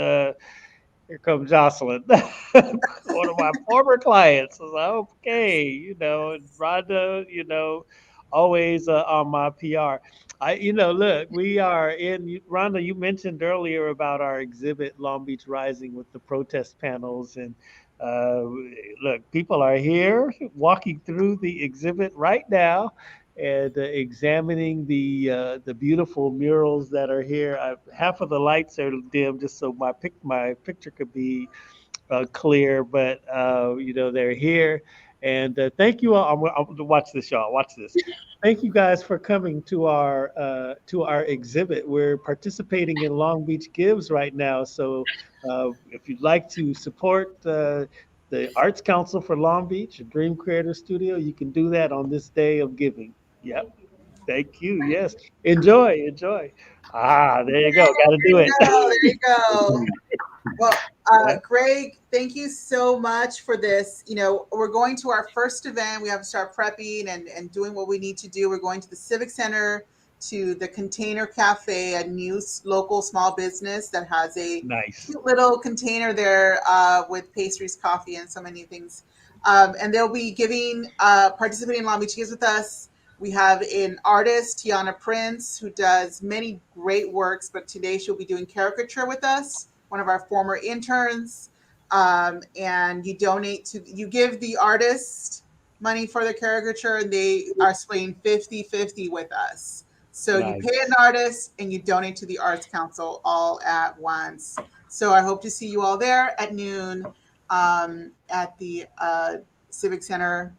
here comes Jocelyn, one of my former clients. I was like, okay, and Rhonda, always on my PR. Look, we are in, Rhonda, you mentioned earlier about our exhibit, Long Beach Rising, with the protest panels. And look, people are here walking through the exhibit right now and examining the beautiful murals that are here. Half of the lights are dim just so my picture could be clear, but they're here. And thank you all. I'm watch this, y'all. Watch this. Thank you guys for coming to our exhibit. We're participating in Long Beach Gives right now. So if you'd like to support the Arts Council for Long Beach, a Dream Creator Studio, you can do that on this day of giving. Yep. Thank you. Yes. Enjoy. There you go. Got to do it. There you go. Well, Greg, thank you so much for this. We're going to our first event. We have to start prepping and doing what we need to do. We're going to the Civic Center, to the Container Cafe, a new local small business that has a cute little container there with pastries, coffee, and so many things. And they'll be participating in Long Beach Gives with us. We have an artist, Tiana Prince, who does many great works, but today she'll be doing caricature with us, one of our former interns. And you give the artist money for the caricature, and they are splitting 50-50 with us. So you pay an artist and you donate to the Arts Council all at once. So I hope to see you all there at noon at the Civic Center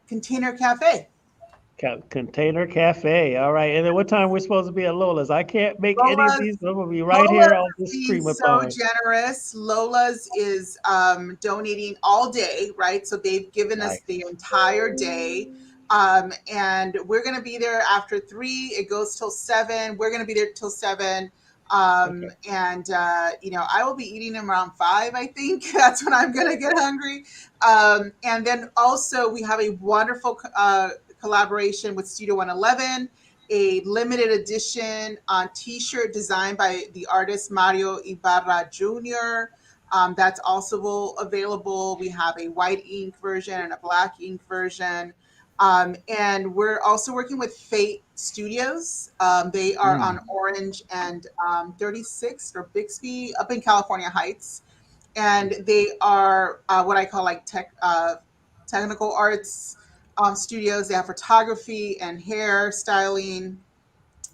Container Cafe. Container Cafe. All right. And then what time we're supposed to be at Lola's? I can't make any of these. I'm gonna be right here on this streamathon. So generous. Lola's is donating all day, right? So they've given us the entire day. And we're gonna be there after 3. It goes till 7. We're gonna be there till 7. And I will be eating them around 5. I think that's when I'm gonna get hungry. And then also we have a wonderful collaboration with Studio 111, a limited edition t-shirt designed by the artist Mario Ibarra Jr. That's also available. We have a white ink version and a black ink version. And we're also working with Fate Studios. They are on Orange and 36th or Bixby up in California Heights. And they are what I call like technical arts studios. They have photography and hair styling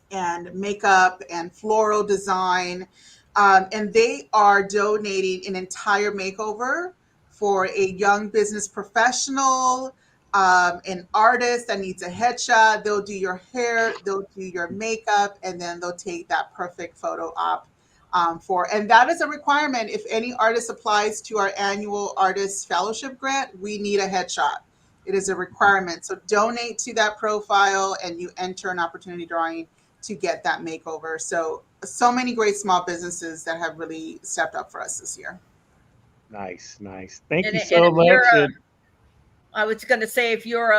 and makeup and floral design. And they are donating an entire makeover for a young business professional, an artist that needs a headshot. They'll do your hair, they'll do your makeup, and then they'll take that perfect photo op and that is a requirement. If any artist applies to our annual artist fellowship grant, we need a headshot. It is a requirement. So donate to that profile and you enter an opportunity drawing to get that makeover. So many great small businesses that have really stepped up for us this year. Nice. Thank you so much. I was going to say, if you're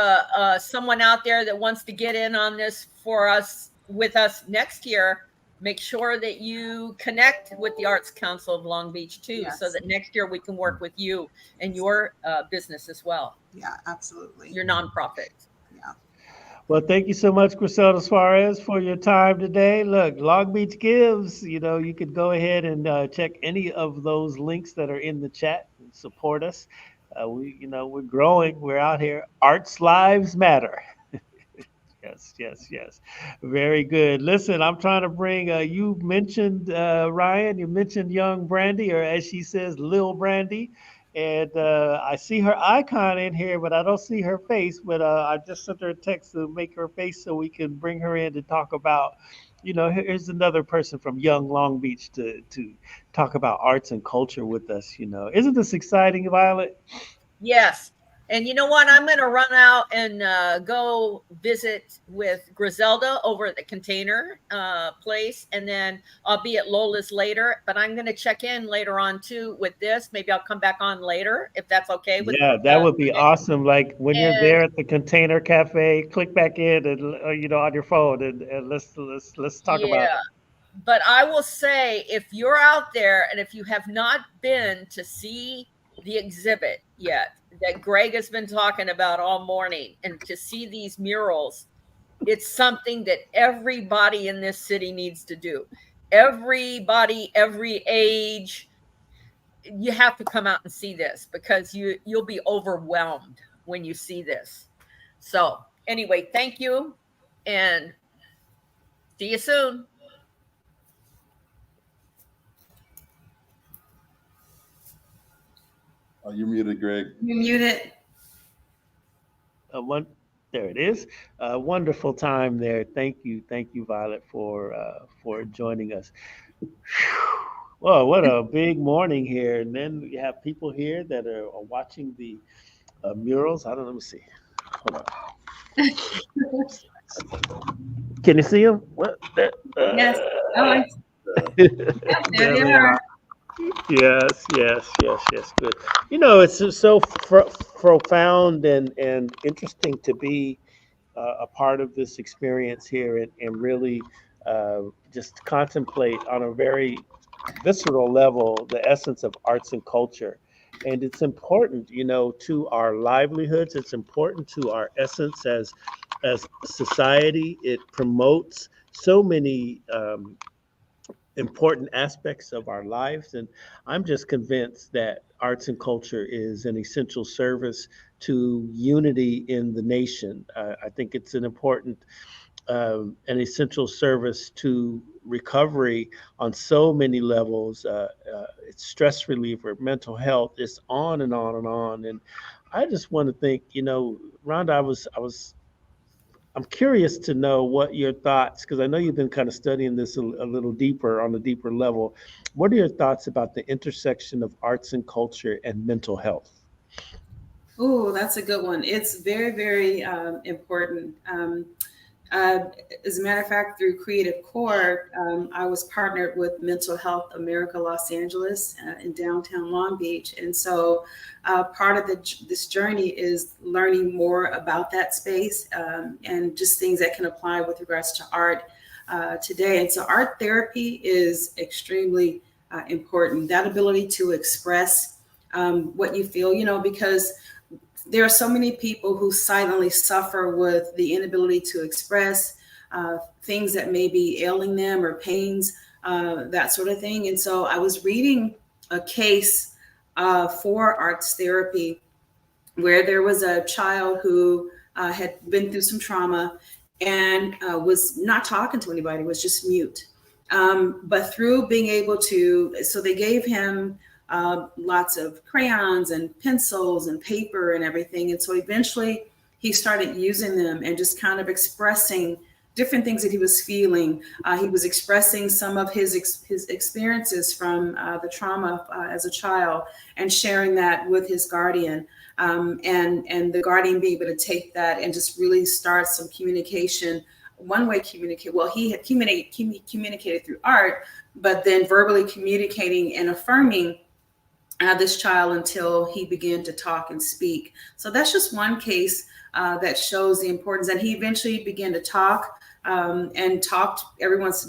someone out there that wants to get in on this with us next year, make sure that you connect with the Arts Council of Long Beach too, so that next year we can work with you and your business as well. Yeah, absolutely. Your nonprofit. Yeah. Well, thank you so much, Griselda Suarez, for your time today. Look, Long Beach Gives, you could go ahead and check any of those links that are in the chat and support us. We're growing. We're out here. Arts Lives Matter. Yes. Very good. Listen, I'm trying to bring, you mentioned, Ryan, you mentioned young Brandie, or as she says, Lil Brandie. And I see her icon in here, but I don't see her face. But I just sent her a text to make her face so we can bring her in to talk about, here's another person from young Long Beach to talk about arts and culture with us. Isn't this exciting, Violet? Yes. And you know what? I'm going to run out and go visit with Griselda over at the Container place. And then I'll be at Lola's later. But I'm going to check in later on, too, with this. Maybe I'll come back on later, if that's okay with you. Yeah, that would be awesome. Like when you're there at the Container Cafe, click back in and, on your phone and let's talk about it. But I will say, if you're out there and if you have not been to see the exhibit yet that Greg has been talking about all morning, and to see these murals, it's something that everybody in this city needs to do. Everybody, every age, you have to come out and see this, because you'll be overwhelmed when you see this. So anyway, thank you and see you soon. Oh, you're muted, Greg. You're muted. There it is. Wonderful time there. Thank you, Violet, for joining us. Well, what a big morning here. And then we have people here that are watching the murals. I don't know. Let me see. Hold on. Can you see them? What? Yes. Oh, there they are. Yes. Good. It's so profound and interesting to be a part of this experience here and really just contemplate on a very visceral level the essence of arts and culture. And it's important, to our livelihoods. It's important to our essence as as society. It promotes so many important aspects of our lives. And I'm just convinced that arts and culture is an essential service to unity in the nation. I think it's an essential service to recovery on so many levels. It's stress reliever, mental health, it's on and on and on. And I just want to think, Rhonda, I'm curious to know what your thoughts, because I know you've been kind of studying this a little deeper on a deeper level. What are your thoughts about the intersection of arts and culture and mental health? Oh, that's a good one. It's very, very important. Uh, as a matter of fact, through Creative Core, I was partnered with Mental Health America Los Angeles in downtown Long Beach. And so part of this journey is learning more about that space and just things that can apply with regards to art today. And so art therapy is extremely important. That ability to express what you feel, because there are so many people who silently suffer with the inability to express things that may be ailing them or pains, that sort of thing. And so I was reading a case for arts therapy where there was a child who had been through some trauma and was not talking to anybody, was just mute. But through being able to, so they gave him lots of crayons and pencils and paper and everything. And so eventually he started using them and just kind of expressing different things that he was feeling. He was expressing some of his experiences from the trauma as a child and sharing that with his guardian. And the guardian be able to take that and just really start some communication. One way communicate, well, he had communicated through art, but then verbally communicating and affirming this child until he began to talk and speak. So that's just one case that shows the importance. And he eventually began to talk and talks everyone's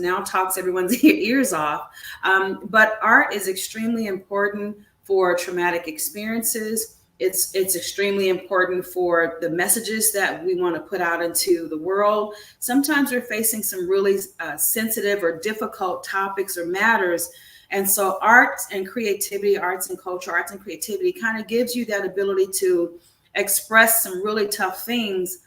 ears off. But art is extremely important for traumatic experiences. It's extremely important for the messages that we want to put out into the world. Sometimes we're facing some really sensitive or difficult topics or matters. And so arts and creativity kind of gives you that ability to express some really tough things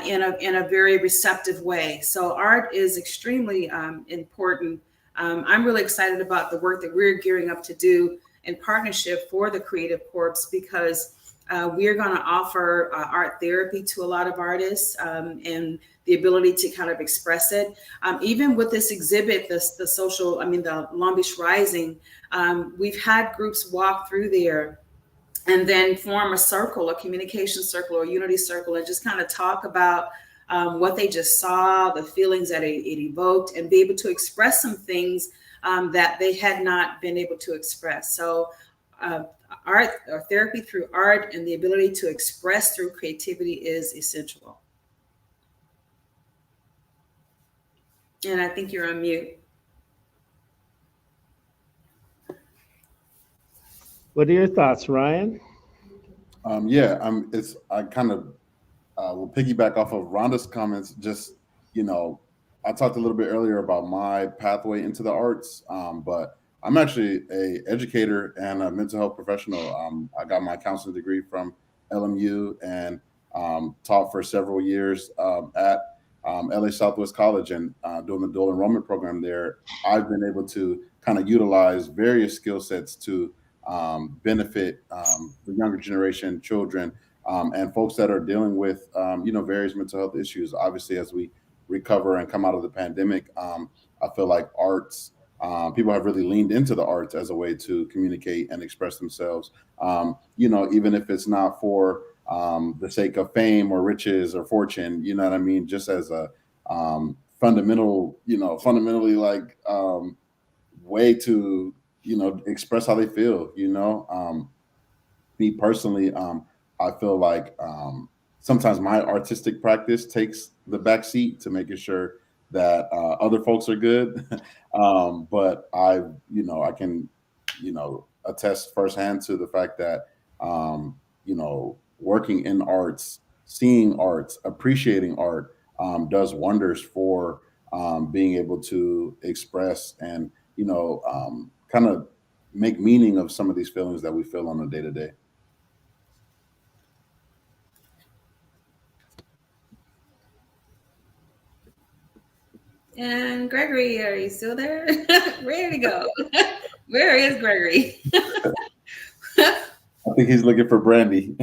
in a very receptive way. So art is extremely important. I'm really excited about the work that we're gearing up to do in partnership for the Creative Corps, because we're going to offer art therapy to a lot of artists and the ability to kind of express it. Even with this exhibit, the Long Beach Rising, we've had groups walk through there and then form a communication circle or unity circle, and just kind of talk about what they just saw, the feelings that it evoked, and be able to express some things that they had not been able to express. So art or therapy through art and the ability to express through creativity is essential. And I think you're on mute. What are your thoughts, Ryan? I kind of will piggyback off of Rhonda's comments. Just, I talked a little bit earlier about my pathway into the arts, but I'm actually an educator and a mental health professional. I got my counseling degree from LMU and taught for several years at LA Southwest College, and doing the dual enrollment program there. I've been able to kind of utilize various skill sets to benefit the younger generation, children, and folks that are dealing with, various mental health issues. Obviously, as we recover and come out of the pandemic, I feel like arts, people have really leaned into the arts as a way to communicate and express themselves. Even if it's not for the sake of fame or riches or fortune, you know what I mean? Just as a fundamentally like way to, express how they feel, me personally, I feel like sometimes my artistic practice takes the back seat to making sure that other folks are good. But I can, attest firsthand to the fact that, working in arts seeing art, appreciating art, does wonders for being able to express and, kind of make meaning of some of these feelings that we feel on a day to day. And Gregory, are you still there? Where did he go? Where is Gregory? I think he's looking for Brandie.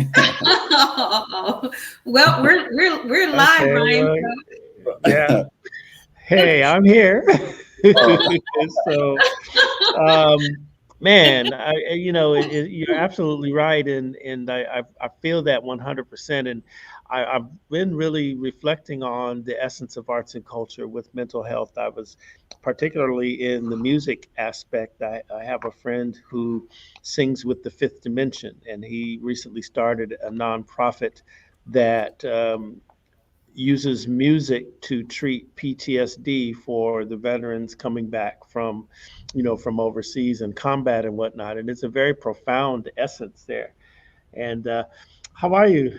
Well, we're live, Okay, Ryan. yeah. Hey, I'm here. So, man, you're absolutely right, and I feel that 100%. And I've been really reflecting on the essence of arts and culture with mental health. I was particularly in the music aspect. I have a friend who sings with the Fifth Dimension, and he recently started a nonprofit that uses music to treat PTSD for the veterans coming back from, from overseas and combat and whatnot. And it's a very profound essence there. And how are you?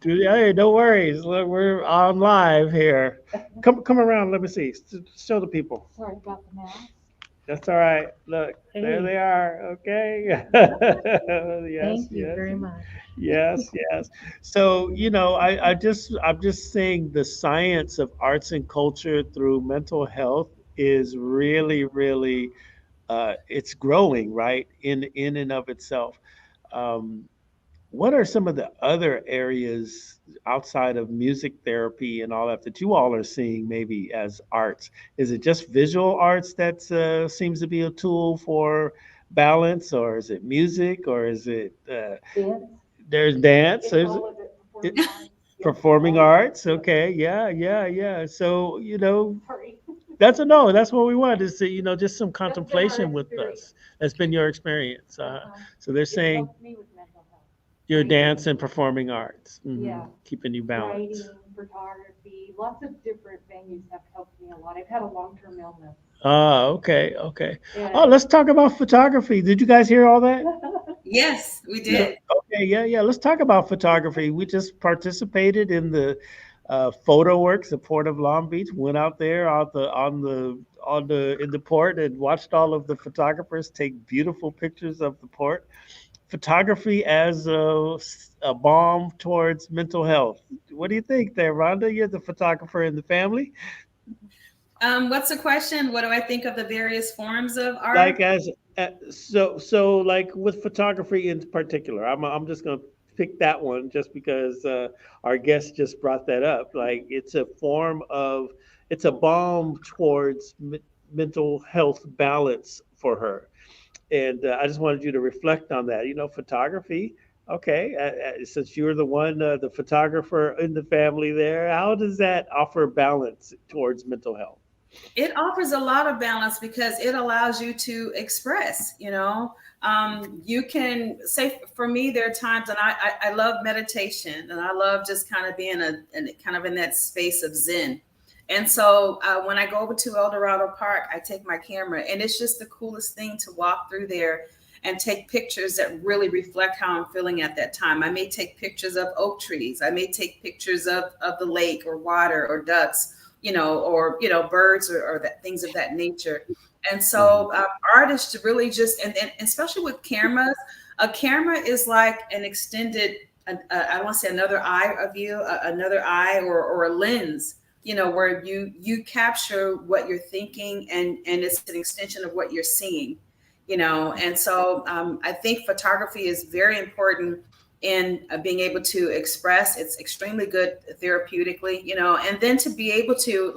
Hey, no worries. Look, we're on live here. Come around. Let me see. Show the people. Sorry about the mask. That's all right. Look, there they are. Okay. Yes, Thank you yes. very much. Yes, yes. So, I'm just saying the science of arts and culture through mental health is really, really, it's growing, right, in and of itself. Um, what are some of the other areas outside of music therapy and all that you all are seeing maybe as arts? Is it just visual arts that seems to be a tool for balance, or is it music, or is it Dance. there's dance? It's There's all of it. Performing arts. performing arts. Okay, yeah. So Sorry. that's what we want is to just some That's been our contemplation with experience. us. That's been your experience. So they're It saying helped me with mental health. your Writing. dance and performing arts, Yeah. keeping you balanced. Writing, photography, lots of different venues have helped me a lot. I've had a long-term illness. Ah, okay. Oh, And let's talk about photography. Did you guys hear all that? Yes, we Yeah. did. Okay, yeah. Let's talk about photography. We just participated in the photo works at Port of Long Beach. Went out there in the port and watched all of the photographers take beautiful pictures of the port. Photography as a balm towards mental health. What do you think there, Rhonda? You're the photographer in the family. What's the question? What do I think of the various forms of art? Like so like with photography in particular, I'm just gonna pick that one just because our guest just brought that up. Like it's a balm towards mental health balance for her, and I just wanted you to reflect on that. Photography. Okay, since you're the photographer in the family there, how does that offer balance towards mental health? It offers a lot of balance because it allows you to express, you can say, for me, there are times, and I love meditation, and I love just kind of being in that space of Zen. And so when I go over to El Dorado Park, I take my camera, and it's just the coolest thing to walk through there and take pictures that really reflect how I'm feeling at that time. I may take pictures of oak trees. I may take pictures of the lake or water or ducks, or birds or things of that nature. And so artists really just, and especially with cameras, a camera is like an extended, I don't want to say another eye of you, another eye or a lens, where you capture what you're thinking and it's an extension of what you're seeing, and so I think photography is very important in being able to express. It's extremely good therapeutically, and then to be able to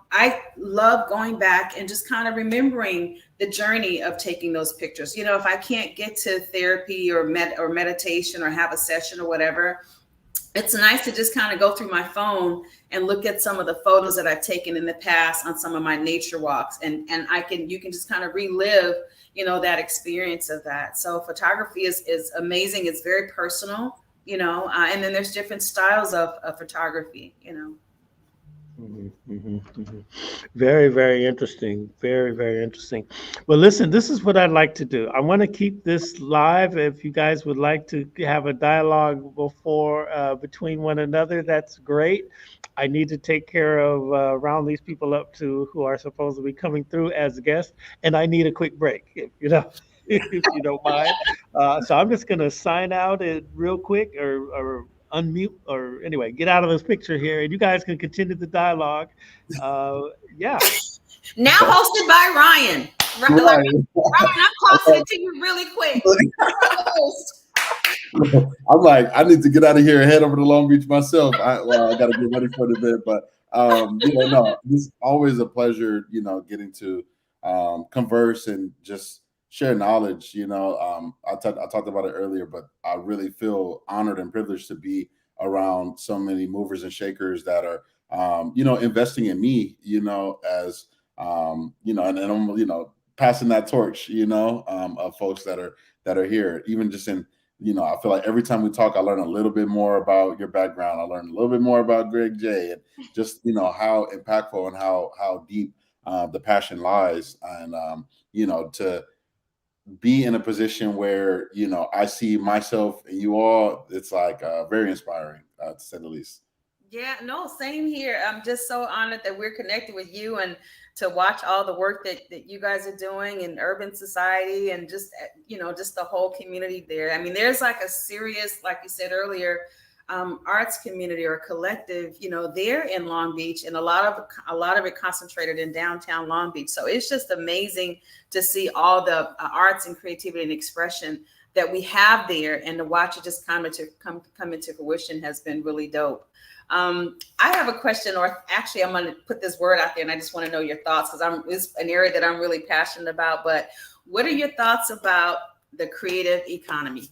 I love going back and just kind of remembering the journey of taking those pictures. If I can't get to therapy or meditation or have a session or whatever, it's nice to just kind of go through my phone and look at some of the photos that I've taken in the past on some of my nature walks. And you can just kind of relive, that experience of that. So photography is amazing. It's very personal, and then there's different styles of photography, Very, very interesting. Very, very interesting. Well, listen, this is what I'd like to do. I want to keep this live. If you guys would like to have a dialogue before between one another, that's great. I need to take care of round these people up to who are supposed to be coming through as guests, and I need a quick break. You know, if you don't mind. So I'm just going to sign out it real quick, or unmute, or anyway, get out of this picture here, and you guys can continue the dialogue. Uh, yeah. Now hosted by Ryan. Ryan, I'm crossing it to you really quick. I'm like, I need to get out of here and head over to Long Beach myself. I got to get ready for the event, but no, it's always a pleasure, getting to converse and just share knowledge. I talked about it earlier, but I really feel honored and privileged to be around so many movers and shakers that are, investing in me, as, and I'm, passing that torch, of folks that are here, even just in, I feel like every time we talk, I learn a little bit more about your background. I learn a little bit more about Greg J, and just, how impactful and how deep the passion lies. And, to be in a position where, I see myself and you all, it's like very inspiring, to say the least. Yeah, no, same here. I'm just so honored that we're connected with you and to watch all the work that you guys are doing in urban society and just, just the whole community there. I mean, there's like a serious, like you said earlier, arts community or collective, there in Long Beach, and a lot of it concentrated in downtown Long Beach. So it's just amazing to see all the arts and creativity and expression that we have there, and to watch it just come into fruition has been really dope. I have a question, or actually I'm going to put this word out there and I just want to know your thoughts, because it's an area that I'm really passionate about. But what are your thoughts about the creative economy?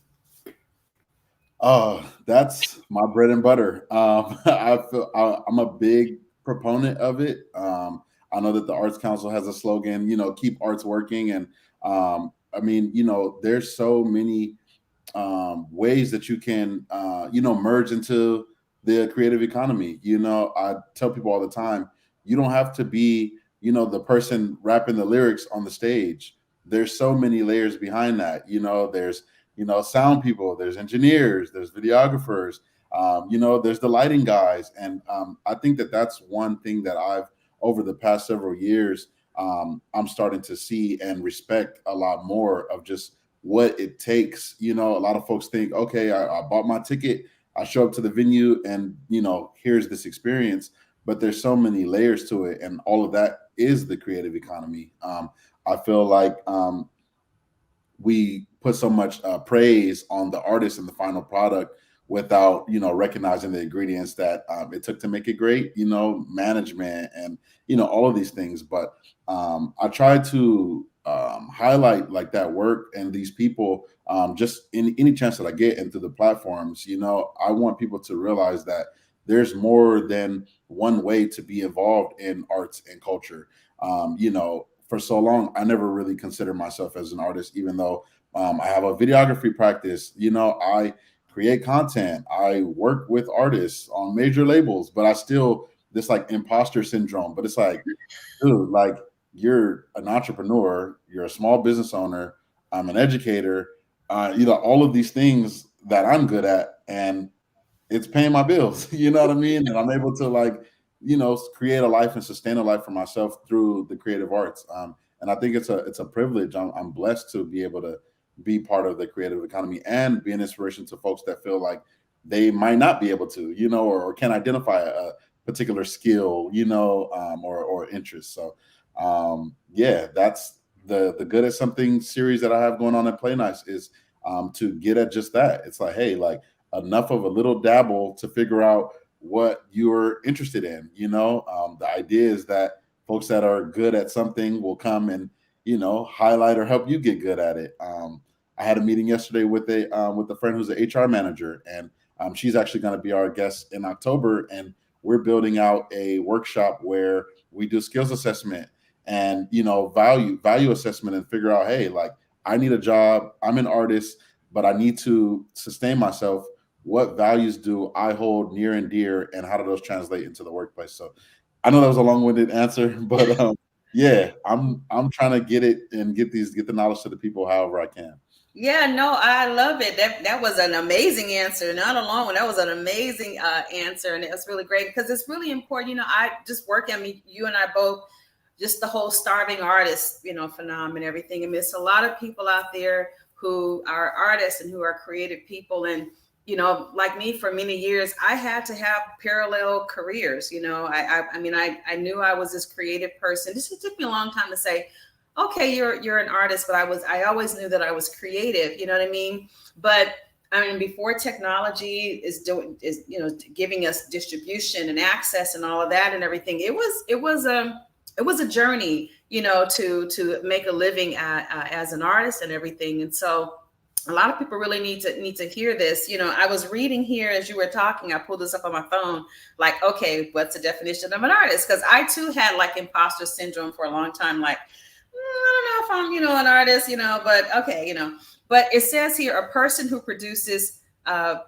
Oh, that's my bread and butter. I'm a big proponent of it. I know that the Arts Council has a slogan, keep arts working. And there's so many ways that you can, merge into the creative economy. I tell people all the time, you don't have to be, the person rapping the lyrics on the stage. There's so many layers behind that. There's, sound people, there's engineers, there's videographers, there's the lighting guys. And I think that that's one thing that I've, over the past several years, I'm starting to see and respect a lot more of just what it takes. A lot of folks think, okay, I bought my ticket, I show up to the venue, and, here's this experience. But there's so many layers to it, and all of that is the creative economy. I feel like we put so much praise on the artist and the final product without, recognizing the ingredients that it took to make it great, management and, all of these things. But I try to highlight like that work and these people just in any chance that I get, and through the platforms. I want people to realize that there's more than one way to be involved in arts and culture. For so long, I never really considered myself as an artist, even though I have a videography practice. I create content, I work with artists on major labels, but I still, this like imposter syndrome. But it's like, dude, like, you're an entrepreneur, you're a small business owner, I'm an educator, all of these things that I'm good at, and it's paying my bills. You know what I mean? And I'm able to, like, create a life and sustain a life for myself through the creative arts. And I think it's a privilege. I'm blessed to be able to be part of the creative economy and be an inspiration to folks that feel like they might not be able to, or can identify a particular skill, or interest. So, that's the Good at Something series that I have going on at Play Nice, is to get at just that. It's like, hey, like, enough of a little dabble to figure out what you're interested in. The idea is that folks that are good at something will come and, highlight or help you get good at it. I had a meeting yesterday with a friend who's an HR manager, and she's actually going to be our guest in October. And we're building out a workshop where we do skills assessment and, value assessment, and figure out, hey, like, I need a job, I'm an artist, but I need to sustain myself. What values do I hold near and dear, and how do those translate into the workplace? So I know that was a long-winded answer, but yeah, I'm trying to get it and get the knowledge to the people however I can. Yeah, no, I love it. That was an amazing answer. Not a long one. That was an amazing answer, and it's really great because it's really important. You know, I just work. I mean, you and I both, just the whole starving artist, you know, phenomenon and everything. I mean, it's a lot of people out there who are artists and who are creative people, and you know, like me, for many years, I had to have parallel careers. You know, I mean, I knew I was this creative person. This took me a long time to say, okay, you're an artist, but I always knew that I was creative, you know what I mean? But I mean, before technology is you know, giving us distribution and access and all of that and everything, it was a journey, you know, to make a living as an artist and everything. And so a lot of people really need to hear this. You know, I was reading here as you were talking, I pulled this up on my phone, like, okay, what's the definition of an artist? Because I too had like imposter syndrome for a long time, like, I don't know if I'm, you know, an artist, you know, but okay, you know. But it says here, a person who produces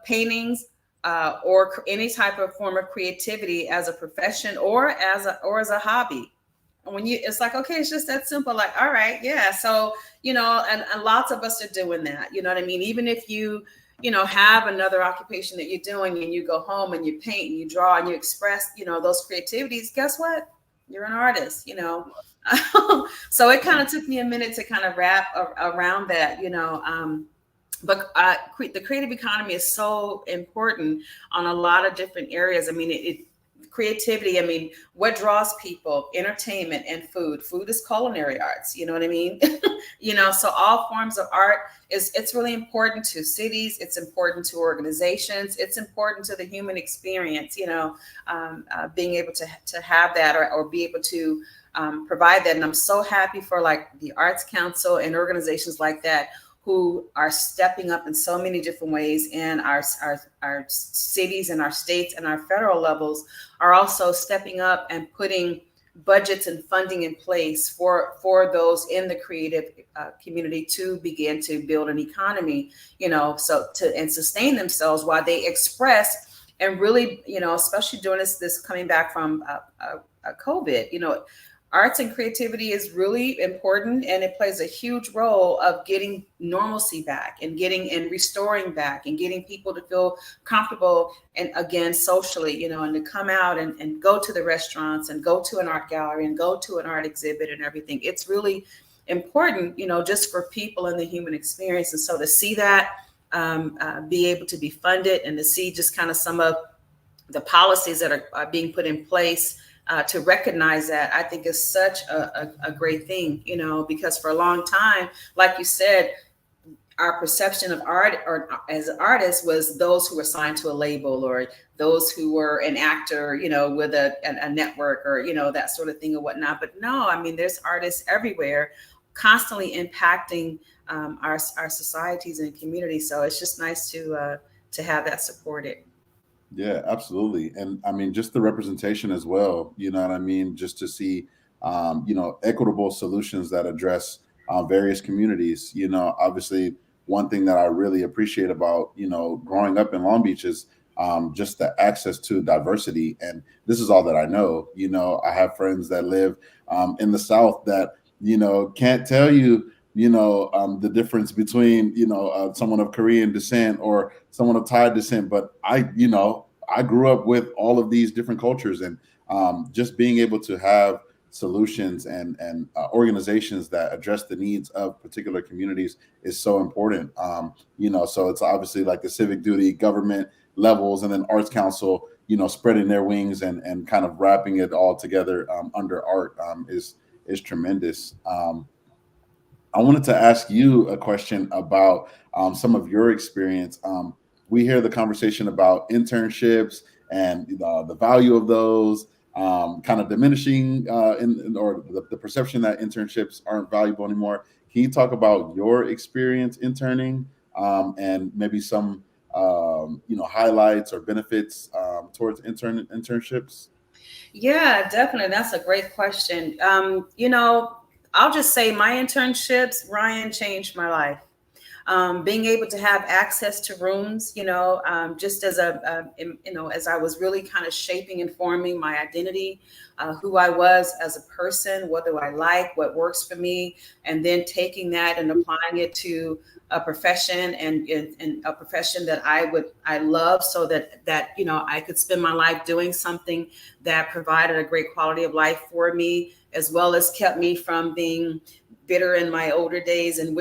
paintings or any type of form of creativity as a profession or as a hobby. And when it's like, okay, it's just that simple. Like, all right, yeah. So, you know, and lots of us are doing that. You know what I mean? Even if you know, have another occupation that you're doing and you go home and you paint and you draw and you express, you know, those creativities, guess what? You're an artist, you know. So it kind of took me a minute to kind of wrap around that, you know. But the creative economy is so important on a lot of different areas. I mean, creativity. I mean, what draws people? Entertainment and food. Food is culinary arts. You know what I mean? You know, so all forms of art it's really important to cities. It's important to organizations. It's important to the human experience. You know, being able to have that or be able to provide that. And I'm so happy for like the Arts Council and organizations like that who are stepping up in so many different ways, and our cities and our states and our federal levels are also stepping up and putting budgets and funding in place for those in the creative community to begin to build an economy, you know, and sustain themselves while they express and really, you know, especially during this coming back from COVID, you know. Arts and creativity is really important, and it plays a huge role of getting normalcy back and restoring back and getting people to feel comfortable and again socially, you know, and to come out and go to the restaurants and go to an art gallery and go to an art exhibit and everything. It's really important, you know, just for people in the human experience. And so to see that be able to be funded and to see just kind of some of the policies that are being put in place to recognize that, I think is such a great thing, you know, because for a long time, like you said, our perception of art or as artists was those who were signed to a label or those who were an actor, you know, with a network or, you know, that sort of thing or whatnot. But no, I mean, there's artists everywhere constantly impacting our societies and communities. So it's just nice to have that supported. Yeah, absolutely. And I mean, just the representation as well, you know what I mean? Just to see, you know, equitable solutions that address various communities. You know, obviously, one thing that I really appreciate about, you know, growing up in Long Beach is just the access to diversity. And this is all that I know. You know, I have friends that live in the South that, you know, can't tell you, you know, the difference between, you know, someone of Korean descent or someone of Thai descent. But you know, I grew up with all of these different cultures, and just being able to have solutions and organizations that address the needs of particular communities is so important. You know, so it's obviously like the civic duty, government levels, and then Arts Council, you know, spreading their wings and kind of wrapping it all together under art is tremendous. I wanted to ask you a question about some of your experience. We hear the conversation about internships and the value of those kind of diminishing or the perception that internships aren't valuable anymore. Can you talk about your experience interning and maybe some you know, highlights or benefits towards internships? Yeah, definitely. That's a great question. You know, I'll just say my internships, Ryan, changed my life. being able to have access to rooms, just as as I was really kind of shaping and forming my identity, who I was as a person, what do I like, what works for me, and then taking that and applying it to a profession and a profession that I love, so that I could spend my life doing something that provided a great quality of life for me, as well as kept me from being bitter in my older days and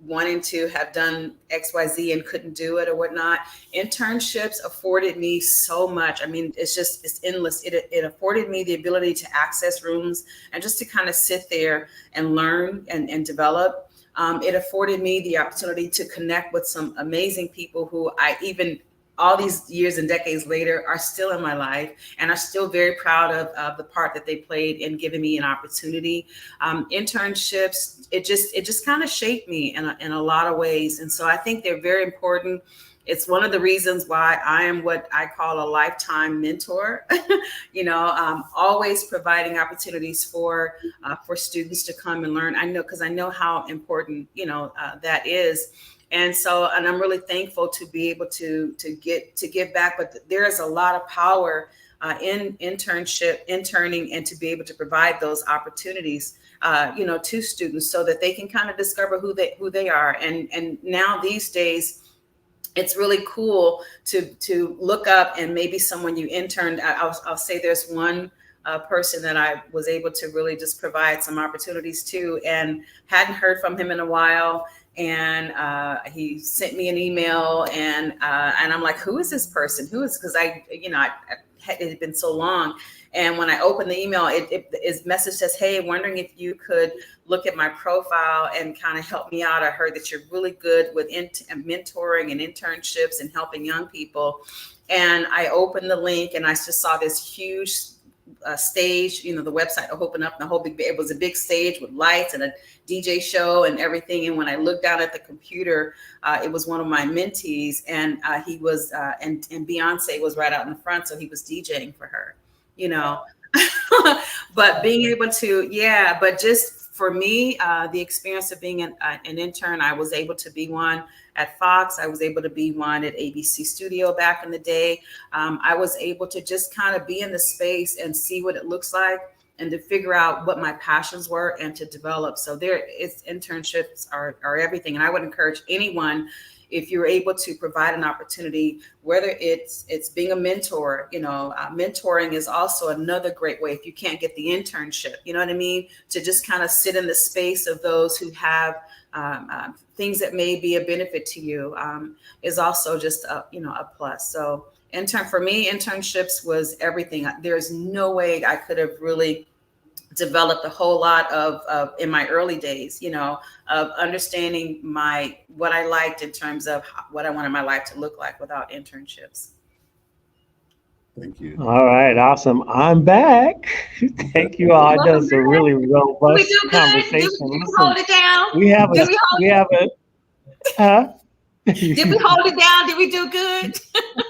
wanting to have done XYZ and couldn't do it or whatnot. Internships afforded me so much. I mean, it's endless. It afforded me the ability to access rooms and just to kind of sit there and learn and develop. It afforded me the opportunity to connect with some amazing people who I even all these years and decades later are still in my life and are still very proud of the part that they played in giving me an opportunity. Internships, it just kind of shaped me in a lot of ways. And so I think they're very important. It's one of the reasons why I am what I call a lifetime mentor, always providing opportunities for students to come and learn. I know, because I know how important, that is. And I'm really thankful to be able to give back. But there is a lot of power in interning, and to be able to provide those opportunities, to students, so that they can kind of discover who they are. And now these days, it's really cool to look up, and maybe someone you interned. I'll say there's one person that I was able to really just provide some opportunities to, and hadn't heard from him in a while. And he sent me an email, and I'm like, who is this person? Because it had been so long. And when I opened the email, his message says, hey, wondering if you could look at my profile and kind of help me out. I heard that you're really good with mentoring and internships and helping young people. And I opened the link, and I just saw this huge stage, the website will open up, and it was a big stage with lights and a DJ show and everything. And when I looked down at the computer, it was one of my mentees, and he was, and Beyonce was right out in the front. So he was DJing for her, but being able to, but just for me, the experience of being an intern, I was able to be one at Fox. I was able to be one at ABC Studio back in the day. I was able to just kind of be in the space and see what it looks like, and to figure out what my passions were and to develop. So internships are everything. And I would encourage anyone, if you're able to provide an opportunity, whether it's being a mentor, mentoring is also another great way. If you can't get the internship, you know what I mean? To just kind of sit in the space of those who have things that may be a benefit to you, is also just a plus. So for me, internships was everything. There's no way I could have really developed a whole lot of in my early days, of understanding what I liked in terms of what I wanted my life to look like without internships. Thank you. All right, awesome. I'm back. Thank you all. That was a really robust conversation. Did we hold it down? We have a, huh? Did we hold it down? Did we do good?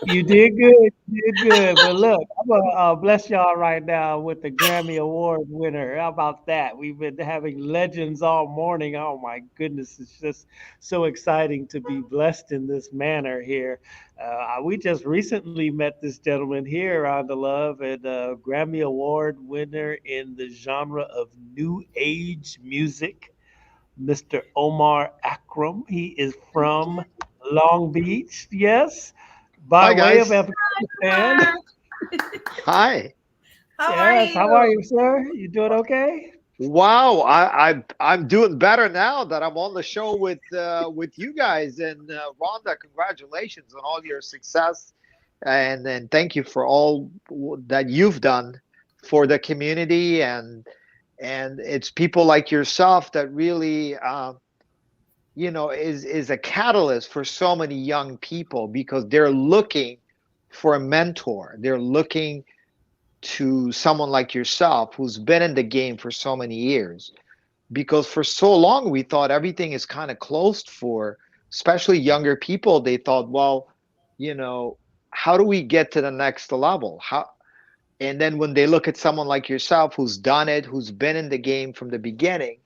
You did good. You did good. But look, I'm gonna bless y'all right now with the Grammy Award winner. How about that? We've been having legends all morning. Oh my goodness, it's just so exciting to be blessed in this manner here. We just recently met this gentleman here, Rhonda Love, and Grammy Award winner in the genre of new age music, Mr. Omar Akram. He is from Long Beach, yes, by way of Afghanistan. Hi. How are you, sir? You doing okay? Wow, I'm doing better now that I'm on the show with you guys. And Rhonda, congratulations on all your success, and thank you for all that you've done for the community. And it's people like yourself that really is a catalyst for so many young people, because they're looking for a mentor. They're looking to someone like yourself who's been in the game for so many years, because for so long we thought everything is kind of closed for especially younger people. They thought, well, how do we get to the next level? And then when they look at someone like yourself who's done it, who's been in the game from the beginning,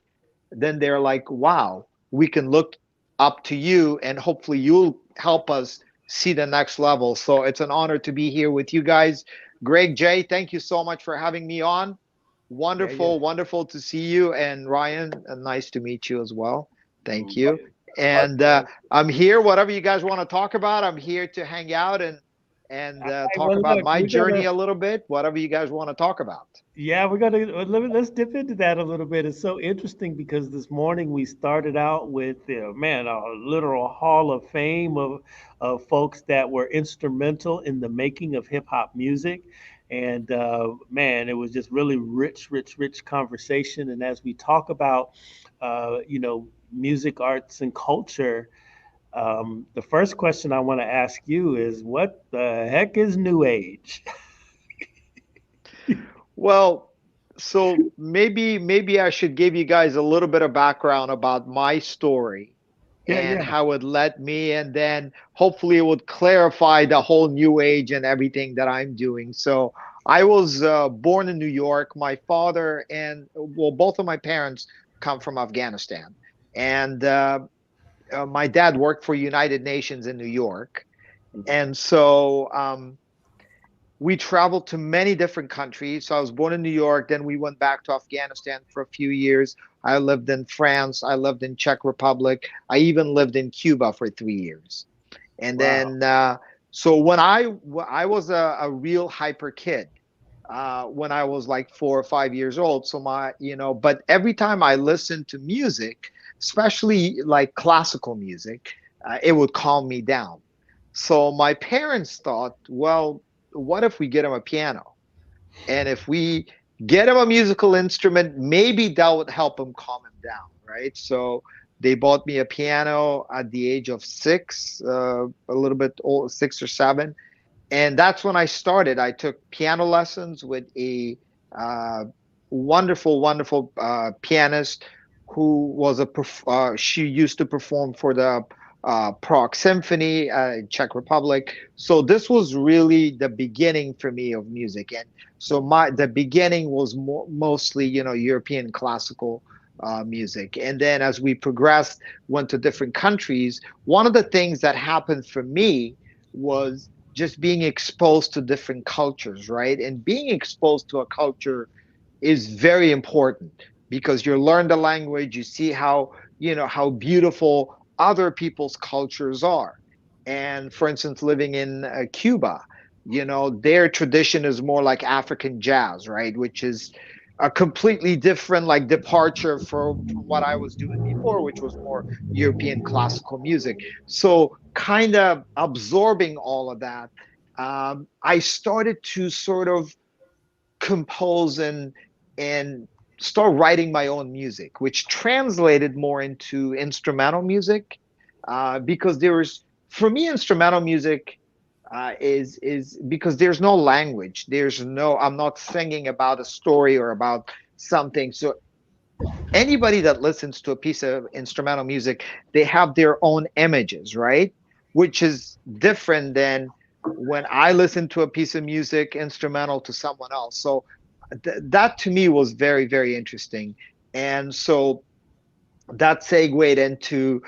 then they're like, wow, we can look up to you, and hopefully you'll help us see the next level. So it's an honor to be here with you guys. Greg, Jay, thank you so much for having me on. Yeah, yeah. Wonderful to see you. And Ryan, nice to meet you as well. Thank you. Likewise. And I'm here, whatever you guys want to talk about. I'm here to hang out and talk Well, about look, my we're journey gonna a little bit, whatever you guys want to talk about. yeah, let's dip into that a little bit. It's so interesting because this morning we started out with man, a literal hall of fame of folks that were instrumental in the making of hip hop music. And man, it was just really rich conversation. And as we talk about, music, arts, and culture, the first question I want to ask you is, what the heck is New Age? Well, so maybe I should give you guys a little bit of background about my story Yeah, and yeah. how it led me, and then hopefully it would clarify the whole new age and everything that I'm doing. So I was born in New York. My father and well, both of my parents come from Afghanistan, and my dad worked for United Nations in New York, and so we traveled to many different countries. So I was born in New York, then we went back to Afghanistan for a few years. I lived in France, I lived in Czech Republic, I even lived in Cuba for 3 years. And Wow. then so when I was a real hyper kid when I was like 4 or 5 years old. So but every time I listened to music, especially like classical music, it would calm me down. So my parents thought, well, what if we get him a piano? And if we get him a musical instrument, maybe that would help him calm him down, right? So they bought me a piano at the age of 6, a little bit old, 6 or 7, and that's when I started. I took piano lessons with a uh, wonderful pianist who was she used to perform for the Prague Symphony in Czech Republic. So this was really the beginning for me of music, and so the beginning was mostly European classical music, and then as we progressed, went to different countries. One of the things that happened for me was just being exposed to different cultures, right? And being exposed to a culture is very important because you learn the language, you see how beautiful other people's cultures are. And for instance, living in Cuba, their tradition is more like African jazz, right? Which is a completely different like departure from what I was doing before, which was more European classical music. So kind of absorbing all of that, I started to sort of compose and start writing my own music, which translated more into instrumental music, because for me, instrumental music is because there's no language. I'm not singing about a story or about something. So anybody that listens to a piece of instrumental music, they have their own images, right? Which is different than when I listen to a piece of music instrumental to someone else. So that to me was very interesting. And so that segued into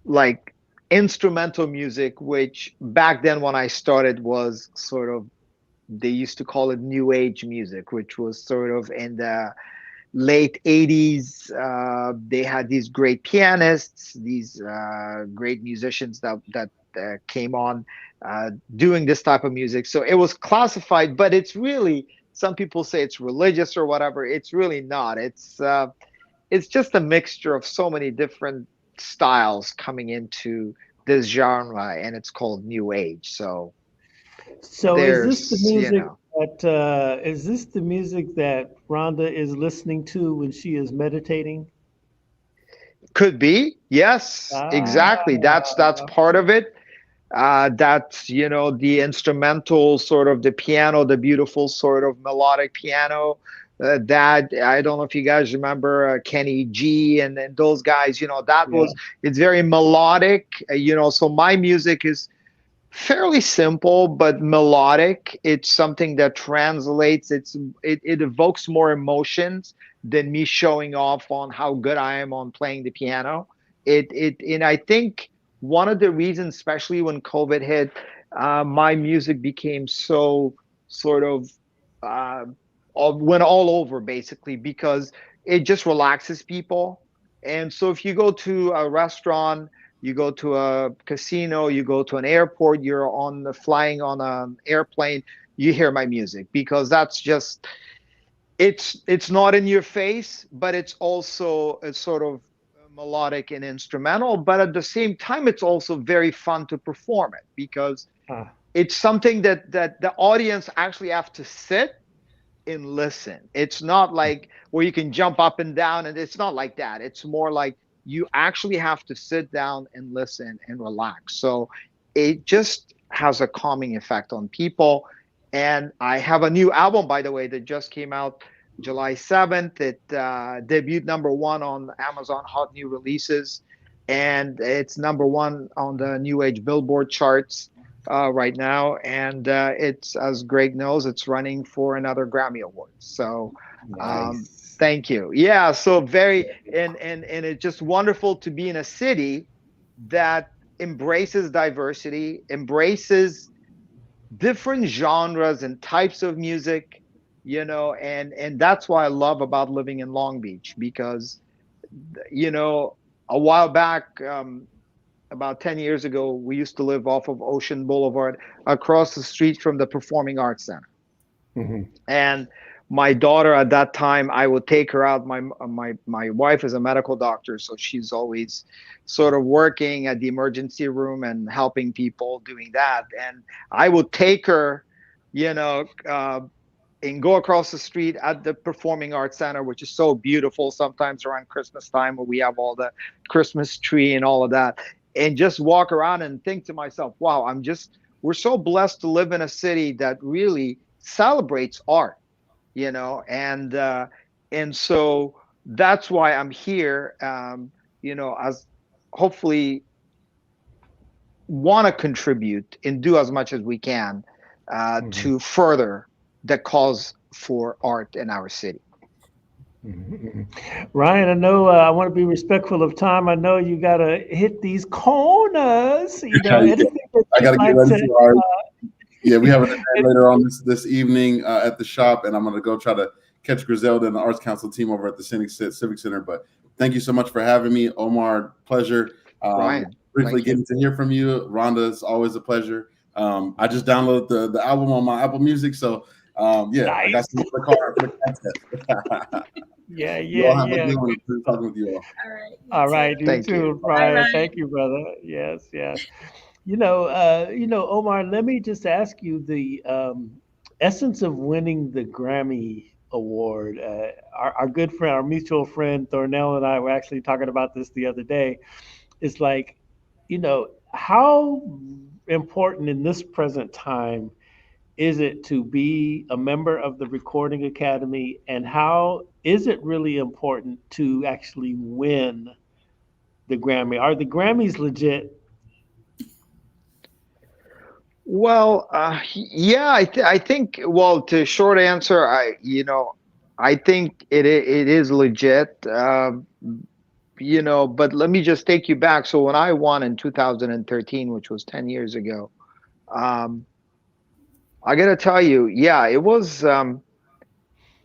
like instrumental music, which back then when I started was sort of, they used to call it new age music, which was sort of in the late 80s. They had these great pianists, these great musicians that came on doing this type of music. So it was classified, but it's really, some people say it's religious or whatever. It's really not. It's just a mixture of so many different styles coming into this genre, and it's called new age. So So there's, is this the music that Rhonda is listening to when she is meditating? could be, yes, exactly. Ah, That's part of it. That's the instrumental sort of the piano, the beautiful sort of melodic piano. That I don't know if you guys remember Kenny G and those guys. yeah. It's very melodic. So my music is fairly simple but melodic. It's something that translates. It evokes more emotions than me showing off on how good I am on playing the piano. And I think one of the reasons, especially when COVID hit, my music became so sort of uh, went all over basically because it just relaxes people. And so if you go to a restaurant, you go to a casino, you go to an airport, you're on the flying on an airplane, you hear my music because that's just it's not in your face, but it's also a sort of melodic and instrumental, but at the same time it's also very fun to perform it because Ah, it's something that the audience actually have to sit and listen. It's not like where you can jump up and down, and it's not like that. It's more like you actually have to sit down and listen and relax. So it just has a calming effect on people. And I have a new album, by the way, that just came out July 7th. It debuted #1 on Amazon Hot New Releases, and it's #1 on the New Age Billboard charts right now, and it's, as Greg knows, it's running for another Grammy Award. So, nice. thank you. Yeah, so very and it's just wonderful to be in a city that embraces diversity, embraces different genres and types of music, and that's why I love about living in Long Beach because, a while back. About 10 years ago, we used to live off of Ocean Boulevard across the street from the Performing Arts Center. Mhm. And my daughter at that time, I would take her out. My wife is a medical doctor, so she's always sort of working at the emergency room and helping people doing that. And I would take her, you know, uh, and go across the street at the Performing Arts Center, which is so beautiful sometimes around Christmas time where we have all the Christmas tree and all of that, and just walk around and think to myself, wow, we're so blessed to live in a city that really celebrates art, and so that's why I'm here, as hopefully want to contribute and do as much as we can Mhm. to further the cause for art in our city. Mhm. Ryan, I know I want to be respectful of time. I know you got to hit these corners. Anything that I you'd got to get like ready to. for our. Yeah, we have an event It- later on this evening at the shop, and I'm going to go try to catch Griselda and the Arts Council team over at the Civic Center. But thank you so much for having me, Omar. Pleasure. Ryan, Briefly thank you. getting to hear from you, Rhonda. It's always a pleasure. I just downloaded the album on my Apple Music, so yeah, I got nice. some for the car for the contest. Yeah, You yeah, all have a yeah. good one. Good talking with you all. All right. You All too. right, you Thank you. too, Bye, Ryan. Ryan. Thank you, brother. Yes, yes. Omar, let me just ask you the essence of winning the Grammy Award. Our good friend, our mutual friend Thornell and I were actually talking about this the other day. It's like, how important in this present time is it to be a member of the Recording Academy, and how is it really important to actually win the Grammy? Are the Grammys legit? Well, yeah, I think. Well, to short answer, I think it is legit. But let me just take you back. So when I won in 2013, which was 10 years ago, um, I got to tell you, yeah, it was.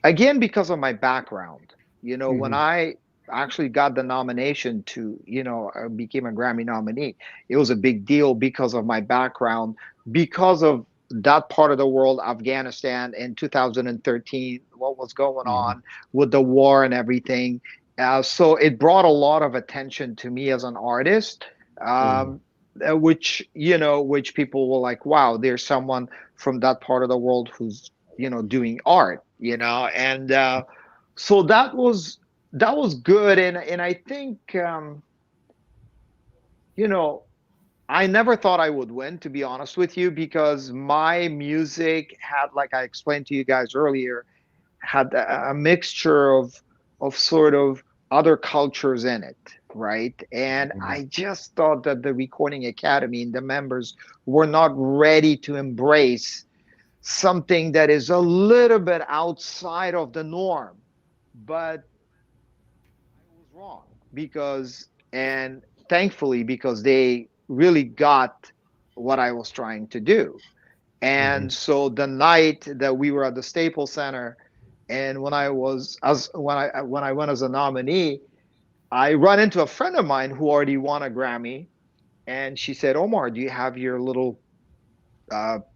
Again, because of my background, when Hmm. I actually got the nomination to, became a Grammy nominee, it was a big deal because of my background, because of that part of the world, Afghanistan in 2013, what was going Hmm. on with the war and everything. So it brought a lot of attention to me as an artist, Hmm. um, which people were like, wow, there's someone from that part of the world who's doing art, and so that was good, and I think you know I never thought I would win, to be honest with you, because my music had, like I explained to you guys earlier, had a mixture of sort of other cultures in it, right? And I just thought that the Recording Academy and the members were not ready to embrace something that is a little bit outside of the norm. But I was wrong because And thankfully, because they really got what I was trying to do. And so the night that we were at the Staples Center, and when I went as a nominee, I run into a friend of mine who already won a Grammy, and she said, "Omar, do you have your little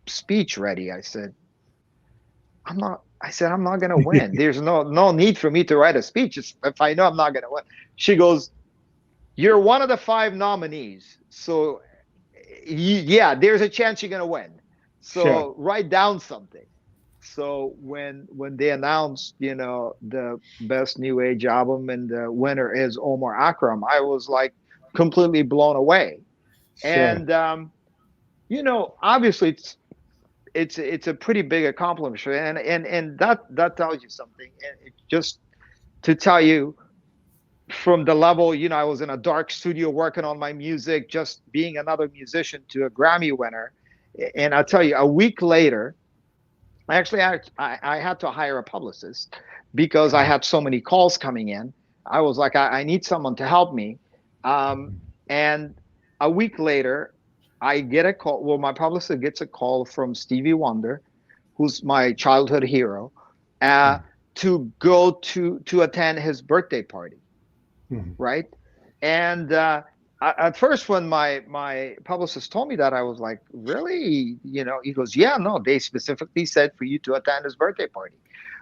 speech ready?" I said, "I'm not." I said, "I'm not gonna win. There's no need for me to write a speech if I know I'm not gonna win." She goes, "You're one of the 5 nominees, so yeah, there's a chance you're gonna win. Sure. So write down something." So when they announced, the best new age album and the winner is Omar Akram, I was like completely blown away. Sure. And obviously it's a pretty big accomplishment, and that tells you something. And it just to tell you from the level, I was in a dark studio working on my music, just being another musician to a Grammy winner. And I'll tell you, a week later, I had to hire a publicist because I had so many calls coming in. I was like, I need someone to help me. And a week later, I get a call. Well, my publicist gets a call from Stevie Wonder, who's my childhood hero, to go to attend his birthday party, right? And at first, when my publicist told me that, I was like, "Really?" He goes, "Yeah, no, they specifically said for you to attend his birthday party."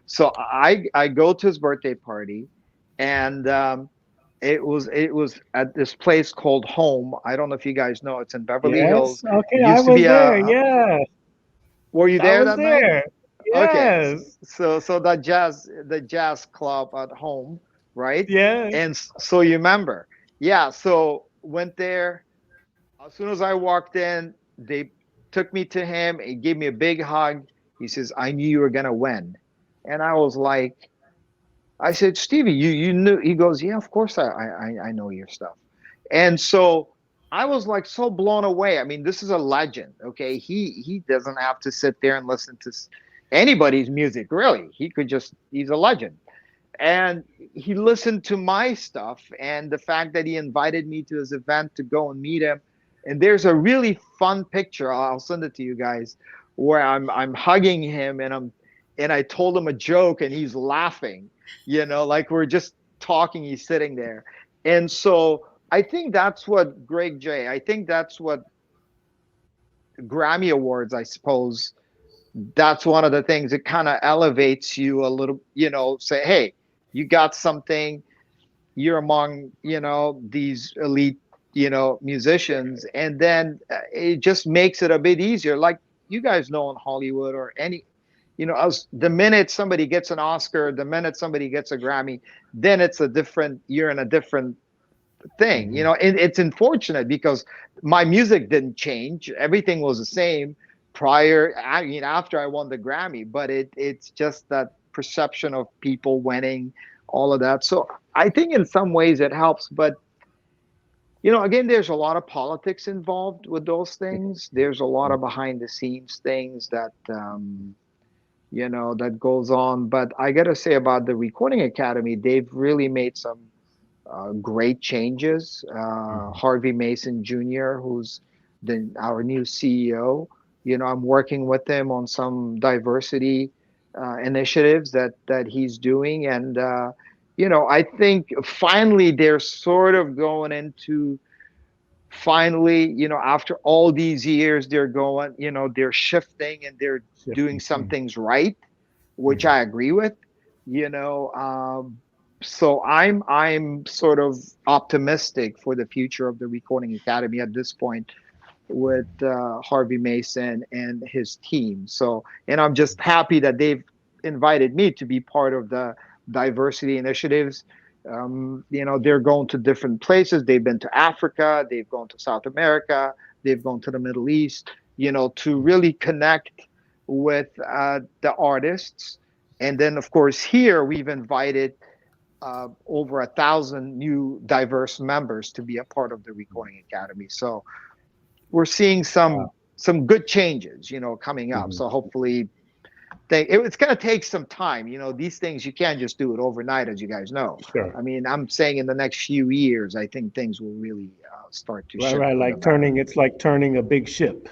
So I go to his birthday party, and it was at this place called Home. I don't know if you guys know. It's in Beverly Yes. Hills. Okay. It I used to was be there. a. Yeah. Were you I there was that night? there. Okay, Yes. so the jazz club at Home, right? Yes. And so you remember, yeah. So went there. As soon as I walked in, they took me to him. He gave me a big hug. He says, "I knew you were gonna win," and I was like, I said, "Stevie, you knew?" He goes, "Yeah, of course I know your stuff." And so I was like so blown away. I mean, this is a legend. Okay, he doesn't have to sit there and listen to anybody's music. Really, he's a legend. And he listened to my stuff, and the fact that he invited me to his event to go and meet him. And there's a really fun picture. I'll send it to you guys, where I'm hugging him, and I told him a joke and he's laughing, like we're just talking, he's sitting there. And so I think that's what Greg J, I think that's what Grammy Awards, I suppose, that's one of the things that kind of elevates you a little, say, hey, you got something, you're among, these elite, musicians. And then it just makes it a bit easier. Like you guys know in Hollywood or any, as the minute somebody gets an Oscar, the minute somebody gets a Grammy, then you're in a different thing, and it's unfortunate because my music didn't change. Everything was the same after I won the Grammy, but it's just that perception of people winning, all of that. So I think in some ways it helps, but again, there's a lot of politics involved with those things. There's a lot of behind the scenes things that that goes on. But I got to say about the Recording Academy, they've really made some great changes. Harvey Mason Jr., who's our new CEO, I'm working with him on some diversity initiatives that he's doing, and I think finally they're sort of going into after all these years they're going, they're shifting and they're doing some things right, which I agree with. you know so I'm sort of optimistic for the future of the Recording Academy at this point with Harvey Mason and his team. And I'm just happy that they've invited me to be part of the diversity initiatives. They're going to different places. They've been to Africa, they've gone to South America, they've gone to the Middle East, to really connect with the artists. And then, of course, here we've invited over 1,000 new diverse members to be a part of the Recording Academy. So we're seeing some good changes, coming up. So hopefully thing. It's going to take some time. These things, you can't just do it overnight, as you guys know. Sure. I mean, I'm saying in the next few years, I think things will really start to shift. Right. It's like turning a big ship.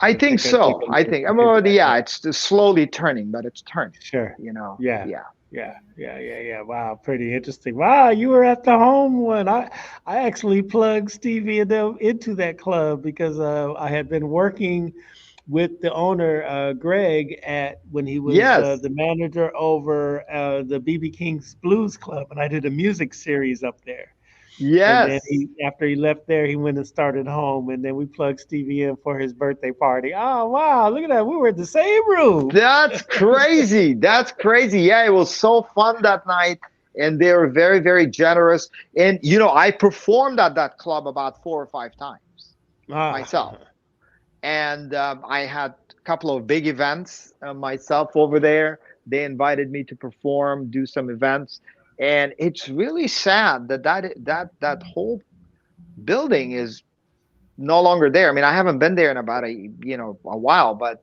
I think so. I think, yeah, it's slowly turning, but it's turning. Sure. Yeah. Yeah. Wow, pretty interesting. Wow, you were at the home one. I actually plugged Stevie and them into that club because I had been working with the owner, Greg, when he was the manager over the BB King's Blues Club, and I did a music series up there. Yes. And then after he left there, he went and started home, and then we plugged Stevie in for his birthday party. Oh wow, look at that! We were in the same room. That's crazy. That's crazy. Yeah, it was so fun that night, and they were very, very generous. And I performed at that club about 4 or 5 times myself. And I had a couple of big events myself over there. They invited me to perform, do some events. And it's really sad that whole building is no longer there. I mean, I haven't been there in about a while, but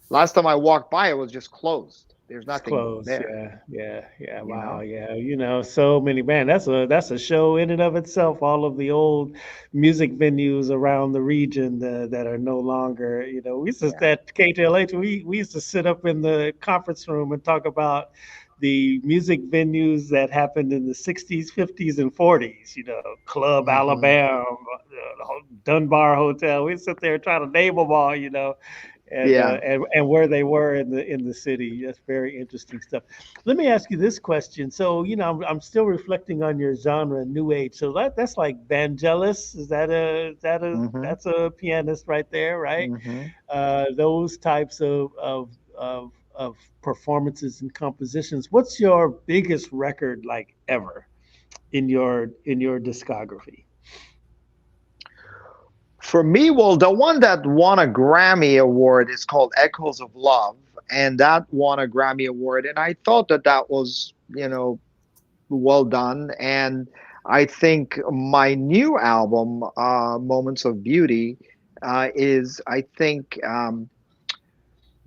last time I walked by, it was just closed. There's nothing there. Yeah. Wow. Yeah. So many, man. That's a show in and of itself. All of the old music venues around the region that are no longer. We used to at KTLH. We used to sit up in the conference room and talk about the music venues that happened in the 60s, 50s, and 40s, Club Alabama, Dunbar Hotel. We sit there trying to name them all, and where they were in the city. That's very interesting stuff. Let me ask you this question. So, I'm still reflecting on your genre, New Age. So that's like Vangelis. Is that's a pianist right there, right? Those types of performances and compositions. What's your biggest record like ever in your discography? For me, well, the one that won a Grammy Award is called Echoes of Love, and that won a Grammy Award. And I thought that was, well done. And I think my new album, Moments of Beauty, is, I think,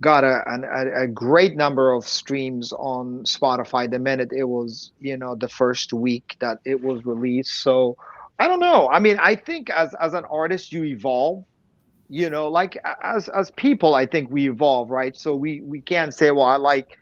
got a great number of streams on Spotify the minute it was, the first week that it was released. So I don't know. I mean, I think as an artist, you evolve, like as people, I think we evolve, right? So we can't say, well, I like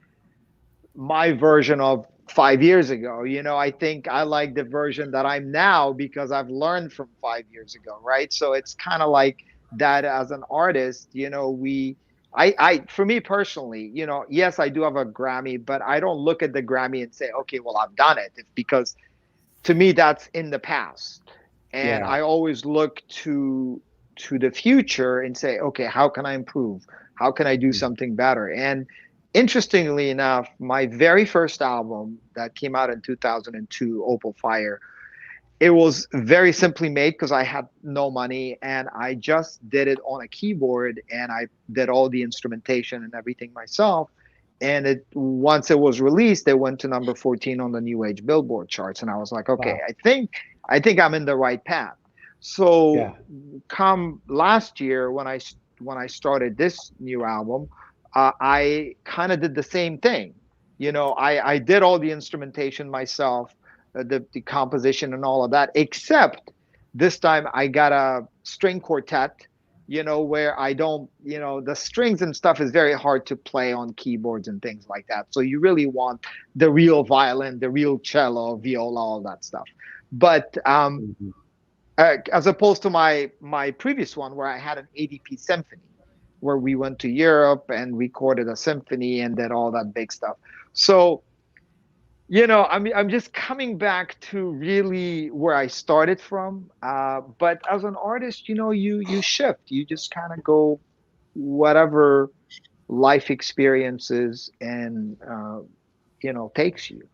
my version of 5 years ago. I think I like the version that I'm now because I've learned from 5 years ago, right? So it's kind of like that as an artist, for me personally, yes, I do have a Grammy, but I don't look at the Grammy and say, okay, well, I've done it, because to me that's in the past. And I always look to the future and say, okay, how can I improve? How can I do something better? And interestingly enough, my very first album that came out in 2002, Opal Fire, it was very simply made because I had no money, and I just did it on a keyboard, and I did all the instrumentation and everything myself. And once it was released, it went to number 14 on the New Age Billboard charts, and I was like, okay, wow. I think I'm in the right path. So come last year when I started this new album, I kind of did the same thing. I did all the instrumentation myself. The composition and all of that, except this time I got a string quartet, where I don't, the strings and stuff is very hard to play on keyboards and things like that. So you really want the real violin, the real cello, viola, all that stuff. But as opposed to my previous one where I had an ADP symphony, where we went to Europe and recorded a symphony and did all that big stuff. So I'm just coming back to really where I started from. But as an artist, you shift. You just kind of go whatever life experiences and takes you.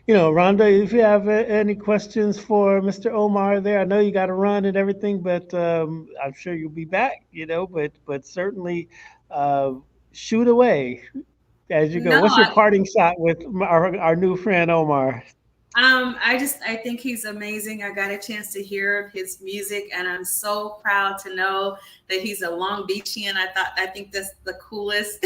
Rhonda, if you have any questions for Mr. Omar there, I know you got to run and everything, but I'm sure you'll be back. But certainly shoot away as you go. What's your parting shot with our new friend Omar? I think he's amazing. I got a chance to hear his music, and I'm so proud to know that he's a Long Beachian. I think that's the coolest.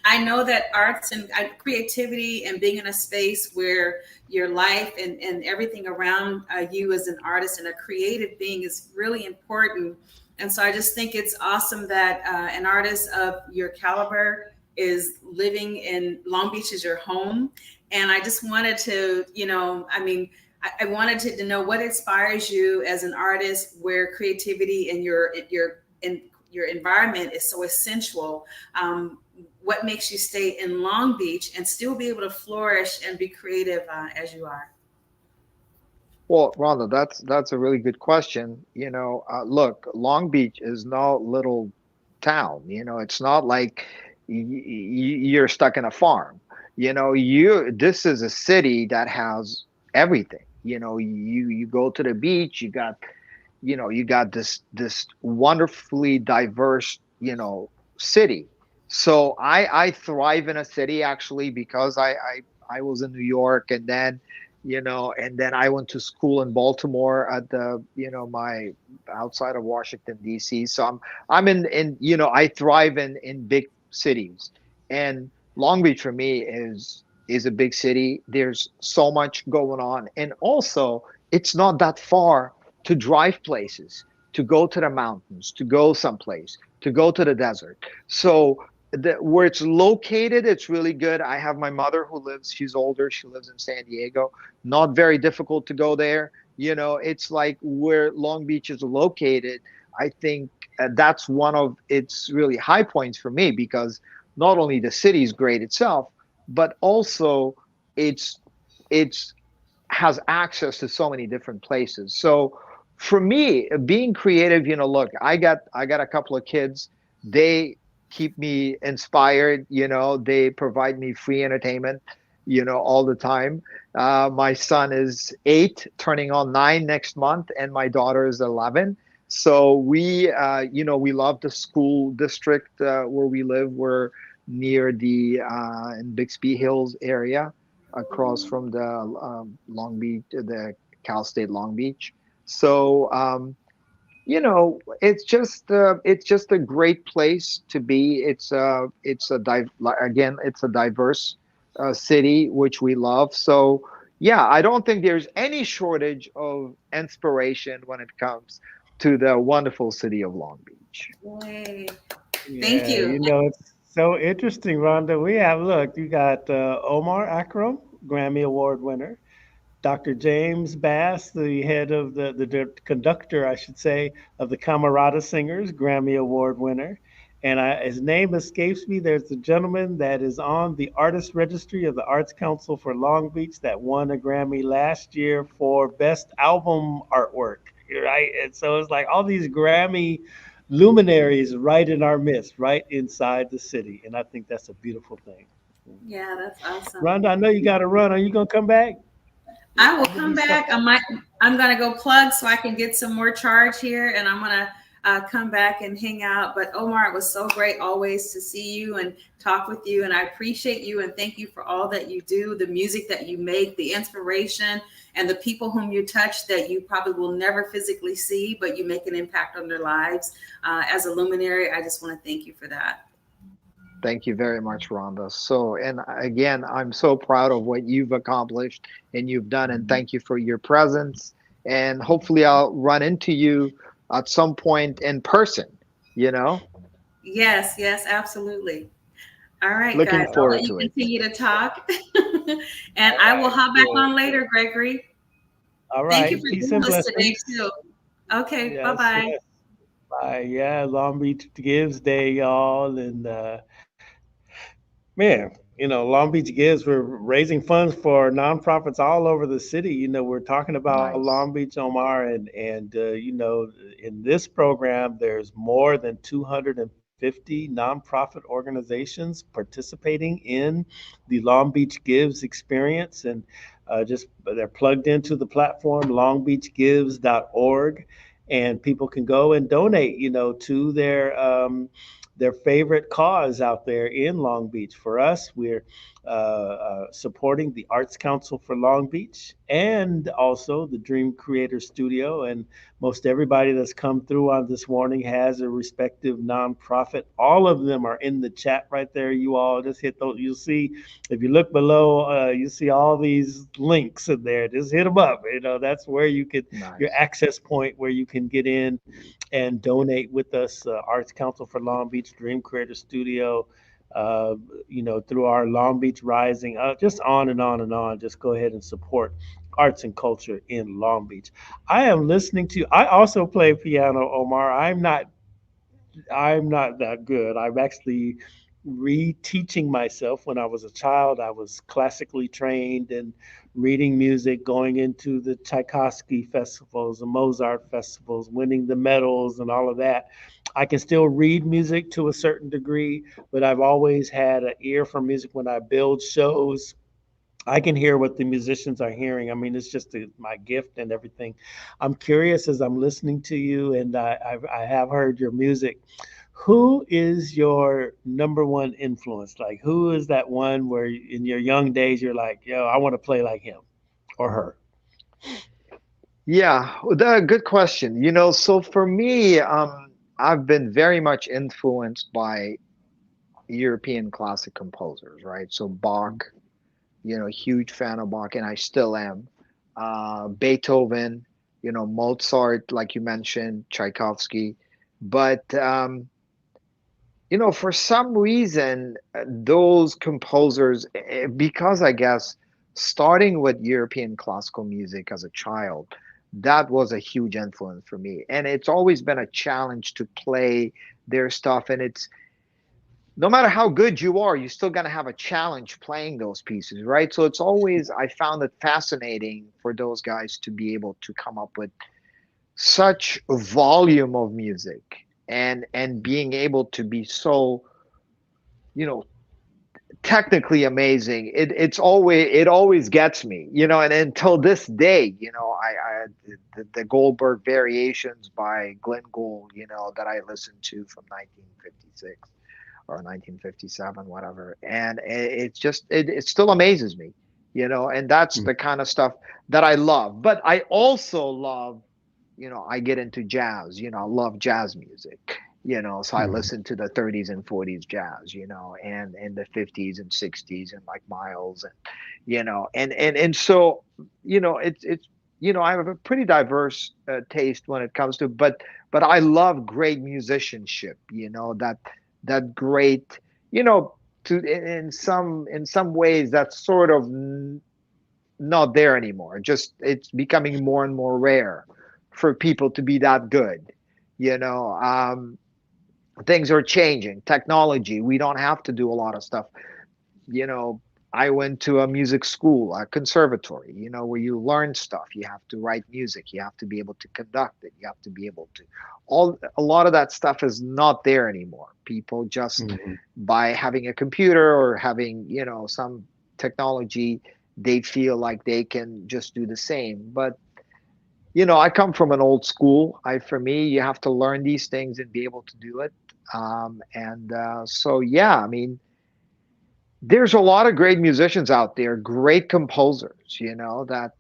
I know that arts and creativity and being in a space where your life and everything around you as an artist and a creative being is really important. And so I just think it's awesome that an artist of your caliber is living in Long Beach as your home. And I just wanted to, I wanted to know what inspires you as an artist, where creativity and your environment is so essential. What makes you stay in Long Beach and still be able to flourish and be creative as you are? Well, Rhonda, that's a really good question. Look, Long Beach is no little town. It's not like you're stuck in a farm. This is a city that has everything. You go to the beach, you got this wonderfully diverse, city. So I thrive in a city actually because I was in New York, and then I went to school in Baltimore at my outside of Washington D.C. So I'm in I thrive in big cities, and Long Beach for me is a big city. There's so much going on, and also it's not that far to drive places, to go to the mountains, to go someplace, to go to the desert. So where it's located, it's really good. I have my mother who she's older. She lives in San Diego. Not very difficult to go there. It's like where Long Beach is located. I think that's one of its really high points for me because not only the city is great itself, but also it's it's has access to so many different places. So for me, being creative, look, I got a couple of kids. They keep me inspired. They provide me free entertainment, all the time. My son is 8, turning on 9 next month, and my daughter is 11. So we love the school district where we live. We're near the in Bixby Hills area, across from the Long Beach, the Cal State Long Beach. So it's just a great place to be. It's a diverse city which we love. So yeah, I don't think there's any shortage of inspiration when it comes to the wonderful city of Long Beach. Yay. Thank Yeah, you. it's so interesting, Rhonda. Look, you got Omar Akram, Grammy Award winner. Dr. James Bass, the head of the conductor, I should say, of the Camerata Singers, Grammy Award winner. And his name escapes me. There's a gentleman that is on the artist registry of the Arts Council for Long Beach that won a Grammy last year for Best Album Artwork, right? And so it's like all these Grammy luminaries right in our midst, right inside the city. And I think that's a beautiful thing. Yeah, that's awesome. Rhonda, I know you got to run. Are you going to come back? I will Give come me back. something. I'm gonna go plug so I can get some more charge here, and I'm gonna come back and hang out. But Omar, it was so great always to see you and talk with you, and I appreciate you and thank you for all that you do, the music that you make, the inspiration, and the people whom you touch that you probably will never physically see, but you make an impact on their lives. As a luminary, I just want to thank you for that. Thank you very much, Rhonda. So, and again, I'm so proud of what you've accomplished and you've done, and thank you for your presence. And hopefully, I'll run into you at some point in person. You know, Yes, absolutely. All right, looking guys, I'll let forward you to it. continue to talk. And All I will right, hop back good. on later, Gregory. All Thank you right. for Peace doing and this today, blessings. too. Okay, Yes, bye-bye. yes. Bye. Yeah, Long Beach Gives Day, y'all. And man, Long Beach Gives, we're raising funds for nonprofits all over the city. We're talking about Long Nice. Beach, Omar, and in this program, there's more than 250 nonprofit organizations participating in the Long Beach Gives experience, and just they're plugged into the platform longbeachgives.org, and people can go and donate, to their favorite cause out there in Long Beach. For us, we're supporting the Arts Council for Long Beach and also the Dream Creator Studio. And most everybody that's come through on this morning has a respective nonprofit. All of them are in the chat right there. You all just hit those. You'll see, if you look below, you see all these links in there. Just hit them up. That's where you could, your Nice. access point where you can get in and donate with us. Arts Council for Long Beach, Dream Creator Studio, uh, through our Long Beach Rising, just on and on and on. Just go ahead and support arts and culture in Long Beach. I am listening to. I also play piano, Omar. I'm not that good. I'm actually reteaching myself. When I was a child, I was classically trained and reading music, going into the Tchaikovsky festivals, the Mozart festivals, winning the medals and all of that. I can still read music to a certain degree, but I've always had an ear for music. When I build shows, I can hear what the musicians are hearing. I mean, it's just my gift and everything. I'm curious as I'm listening to you, and I have heard your music. Who is your number one influence? Like, who is that one where in your young days you're like, yo, I want to play like him or her? Yeah, good question. So for me, I've been very much influenced by European classic composers, right? So Bach, huge fan of Bach, and I still am. Beethoven, Mozart, like you mentioned, Tchaikovsky. But, for some reason, those composers, because I guess starting with European classical music as a child, that was a huge influence for me. And it's always been a challenge to play their stuff. And it's no matter how good you are, you're still going to have a challenge playing those pieces, right? So it's always, I found it fascinating for those guys to be able to come up with such a volume of music and being able to be so, you know, technically amazing. It always gets me, and until this day, the Goldberg variations by Glenn Gould, that I listened to from 1956 or 1957, whatever. And it still amazes me, and that's the kind of stuff that I love. But I also love, I get into jazz, I love jazz music, so I listen to the 30s and 40s jazz, and the 50s and 60s and like Miles and, and so, I have a pretty diverse taste when it comes to, but I love great musicianship, that great, to in some ways that's sort of not there anymore. Just it's becoming more and more rare for people to be that good. You know, things are changing. Technology, we don't have to do a lot of stuff. You know, I went to a music school, a conservatory, where you learn stuff. You have to write music. You have to be able to conduct it. You have to be able to a lot of that stuff is not there anymore. People just by having a computer or having, some technology, they feel like they can just do the same. But, I come from an old school. For me, you have to learn these things and be able to do it. So, yeah, I mean, there's a lot of great musicians out there, great composers, that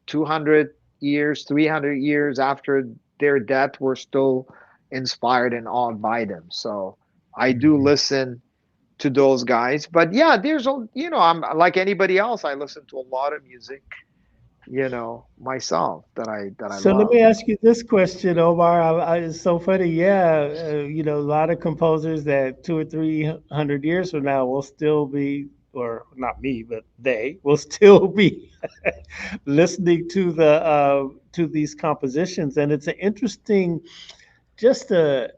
200 years, 300 years after their death, we're still inspired and awed by them. So I do listen to those guys. But yeah, I'm like anybody else. I listen to a lot of music, myself that I So let love. me ask you this question, Omar. It's so funny. Yeah, a lot of composers that 200 or 300 years from now will still be, or not me, but they will still be listening to these compositions, and it's an interesting, just a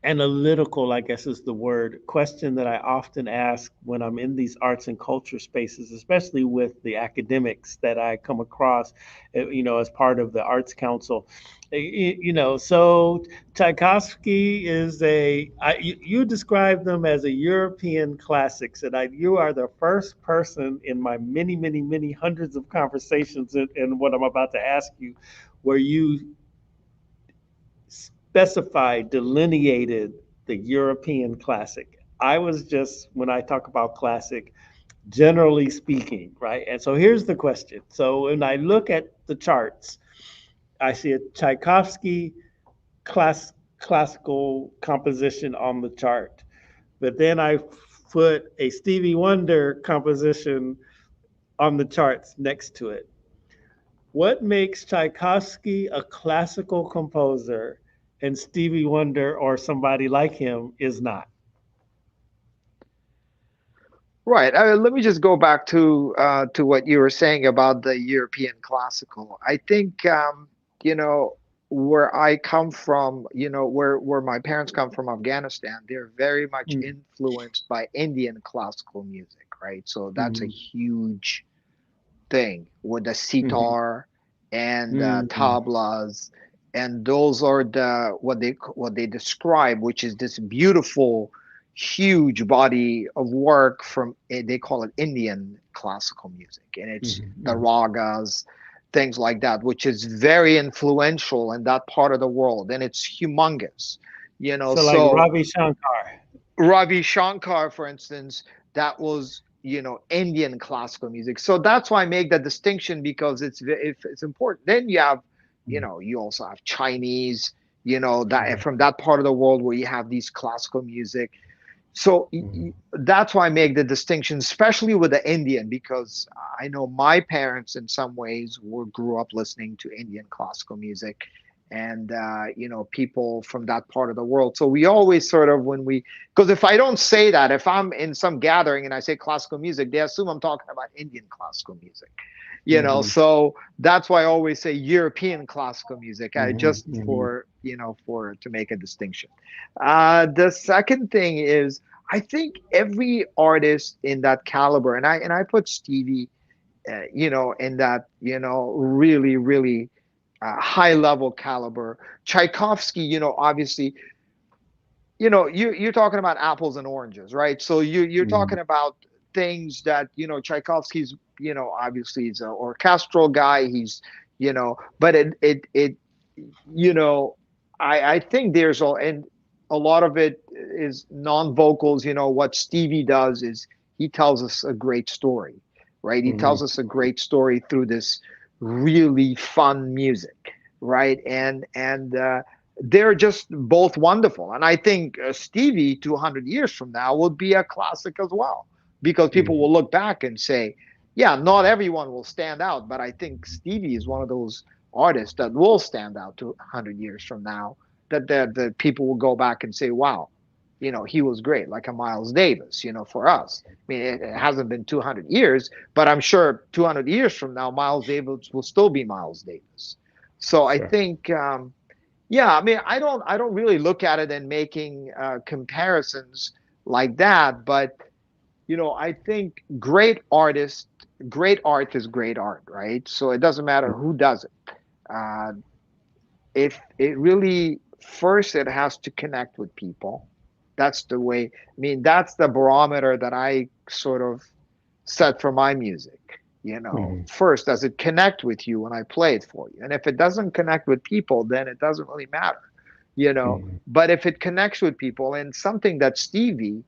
analytical, I guess is the word, question that I often ask when I'm in these arts and culture spaces, especially with the academics that I come across, as part of the Arts Council. So Tchaikovsky is you describe them as a European classics, and you are the first person in my many, many, many hundreds of conversations in what I'm about to ask you, where you specified, delineated the European classic. I was just, when I talk about classic, generally speaking, right? And so here's the question. So when I look at the charts, I see a Tchaikovsky classical composition on the chart, but then I put a Stevie Wonder composition on the charts next to it. What makes Tchaikovsky a classical composer and Stevie Wonder or somebody like him is not? Right. Let me just go back to what you were saying about the European classical. I think you know, where I come from, where my parents come from, Afghanistan, they're very much Mm, influenced by Indian classical music, right? So that's a mhm, huge thing with the mhm, sitar and mhm, tablas, and those are what they describe, which is this beautiful, huge body of work from they call it Indian classical music, and it's mhm, the mhm. ragas, things like that, which is very influential in that part of the world, and it's humongous, So like so Ravi Shankar. Ravi Shankar, for instance, that was Indian classical music. So that's why I make that distinction, because it's important. Then you have, Mm, you also have Chinese, that mhm, from that part of the world where you have these classical music. So mhm, that's why I make the distinction, especially with the Indian, because I know my parents in some ways grew up listening to Indian classical music, and people from that part of the world. So we always sort of, because if I don't say that, if I'm in some gathering and I say classical music, they assume I'm talking about Indian classical music. mhm, So that's why I always say European classical music, mhm, just mhm, for to make a distinction. The second thing is, I think every artist in that caliber, and I put Stevie, in that, really, really high level caliber. Tchaikovsky, obviously, you're talking about apples and oranges, right? So you're mhm, talking about things that, Tchaikovsky's, obviously he's an orchestral guy. He's, but it you know, I think and a lot of it is non-vocals. What Stevie does is he tells us a great story, right? He mhm, tells us a great story through this really fun music, right? And they're just both wonderful. And I think Stevie 200 years from now will be a classic as well, because people mhm, will look back and say, yeah, not everyone will stand out, but I think Stevie is one of those artists that will stand out 200 years from now, that the people will go back and say, wow, he was great, like a Miles Davis, for us. I mean, it hasn't been 200 years, but I'm sure 200 years from now, Miles Davis will still be Miles Davis. So I sure. think, yeah, I mean, I don't really look at it and making comparisons like that, but I think great art is great art, right? So it doesn't matter who does it. Uh, if it really, first, it has to connect with people. That's the way. I mean, that's the barometer that I sort of set for my music. Mhm, First, does it connect with you when I play it for you? And if it doesn't connect with people, then it doesn't really matter. mhm, But if it connects with people, and something that Stevie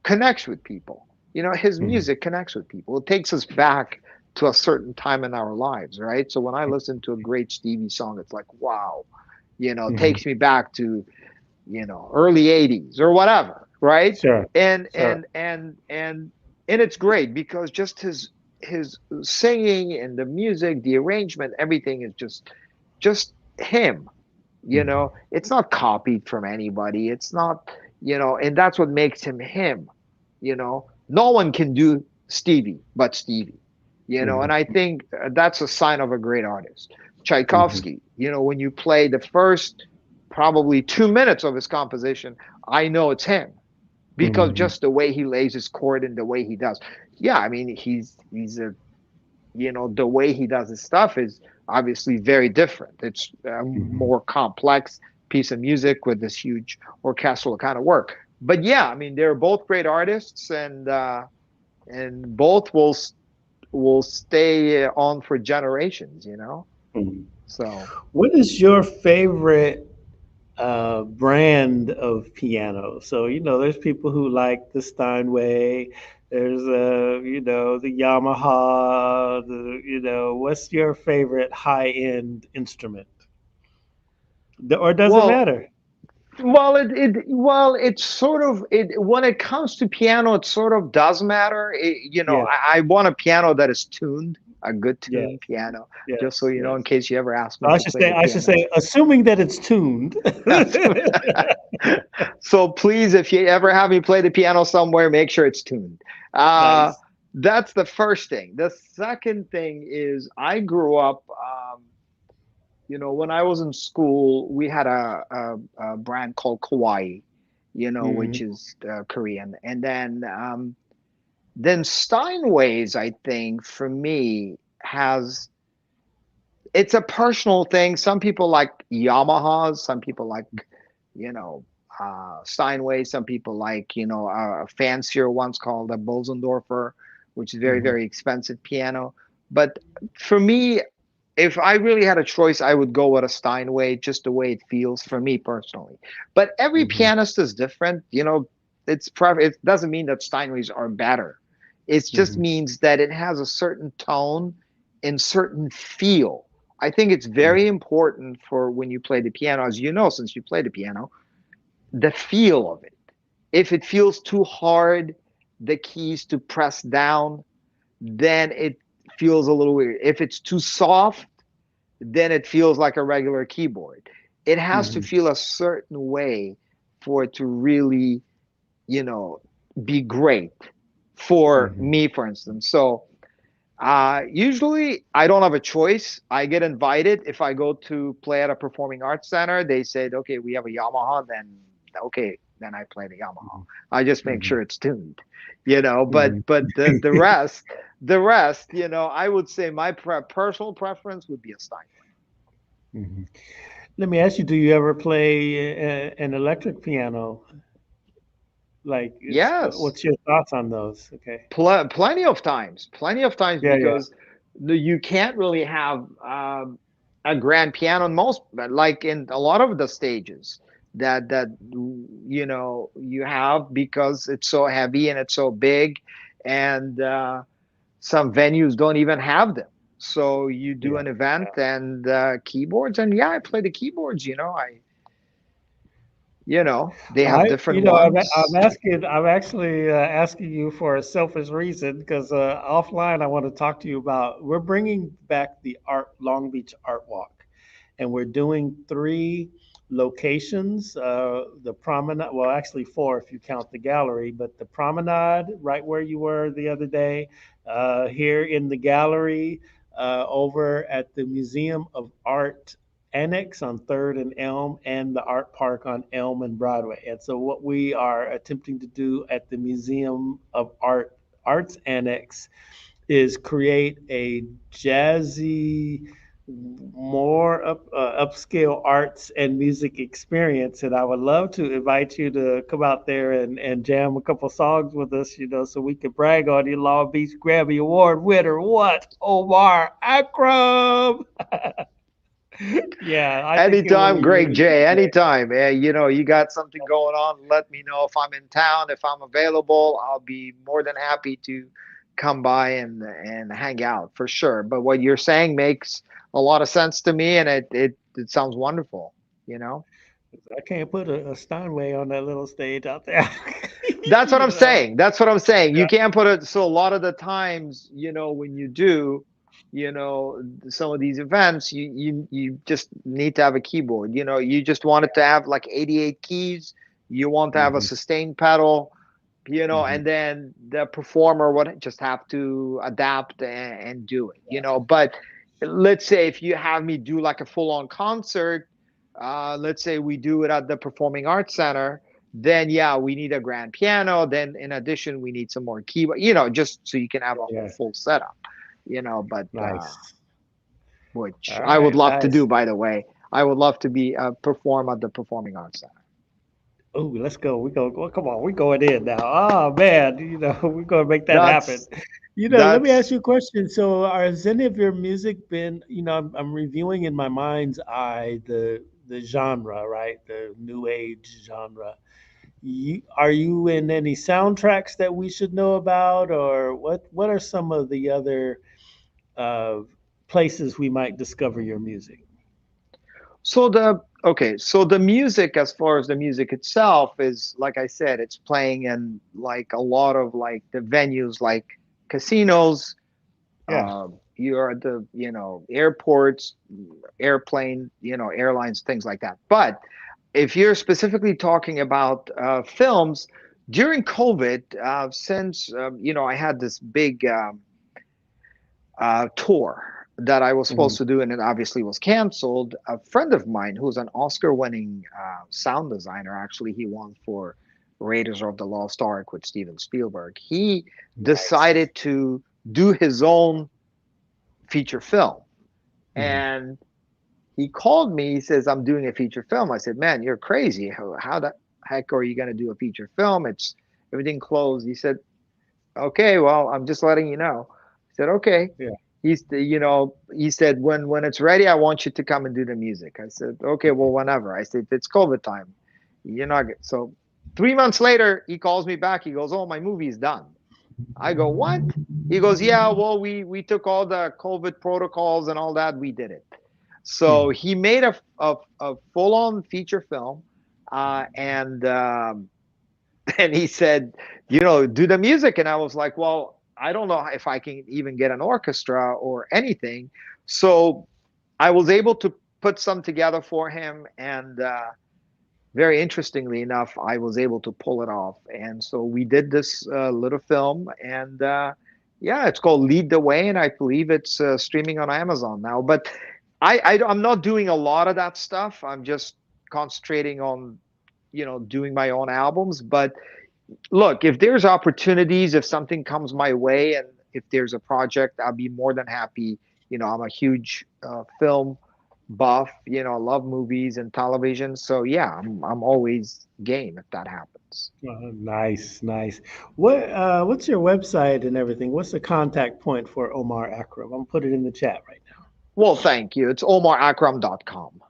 connects with people. His mhm, music connects with people. It takes us back to a certain time in our lives, right? So when I listen to a great Stevie song, it's like, wow, it mhm. takes me back to, early 80s or whatever, right? Sure, And sure. it's great because just his singing and the music, the arrangement, everything is just him. Mhm, It's not copied from anybody. It's not, and that's what makes him him. No one can do Stevie but Stevie. And mhm, I think that's a sign of a great artist. mhm, Tchaikovsky, when you play the first probably 2 minutes of his composition, I know it's him, because mhm, just the way he lays his chord and the way he does. Yeah, I mean, he's a, the way he does his stuff is obviously very different. It's a mhm, more complex piece of music with this huge orchestral kind of work. But yeah, I mean, they're both great artists, and both will stay on for generations. mhm. So What is your favorite brand of piano. So, there's people who like the Steinway. There's, the Yamaha. What's your favorite high-end instrument? Or does it Well, matter? it's sort of when it comes to piano, it sort of does matter. Yes, I want a piano that is tuned, a good tuned yes, piano, just so yes, you know, in yes. case you ever ask So me I to should play say, the I should piano. say, assuming that it's tuned. So please, if you ever have me play the piano somewhere, make sure it's tuned. Uh, Nice. that's the first thing. The second thing is I grew up. When I was in school, we had a brand called Kawaii, which Hmm. is Korean, and then Steinway's, I think, for me has it's a personal thing. Some people like Yamahas, some people like, you know, Steinway, some people like, a fancier ones called a Bosendorfer, which is very, Hmm. very expensive piano. But for me, if I really had a choice, I would go with a Steinway, just the way it feels for me personally. But every Hmm. pianist is different. It doesn't mean that Steinways are better. It just Hmm. means that it has a certain tone and certain feel. I think it's very important for when you play the piano, as you know, since you play the piano, the feel of it. If it feels too hard, the keys to press down, then it feels a little weird. If it's too soft, then it feels like a regular keyboard. It has to Hmm. feel a certain way for it to really, you know, be great for Hmm. me, for instance. So usually I don't have a choice. I get invited. If I go to play at a performing arts center, they said, okay, we have a Yamaha, then okay, then I play the Yamaha. I just make Hmm. sure it's tuned, Hmm. but the rest, I would say my personal preference would be a Steinway. Hmm. Let me ask you, do you ever play an electric piano? Like, Yes. what's your thoughts on those? Okay. Plenty of times, Yeah, yeah. because you can't really have a grand piano in most, like in a lot of the stages that you have, because it's so heavy and it's so big, and some venues don't even have them. So you do Yeah. an event and keyboards, and yeah, I play the keyboards. They have different I'm ones. asking, I'm actually asking you for a selfish reason because offline I want to talk to you about. We're bringing back the Long Beach Art Walk, and we're doing three locations. The promenade, well, actually four if you count the gallery, but the promenade, right where you were the other day, here in the gallery, over at the Museum of Art Annex on Third and Elm, and the Art Park on Elm and Broadway. And so, what we are attempting to do at the Museum of Arts Annex is create a jazzy, more upscale arts and music experience. And I would love to invite you to come out there and jam a couple songs with us, so we can brag on you, Long Beach Grammy Award winner. What? Omar Akram. Yeah, I think it will Anytime, be Greg really, really J. great. Anytime. You got something going on, let me know if I'm in town, if I'm available. I'll be more than happy to come by and hang out for sure. But what you're saying makes a lot of sense to me, and it sounds wonderful, you know? I can't put a Steinway on that little stage out there. That's what you I'm know. saying. That's what I'm saying. You Yeah. can't put it. So a lot of the times, when you do, some of these events, you just need to have a keyboard. You just want it to have like 88 keys. You want to have a Hmm. sustain pedal, Hmm. and then the performer would just have to adapt and do it. But let's say if you have me do like a full-on concert, let's say we do it at the Performing Arts Center, then yeah, we need a grand piano. Then in addition, we need some more keyboard, just so you can have a whole Yeah. full setup, but Nice. which All I would right. love to do, Nice. by the way. I would love to be perform at the Performing Arts Center. Oh, let's go. We go. Well, come on, we going in now. Oh man, we're gonna make that happen. That's Let me ask that's you a question. So, has any of your music been? I'm reviewing in my mind's eye the genre, right? The new age genre. Are you in any soundtracks that we should know about, or what are some of the other uh, places we might discover your music? so the okay. So the music, as far as the music itself, is like I said, it's playing in like a lot of like the venues, like casinos. Yeah. You're at the airports, airplane, airlines, things like that. But if you're specifically talking about films during COVID, since I had this big tour that I was Mhm. supposed to do, and it obviously was canceled. A friend of mine, who's an Oscar-winning sound designer, actually, he won for Raiders of the Lost Ark with Steven Spielberg. He Nice. decided to do his own feature film, Mhm. and he called me. He says, "I'm doing a feature film." I said, "Man, you're crazy. How the heck are you going to do a feature film? It's everything closed." He said, "Okay, well, I'm just letting you know." I said, "Okay." Yeah. He said, when it's ready, I want you to come and do the music. I said, "Okay, well, whenever." I said, "It's COVID time. You're not good." So 3 months later, he calls me back. He goes, "Oh, my movie is done." I go, "What?" He goes, "Yeah, well, we took all the COVID protocols and all that. We did it." So Hmm. he made a full on feature film, and and he said, "Do the music." And I was like, "Well, I don't know if I can even get an orchestra or anything." So I was able to put some together for him, and very interestingly enough, I was able to pull it off. And so we did this little film, and yeah, it's called Lead the Way, and I believe it's streaming on Amazon now. But I'm not doing a lot of that stuff. I'm just concentrating on doing my own albums. But look, if there's opportunities, if something comes my way, and if there's a project, I'll be more than happy. I'm a huge film buff. I love movies and television. So yeah, I'm always game if that happens. Nice, nice. What's your website and everything? What's the contact point for Omar Akram? I'm put it in the chat right now. Well, thank you. It's omarakram.com.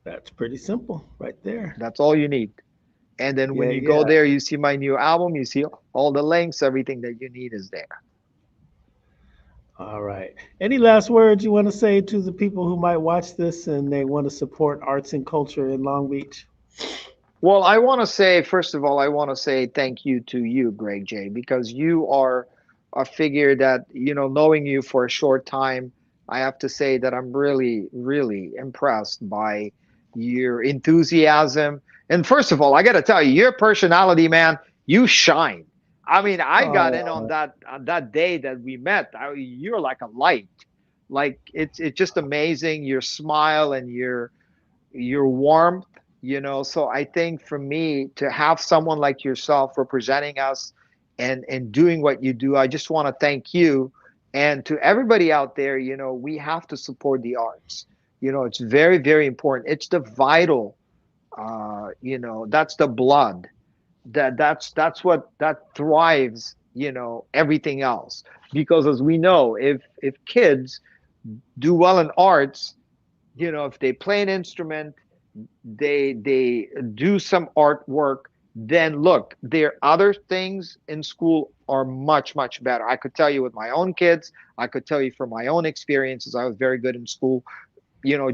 That's pretty simple, right there. That's all you need. And then when Yeah, you go yeah. there, you see my new album, you see all the links, everything that you need is there. All right. Any last words you want to say to the people who might watch this and they want to support arts and culture in Long Beach? Well, I want to say, first of all, I want to say thank you to you, Greg J, because you are a figure that, knowing you for a short time, I have to say that I'm really, really impressed by your enthusiasm. And first of all, I got to tell you, your personality, man, you shine. I mean, I got in Oh, on that day that we met. You're like a light. Like it's just amazing your smile and your warmth, so I think for me to have someone like yourself representing us and doing what you do, I just want to thank you. And to everybody out there, we have to support the arts. It's very, very important. It's the vital, that's the blood that's what that thrives, everything else. Because as we know, if kids do well in arts, if they play an instrument, they do some artwork, then look, their other things in school are much, much better. I could tell you with my own kids, I could tell you from my own experiences, I was very good in school.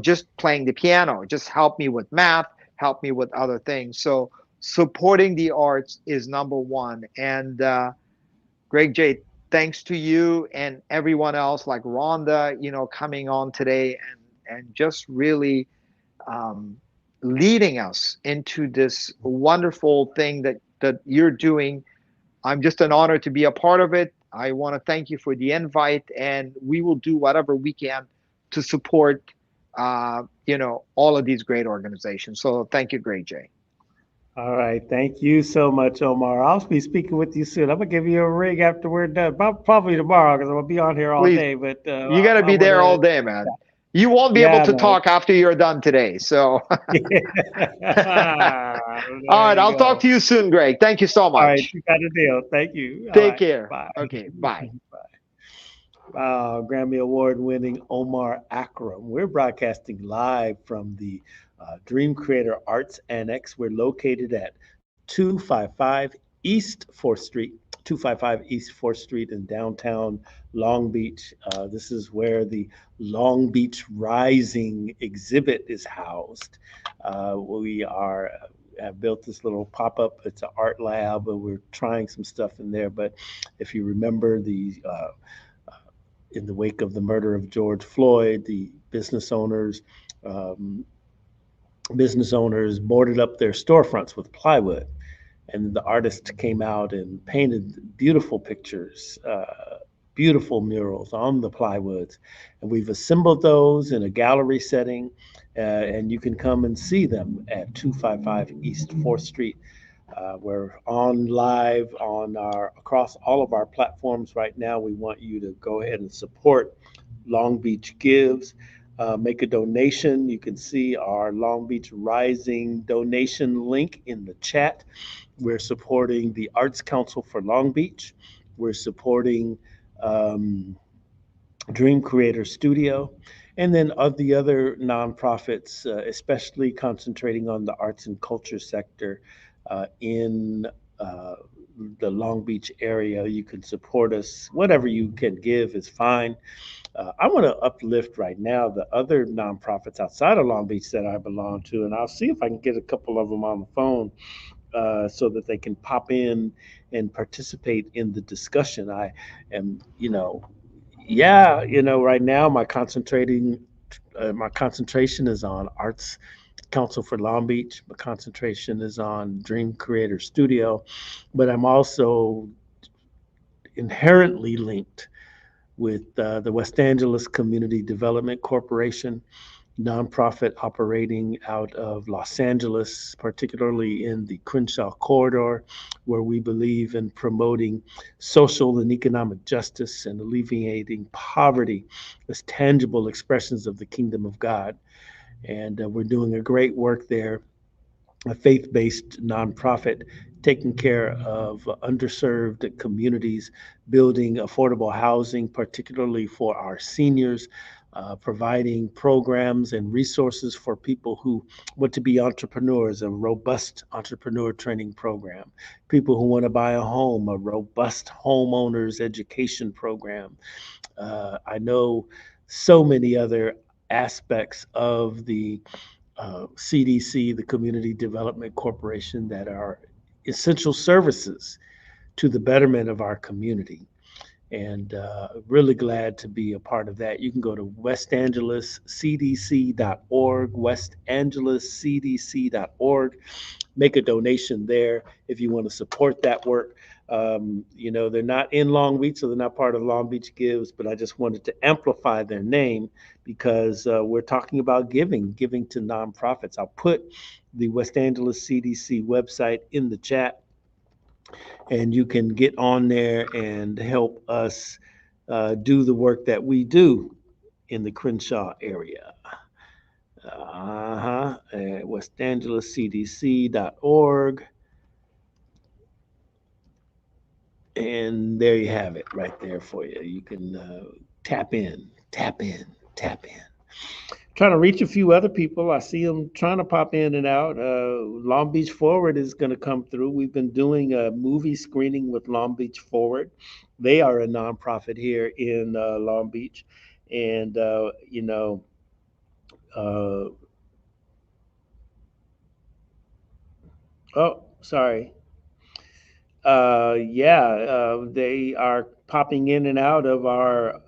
Just playing the piano just helped me with math, helped me with other things. So supporting the arts is number one. And Greg J, thanks to you and everyone else like Rhonda, coming on today and just really um, leading us into this wonderful thing that you're doing. I'm just an honor to be a part of it. I want to thank you for the invite, and we will do whatever we can to support, all of these great organizations. So thank you, Greg J. all right. Thank you so much, Omar. I'll be speaking with you soon. I'm gonna give you a ring after we're done. Probably tomorrow because I'm gonna be on here all Please, day. But you got to I be want there all to. day, man. You won't be able Yeah, to man. talk after you're done today. So, all There right. you I'll talk go. to you soon, Greg. Thank you so All right, much. you got a deal. Thank you. All Take right, care. bye. Okay. Bye. Grammy Award winning Omar Akram. We're broadcasting live from the Dream Creator Arts Annex. We're located at 255 East 4th Street, 255 East 4th Street in downtown Long Beach. This is where the Long Beach Rising exhibit is housed. We are have built this little pop-up. It's an art lab, and we're trying some stuff in there. But if you remember in the wake of the murder of George Floyd, the um, business owners boarded up their storefronts with plywood, and the artist came out and painted beautiful pictures, beautiful murals on the plywoods, and we've assembled those in a gallery setting, and you can come and see them at 255 East 4th Street. We're on live on our across all of our platforms right now. We want you to go ahead and support Long Beach Gives. Make a donation. You can see our Long Beach Rising donation link in the chat. We're supporting the Arts Council for Long Beach. We're supporting um, Dream Creator Studio, and then of the other nonprofits, especially concentrating on the arts and culture sector in uh, the Long Beach area. You can support us. Whatever you can give is fine. I want to uplift right now the other nonprofits outside of Long Beach that I belong to, and I'll see if I can get a couple of them on the phone so that they can pop in and participate in the discussion. I am, yeah, right now my concentration is on Arts Council for Long Beach. My concentration is on Dream Creator Studio, but I'm also inherently linked with the West Angeles Community Development Corporation, nonprofit operating out of Los Angeles, particularly in the Crenshaw corridor, where we believe in promoting social and economic justice and alleviating poverty as tangible expressions of the kingdom of God. And we're doing a great work there, a faith based nonprofit taking care of underserved communities, building affordable housing, particularly for our seniors, providing programs and resources for people who want to be entrepreneurs, a robust entrepreneur training program, people who want to buy a home, a robust homeowners education program. I know so many other aspects of the CDC, the Community Development Corporation, that are essential services to the betterment of our community. And really glad to be a part of that. You can go to westangeluscdc.org, westangeluscdc.org, make a donation there if you want to support that work. They're not in Long Beach, so they're not part of Long Beach Gives, but I just wanted to amplify their name because we're talking about giving to nonprofits. I'll put the West Angeles CDC website in the chat, and you can get on there and help us do the work that we do in the Crenshaw area. At westangeluscdc.org. And there you have it right there for you. You can tap in, tap in, tap in. Trying to reach a few other people. I see them trying to pop in and out. Long Beach Forward is going to come through. We've been doing a movie screening with Long Beach Forward. They are a nonprofit here in Long Beach. And, uh, oh, sorry. They are popping in and out of our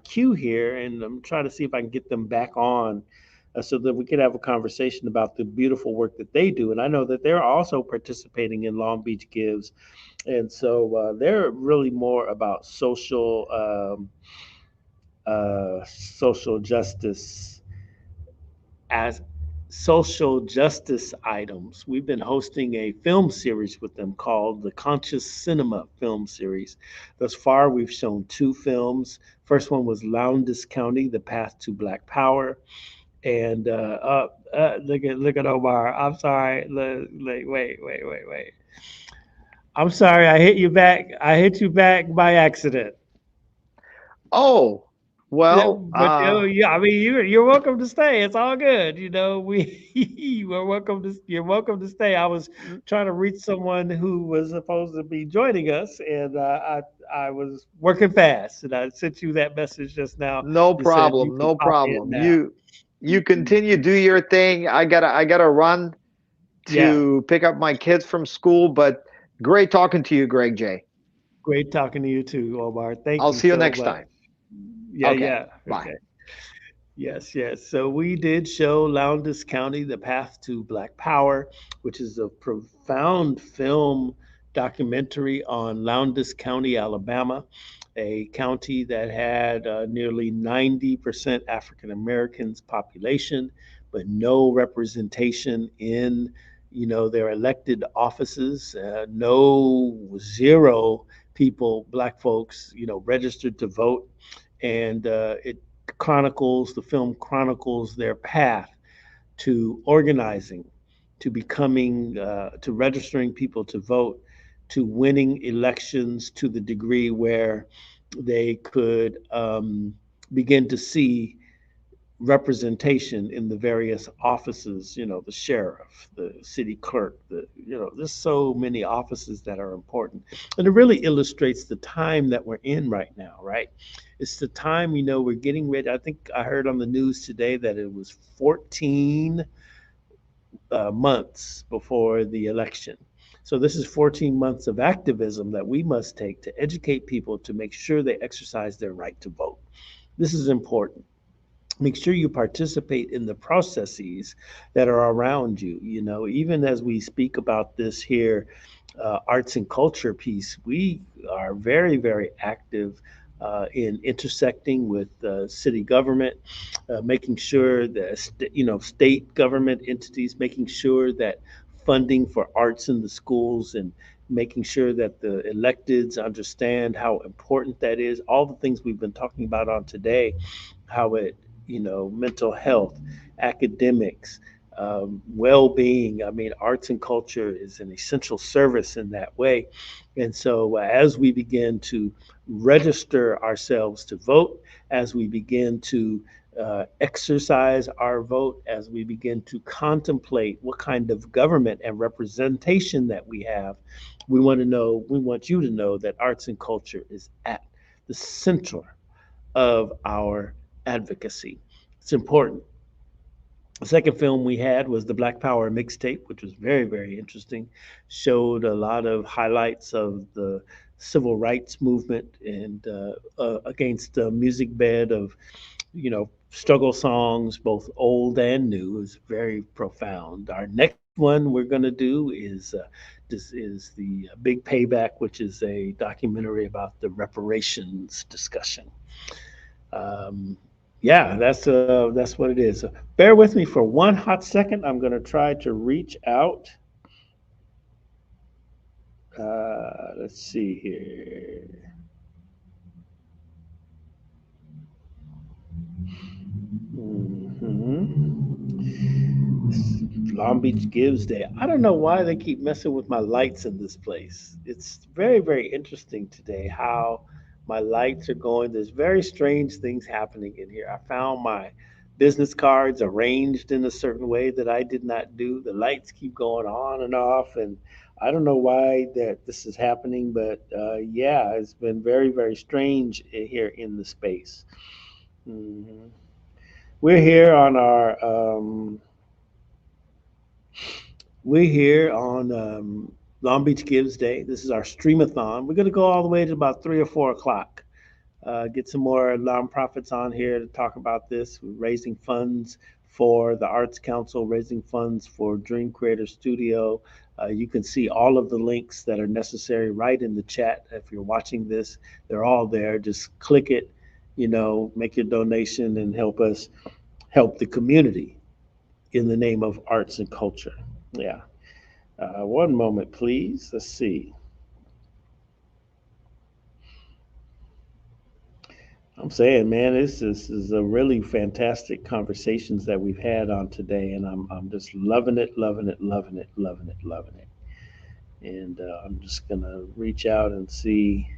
queue here, and I'm trying to see if I can get them back on so that we could have a conversation about the beautiful work that they do. And I know that they're also participating in Long Beach Gives, and so they're really more about social justice as social justice items. We've been hosting a film series with them called the Conscious Cinema Film Series. Thus far, we've shown 2 films. First one was Lowndes County, The Path to Black Power. And look at Omar. I'm sorry. Wait. I'm sorry. I hit you back. I hit you back by accident. Oh, Yeah, well, but yeah, I mean, you're welcome to stay. It's all good. You're welcome to stay. I was trying to reach someone who was supposed to be joining us, and I was working fast, and I sent you that message just now. no It said you problem, can no pop in problem. now. You continue, do your thing. I gotta run Yeah, to pick up my kids from school, but great talking to you, Greg J. great talking to you too, Omar. Thank I'll you see you so next much. time. Yeah, Okay, yeah. bye. Okay. Yes. So we did show Lowndes County, The Path to Black Power, which is a profound film documentary on Lowndes County, Alabama, a county that had nearly 90% African Americans population, but no representation in, their elected offices. No, zero people, black folks, registered to vote, and the film chronicles their path to organizing, to becoming, to registering people to vote, to winning elections to the degree where they could begin to see representation in the various offices, the sheriff, the city clerk, there's so many offices that are important. And it really illustrates the time that we're in right now, right? It's the time, we're getting ready. I think I heard on the news today that it was 14 months before the election. So this is 14 months of activism that we must take to educate people to make sure they exercise their right to vote. This is important. Make sure you participate in the processes that are around you. Even as we speak about this here, arts and culture piece, we are very, very active in intersecting with city government, making sure that state government entities, making sure that funding for arts in the schools, and making sure that the electeds understand how important that is. All the things we've been talking about on today, how it, mental health, academics, well-being. I mean, arts and culture is an essential service in that way. And so, as we begin to register ourselves to vote, as we begin to exercise our vote, as we begin to contemplate what kind of government and representation that we have, we want you to know that arts and culture is at the center of our advocacy. It's important. The second film we had was the Black Power mixtape, which was very, very interesting. Showed a lot of highlights of the civil rights movement and against the music bed of, struggle songs, both old and new. It was very profound. Our next one we're going to do is this is the Big Payback, which is a documentary about the reparations discussion. Um, yeah, that's what it is. So bear with me for one hot second. I'm going to try to reach out. Let's see here. Long Beach Gives Day. I don't know why they keep messing with my lights in this place. It's very, very interesting today how my lights are going. There's very strange things happening in here. I found my business cards arranged in a certain way that I did not do. The lights keep going on and off, and I don't know why that this is happening, but yeah, it's been very, very strange here in the space. Mhm. We're here on our we're here on Long Beach Gives Day. This is our streamathon. We're going to go all the way to about 3 or 4 o'clock. Get some more nonprofits on here to talk about this. We're raising funds for the Arts Council, raising funds for Dream Creator Studio. You can see all of the links that are necessary right in the chat. If you're watching this, they're all there. Just click it, make your donation and help us help the community. in the name of arts and culture. Yeah. One moment, please. Let's see. I'm saying, man, this is a really fantastic conversations that we've had on today, and I'm just loving it, loving it, loving it, loving it, loving it. And I'm just gonna reach out and see.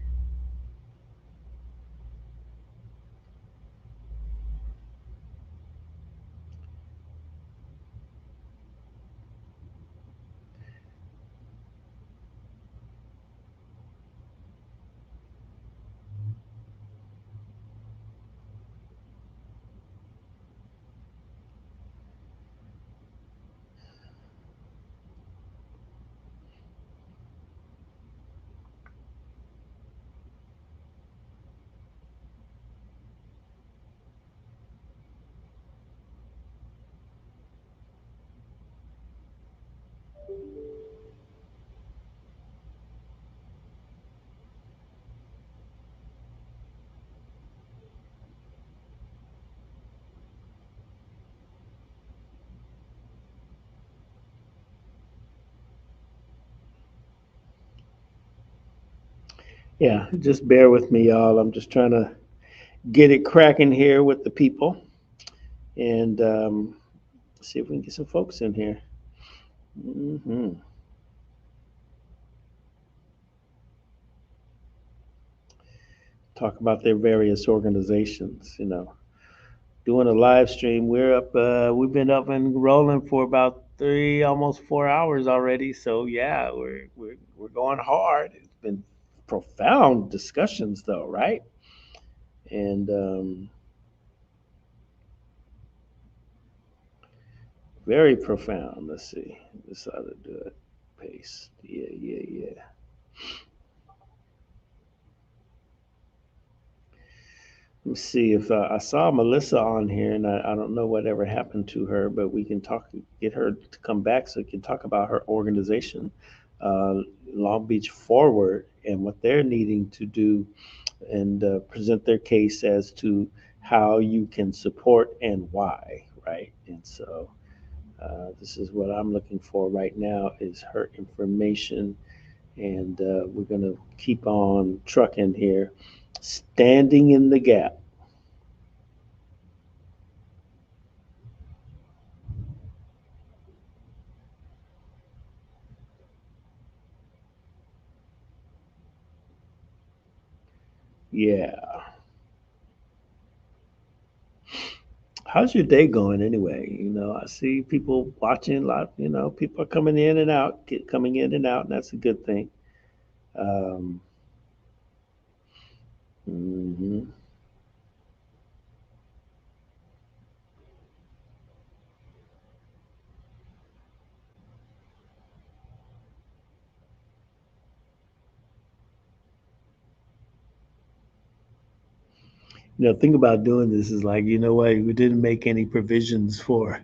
Yeah, just bear with me, y'all. I'm just trying to get it cracking here with the people, and see if we can get some folks in here. hmm Talk about their various organizations. Doing a live stream. We're up. We've been up and rolling for about three, almost 4 hours already. So yeah, we're going hard. It's been profound discussions, though, right? And very profound. Let's see. This how to do it. Paste. Yeah, yeah, yeah. Let me see if I saw Melissa on here, and I don't know whatever happened to her, but we can talk, get her to come back so we can talk about her organization, uh, Long Beach Forward, and what they're needing to do, and present their case as to how you can support and why, right? And so this is what I'm looking for right now is her information, and we're gonna keep on trucking here, standing in the gap. Yeah. How's your day going anyway? I see people watching a lot, people are coming in and out, coming in and out, and that's a good thing. Um, mhm. Think about doing this is like, what, we didn't make any provisions for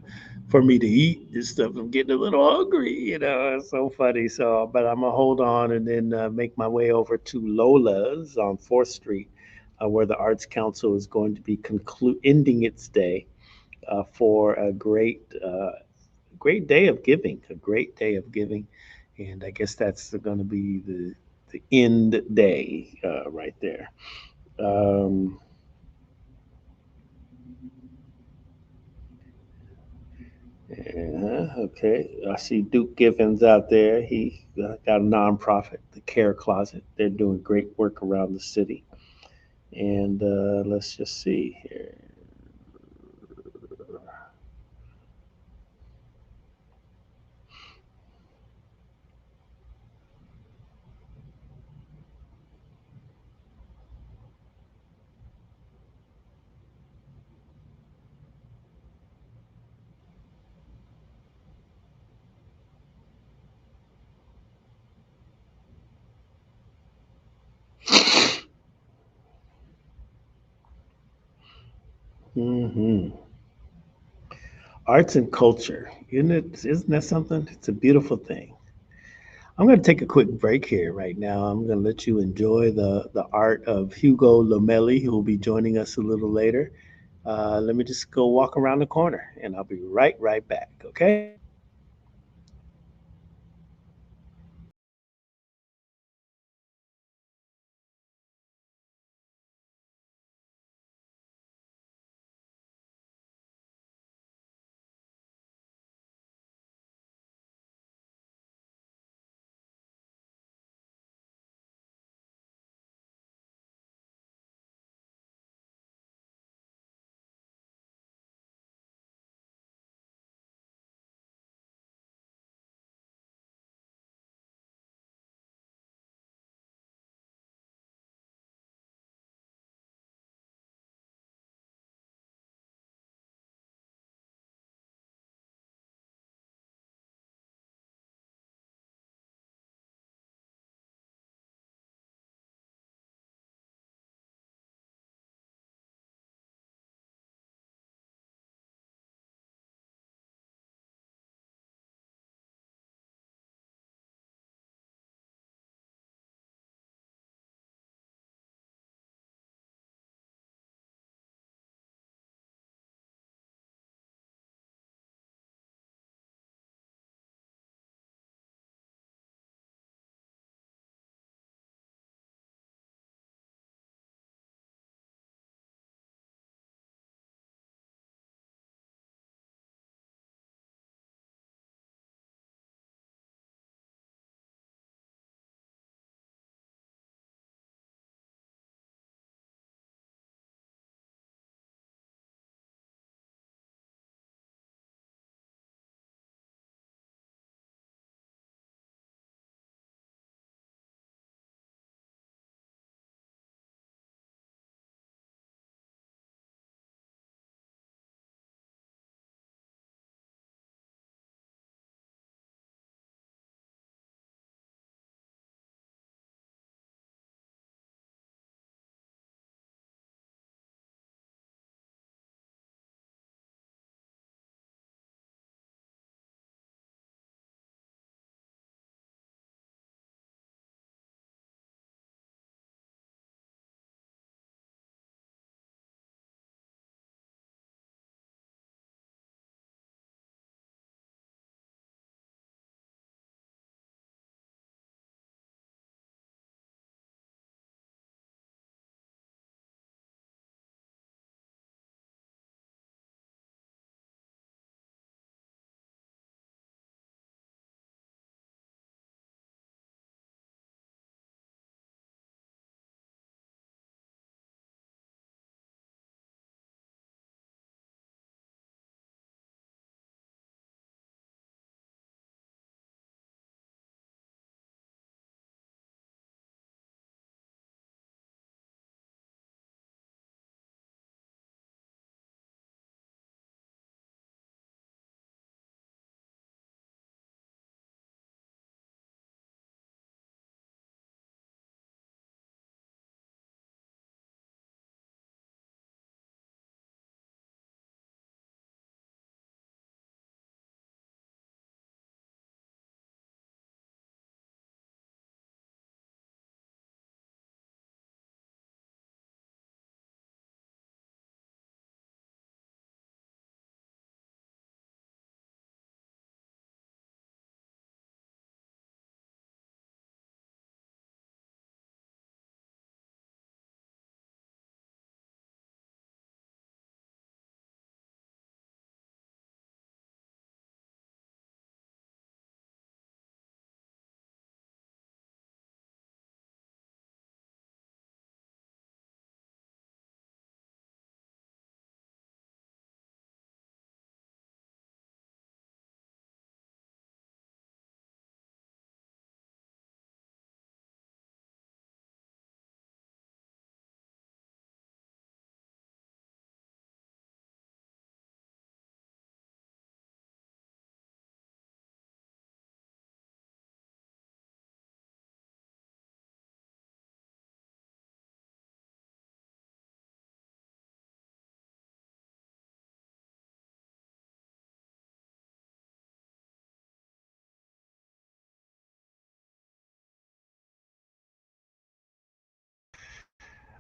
me to eat this stuff. I'm getting a little hungry, it's so funny. So, but I'm gonna hold on and then make my way over to Lola's on 4th Street, where the Arts Council is going to be ending its day for a great day of giving, a great day of giving, and I guess that's going to be the end day right there. Um, yeah, okay, I see Duke Givens out there. He got a nonprofit, the Care Closet. They're doing great work around the city. And let's just see here. hmm Arts and culture, isn't that something? It's a beautiful thing. I'm going to take a quick break here right now. I'm going to let you enjoy the art of Hugo Lomelli, who will be joining us a little later. Let me just go walk around the corner and I'll be right back. Okay.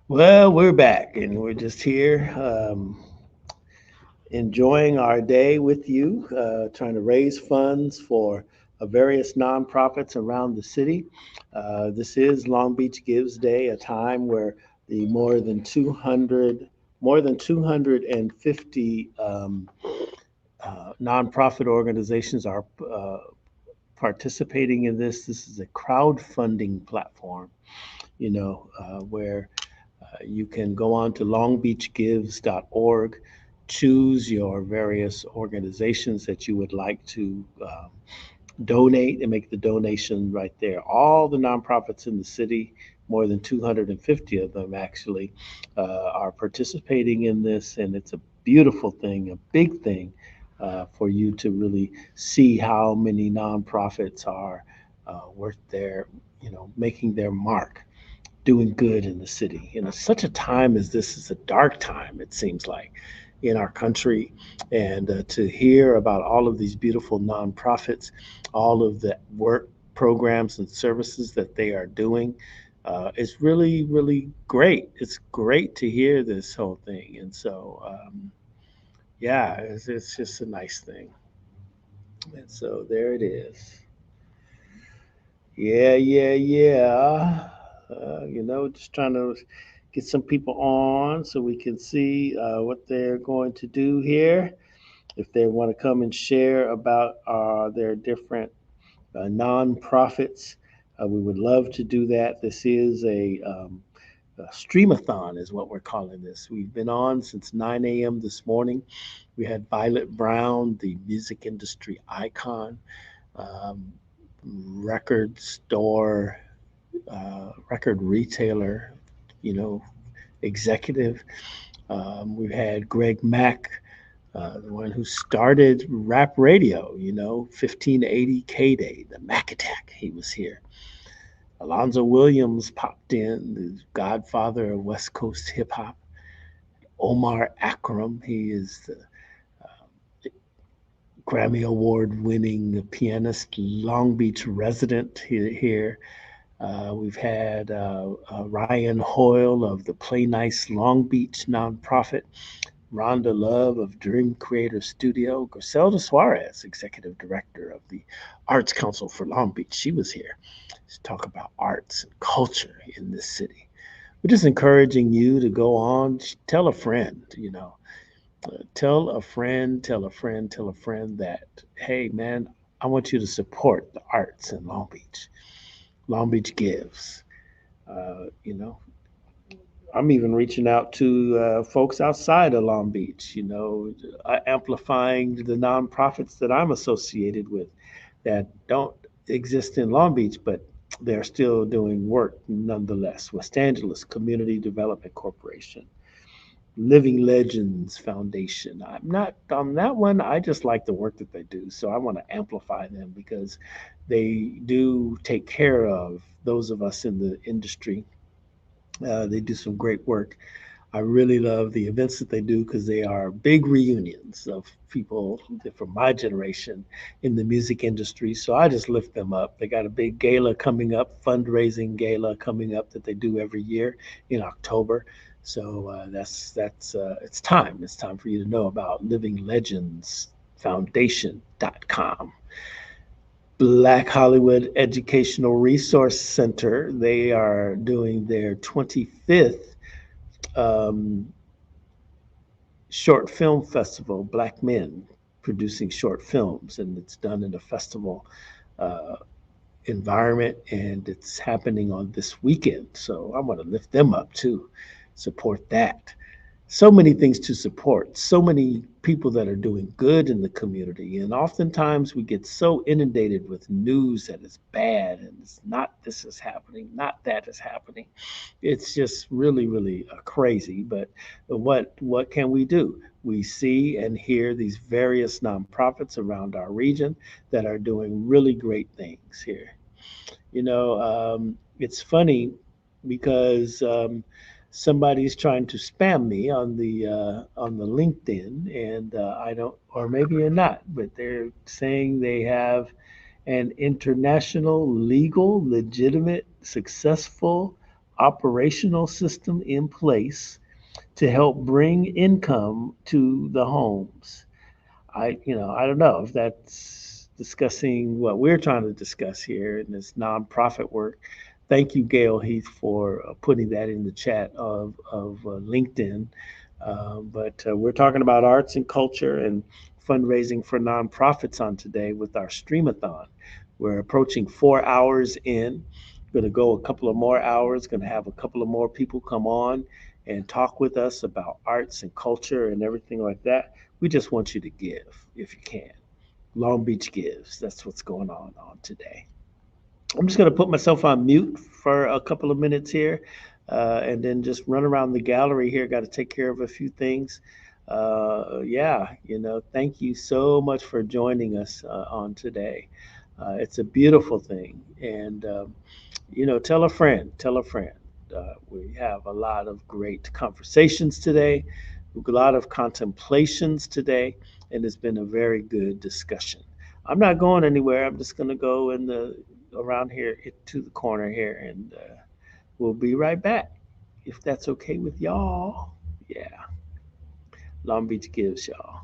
Well, we're back and we're just here. enjoying our day with you, trying to raise funds for various nonprofits around the city. This is Long Beach Gives Day, a time where the more than 250 nonprofit organizations are participating in this. This is a crowdfunding platform, where you can go on to longbeachgives.org, choose your various organizations that you would like to donate, and make the donation right there. All the nonprofits in the city, more than 250 of them actually, are participating in this, and it's a beautiful thing, a big thing, for you to really see how many nonprofits are worth their, making their mark, doing good in the city. Such a time as this is a dark time, it seems like, in our country. And to hear about all of these beautiful nonprofits, all of the work programs and services that they are doing, is really, really great. It's great to hear this whole thing. And so, yeah, it's just a nice thing. And so there it is. Yeah, yeah, yeah. Just trying to get some people on so we can see what they're going to do here. If they want to come and share about their different nonprofits, we would love to do that. This is a streamathon, is what we're calling this. We've been on since 9 a.m. this morning. We had Violet Brown, the music industry icon, um, record store, record retailer, executive. We've had Greg Mack, the one who started rap radio, 1580 K-Day, the Mac Attack. He was here. Alonzo Williams popped in, the godfather of West Coast hip hop. Omar Akram, he is the Grammy Award winning pianist, Long Beach resident here. We've had Ryan Hoyle of the Play Nice Long Beach nonprofit, Rhonda Love of Dream Creator Studio, Griselda Suarez, executive director of the Arts Council for Long Beach. She was here to talk about arts and culture in this city. We're just encouraging you to go on, tell a friend, tell a friend, tell a friend, tell a friend that, hey, man, I want you to support the arts in Long Beach. Long Beach Gives. Uh, you know, I'm even reaching out to folks outside of Long Beach, amplifying the nonprofits that I'm associated with that don't exist in Long Beach, but they're still doing work nonetheless. West Angeles Community Development Corporation, Living Legends Foundation. I'm not on that one. I just like the work that they do. So I want to amplify them because they do take care of those of us in the industry. They do some great work. I really love the events that they do because they are big reunions of people from my generation in the music industry. So I just lift them up. They got a big gala coming up, fundraising gala coming up that they do every year in October. So that's it's time. It's time for you to know about livinglegendsfoundation.com. Black Hollywood Educational Resource Center. They are doing their 25th um, short film festival, Black Men producing short films, and it's done in a festival uh, environment, and it's happening on this weekend. So I want to lift them up too, support that. So many things to support, so many people that are doing good in the community. And oftentimes we get so inundated with news that is bad and it's not this is happening, not that is happening. It's just really, really crazy. But what can we do? We see and hear these various nonprofits around our region that are doing really great things here. It's funny because somebody's trying to spam me on the LinkedIn, and I don't, or maybe you're not, but they're saying they have an international, legal, legitimate, successful operational system in place to help bring income to the homes. I don't know if that's discussing what we're trying to discuss here in this nonprofit work. Thank you, Gail Heath, for putting that in the chat of LinkedIn. But we're talking about arts and culture and fundraising for nonprofits on today with our Streamathon. We're approaching 4 hours in. Going to go a couple of more hours. Going to have a couple of more people come on and talk with us about arts and culture and everything like that. We just want you to give if you can. Long Beach Gives. That's what's going on today. I'm just going to put myself on mute for a couple of minutes here and then just run around the gallery here. Got to take care of a few things. Yeah, thank you so much for joining us on today. It's a beautiful thing. And, tell a friend, tell a friend. We have a lot of great conversations today, a lot of contemplations today, and it's been a very good discussion. I'm not going anywhere. I'm just going to go in the around here to the corner here, and we'll be right back if that's okay with y'all. Yeah, Long Beach Gives, y'all.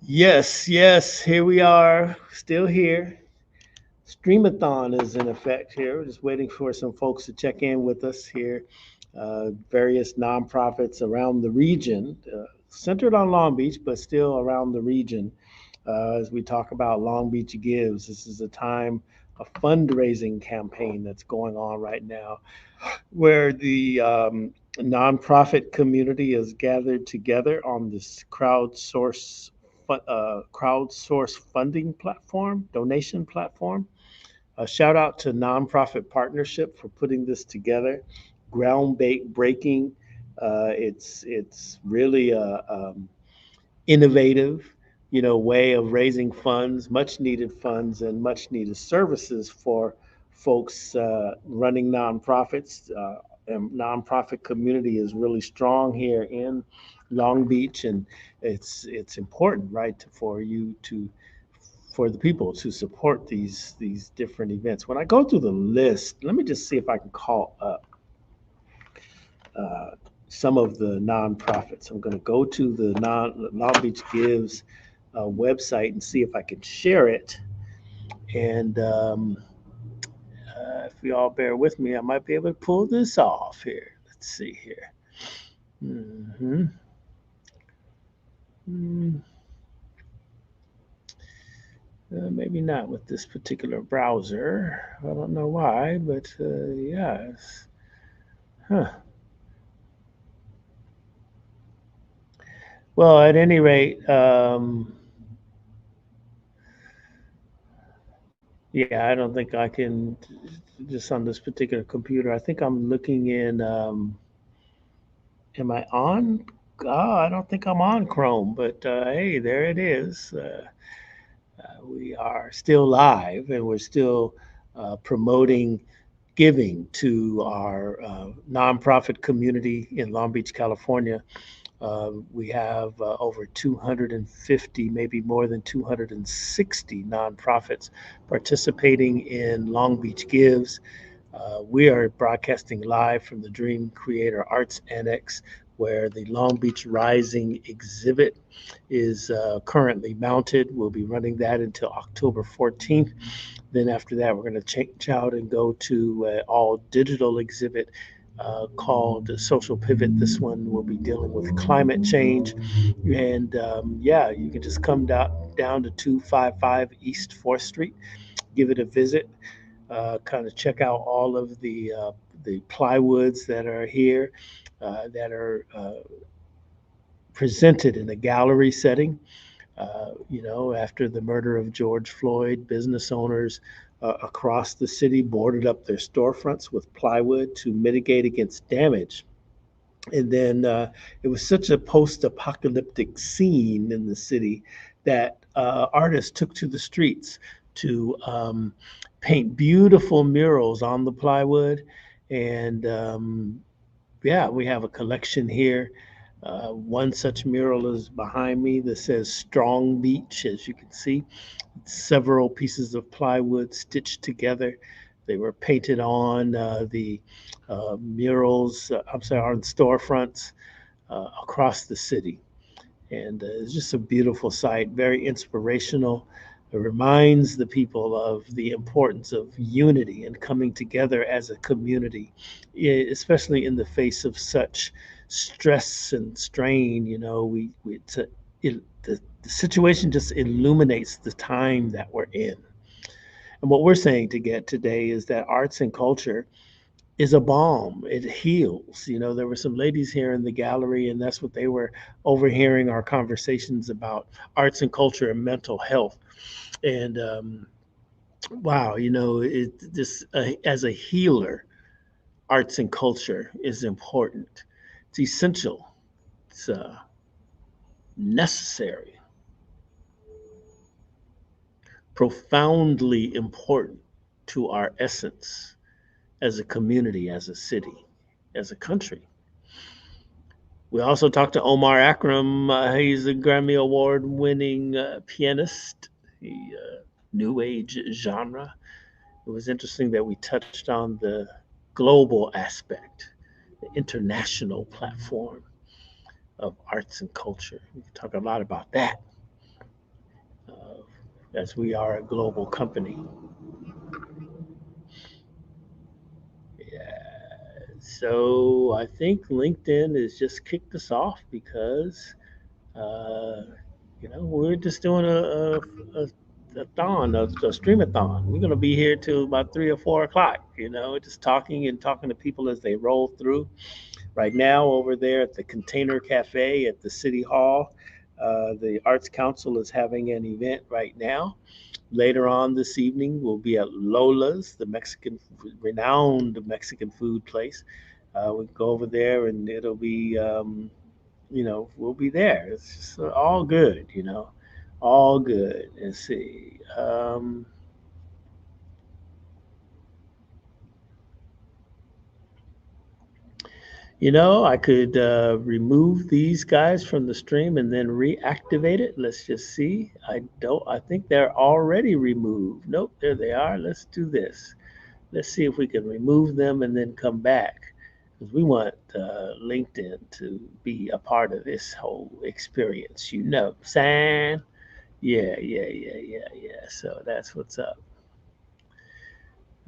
Yes, yes, here we are, still here. Streamathon is in effect here. We're just waiting for some folks to check in with us here. Various nonprofits around the region, centered on Long Beach, but still around the region. As we talk about Long Beach Gives, this is a time, a fundraising campaign that's going on right now, where the nonprofit community is gathered together on this crowdsource funding platform, donation platform. A shout out to Nonprofit Partnership for putting this together. Groundbreaking. It's really a innovative, way of raising funds, much needed funds, and much needed services for folks running nonprofits. And nonprofit community is really strong here in Long Beach, and it's important, right, for the people to support these different events. When I go through the list, let me just see if I can call up uh, some of the nonprofits. I'm going to go to the Long Beach Gives website and see if I can share it. And if you all bear with me, I might be able to pull this off here. Let's see here. Mm-hmm. Maybe not with this particular browser. I don't know why, but yeah. Huh. Well, at any rate, yeah, I don't think I can just on this particular computer. I think I'm looking in. Am I on? Oh, I don't think I'm on Chrome, but hey, there it is. We are still live and we're still promoting giving to our nonprofit community in Long Beach, California. We have over 250, maybe more than 260 nonprofits participating in Long Beach Gives. We are broadcasting live from the Dream Creator Arts Annex, where the Long Beach Rising exhibit is currently mounted. We'll be running that until October 14th. Then after that, we're going to change out and go to an all digital exhibit called Social Pivot. This one will be dealing with climate change. And yeah, you can just come down to 255 East 4th Street, give it a visit, kind of check out all of the plywoods that are here that are presented in a gallery setting. After the murder of George Floyd, business owners across the city boarded up their storefronts with plywood to mitigate against damage. And then it was such a post apocalyptic scene in the city that artists took to the streets to paint beautiful murals on the plywood. And yeah, we have a collection here. One such mural is behind me that says Strong Beach, as you can see. Several pieces of plywood stitched together. They were painted on the murals, I'm sorry, on storefronts across the city. And it's just a beautiful sight, very inspirational. It reminds the people of the importance of unity and coming together as a community, especially in the face of such stress and strain. The situation just illuminates the time that we're in. And what we're saying to get today is that arts and culture is a balm. It heals. There were some ladies here in the gallery, and that's what they were overhearing our conversations about arts and culture and mental health. And wow, as a healer, arts and culture is important. It's essential. It's necessary, profoundly important to our essence as a community, as a city, as a country. We also talked to Omar Akram. He's a Grammy Award winning pianist, the new age genre. It was interesting that we touched on the global aspect, the international platform of arts and culture. We talk a lot about that. as we are a global company. Yeah. So I think LinkedIn has just kicked us off because, uh, we're just doing a thon, a stream-a-thon. We're going to be here till about 3 or 4 o'clock, just talking to people as they roll through. Right now, over there at the Container Cafe at the City Hall, the Arts Council is having an event right now. Later on this evening, we'll be at Lola's, the renowned Mexican food place. We go over there, and it'll be, we'll be there. It's just all good, all good. Let's see. I could remove these guys from the stream and then reactivate it. Let's just see. I think they're already removed. Nope, there they are. Let's do this. Let's see if we can remove them and then come back. Because we want LinkedIn to be a part of this whole experience, saying? Yeah. So that's what's up.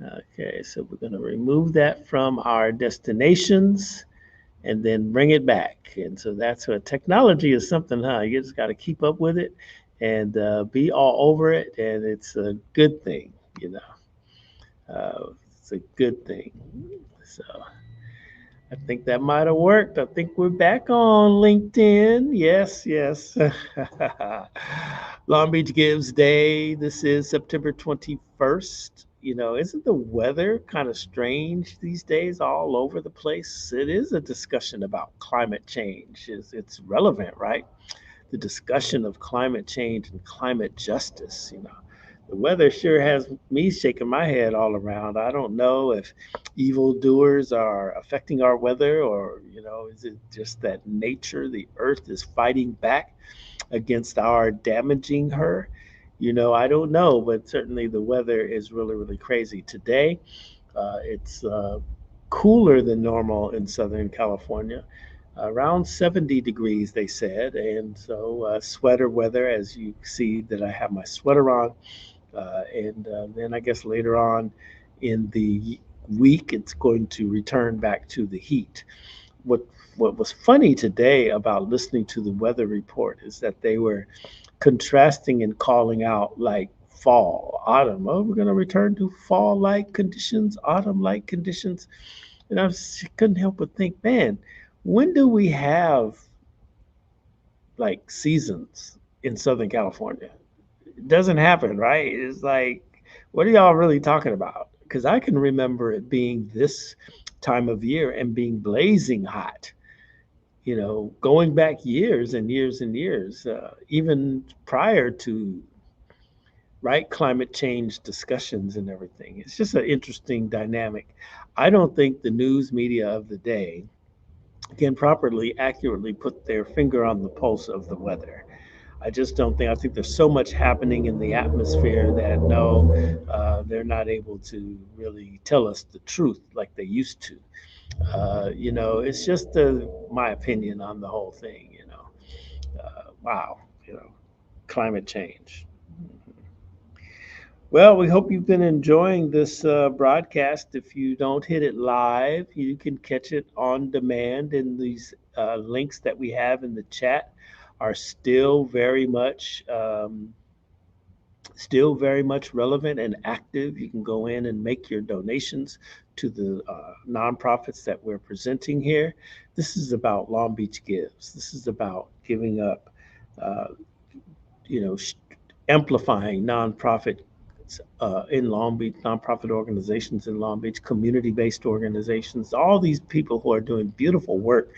Okay, so we're going to remove that from our destinations and then bring it back. And so that's what technology is something, huh? You just got to keep up with it and be all over it. And it's a good thing, it's a good thing. So I think that might have worked. I think we're back on LinkedIn. Yes. Long Beach Gives Day. This is September 21st. Isn't the weather kind of strange these days all over the place? It is a discussion about climate change. It's relevant, right? The discussion of climate change and climate justice. The weather sure has me shaking my head all around. I don't know if evildoers are affecting our weather, or is it just that nature, the earth, is fighting back against our damaging her? I don't know, but certainly the weather is really, really crazy today. It's cooler than normal in Southern California, around 70 degrees, they said. And so sweater weather, as you see that I have my sweater on. And then I guess later on in the week, it's going to return back to the heat. What was funny today about listening to the weather report is that they were contrasting and calling out like fall, autumn. Oh, we're going to return to fall-like conditions, autumn-like conditions. And couldn't help but think, man, when do we have like seasons in Southern California? It doesn't happen, right? It's like, what are y'all really talking about? Because I can remember it being this time of year and being blazing hot, going back years and years and years, even prior to climate change discussions and everything. It's just an interesting dynamic. I don't think the news media of the day can properly, accurately put their finger on the pulse of the weather. I just don't think. I think there's so much happening in the atmosphere that no, they're not able to really tell us the truth like they used to. It's just my opinion on the whole thing. Wow, climate change. Well, we hope you've been enjoying this broadcast. If you don't hit it live, you can catch it on demand, and these links that we have in the chat are still very much relevant and active. You can go in and make your donations to the nonprofits that we're presenting here. This is about Long Beach Gives. This is about giving up, uh, amplifying nonprofit in Long Beach, nonprofit organizations in Long Beach, community-based organizations, all these people who are doing beautiful work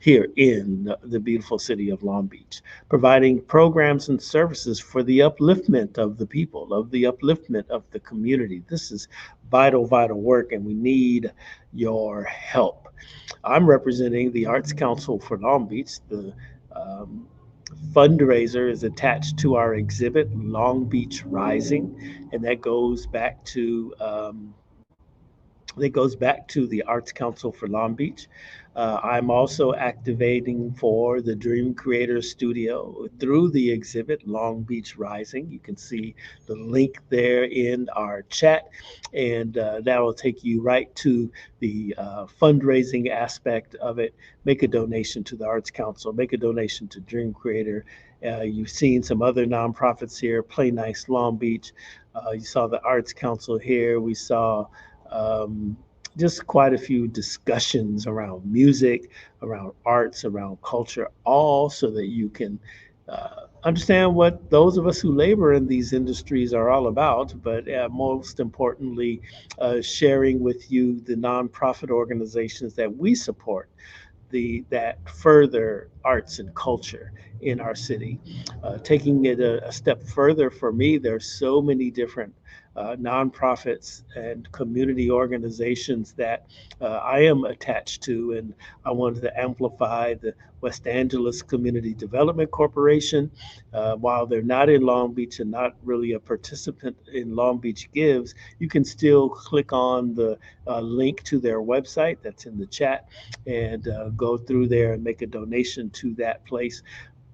here in the beautiful city of Long Beach, providing programs and services for the upliftment of the people, of the upliftment of the community. This is vital, vital work, and we need your help. I'm representing the Arts Council for Long Beach. The fundraiser is attached to our exhibit, Long Beach Rising, and that goes back to that goes back to the Arts Council for Long Beach. I'm also activating for the Dream Creator Studio through the exhibit Long Beach Rising. You can see the link there in our chat, and that will take you right to the fundraising aspect of it. Make a donation to the Arts Council, make a donation to Dream Creator. You've seen some other nonprofits here, Play Nice Long Beach. You saw the Arts Council here. We saw um, just quite a few discussions around music, around arts, around culture, all so that you can understand what those of us who labor in these industries are all about. But most importantly, sharing with you the nonprofit organizations that we support. That further arts and culture in our city. Taking it a step further for me, there's so many different nonprofits and community organizations that I am attached to, and I wanted to amplify the West Angeles Community Development Corporation. While they're not in Long Beach and not really a participant in Long Beach Gives, you can still click on the link to their website that's in the chat and go through there and make a donation to that place.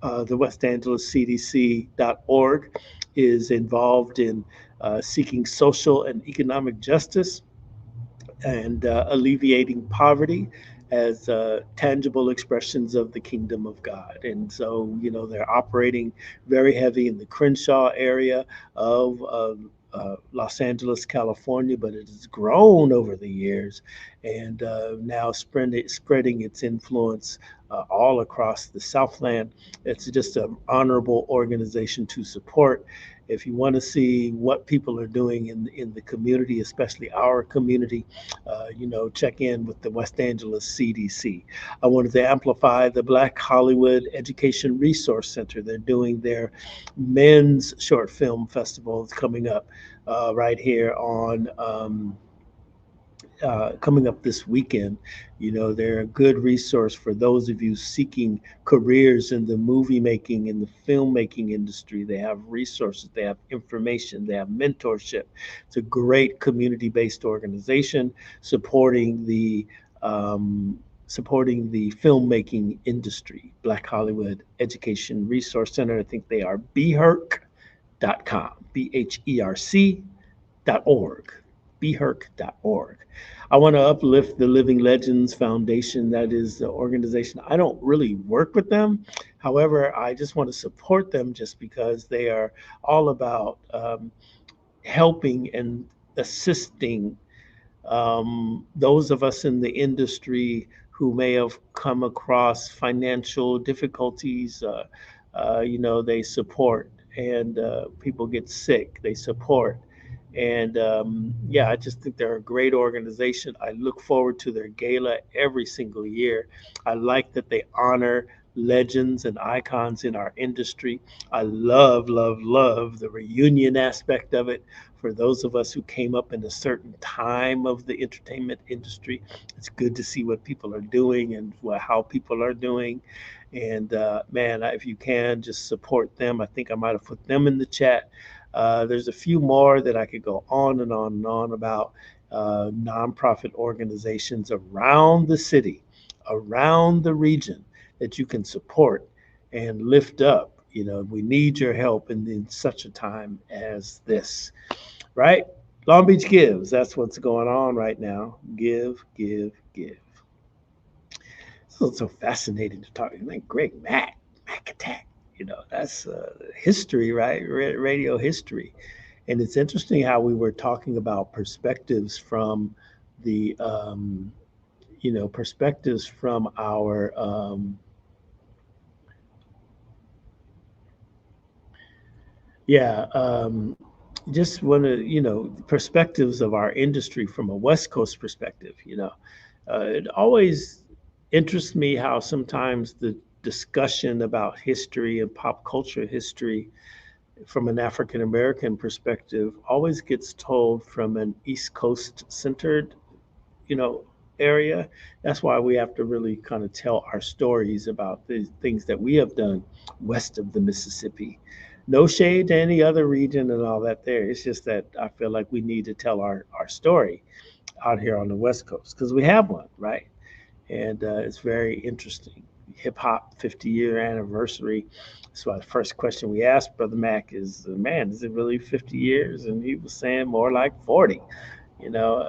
The West Angeles CDC.org is involved in seeking social and economic justice and alleviating poverty as tangible expressions of the kingdom of God. And so, they're operating very heavy in the Crenshaw area of Los Angeles, California, but it has grown over the years and now spreading its influence all across the Southland. It's just an honorable organization to support. If you want to see what people are doing in the community, especially our community, check in with the West Angeles CDC. I wanted to amplify the Black Hollywood Education Resource Center. They're doing their men's short film festival coming up right here on coming up this weekend. They're a good resource for those of you seeking careers in the movie making and the filmmaking industry. They have resources, they have information, they have mentorship. It's a great community-based organization supporting the filmmaking industry. Black Hollywood Education Resource Center. I think they are bherc.com, BHERC.org, bherc.org. I want to uplift the Living Legends Foundation. That is the organization. I don't really work with them. However, I just want to support them just because they are all about helping and assisting those of us in the industry who may have come across financial difficulties. They support, and people get sick, they support. And I just think they're a great organization. I look forward to their gala every single year. I like that they honor legends and icons in our industry. I love, love, love the reunion aspect of it. For those of us who came up in a certain time of the entertainment industry, it's good to see what people are doing and how people are doing. And man, if you can, just support them. I think I might have put them in the chat. There's a few more that I could go on and on and on about nonprofit organizations around the city, around the region that you can support and lift up. We need your help in such a time as this, right? Long Beach Gives. That's what's going on right now. Give, give, give. So fascinating to talk. Like Greg Mack, Mack Attack. That's history, right? Radio history. And it's interesting how we were talking about perspectives from the, perspectives from our, just want to, perspectives of our industry from a West Coast perspective. It always interests me how sometimes the discussion about history and pop culture history from an African American perspective always gets told from an East Coast centered, area. That's why we have to really kind of tell our stories about the things that we have done west of the Mississippi. No shade to any other region and all that there. It's just that I feel like we need to tell our story. out here on the West Coast, because we have one, right? And it's very interesting. Hip hop 50-year anniversary. So the first question we asked Brother Mack is, man, is it really 50 years? And he was saying more like 40, you know,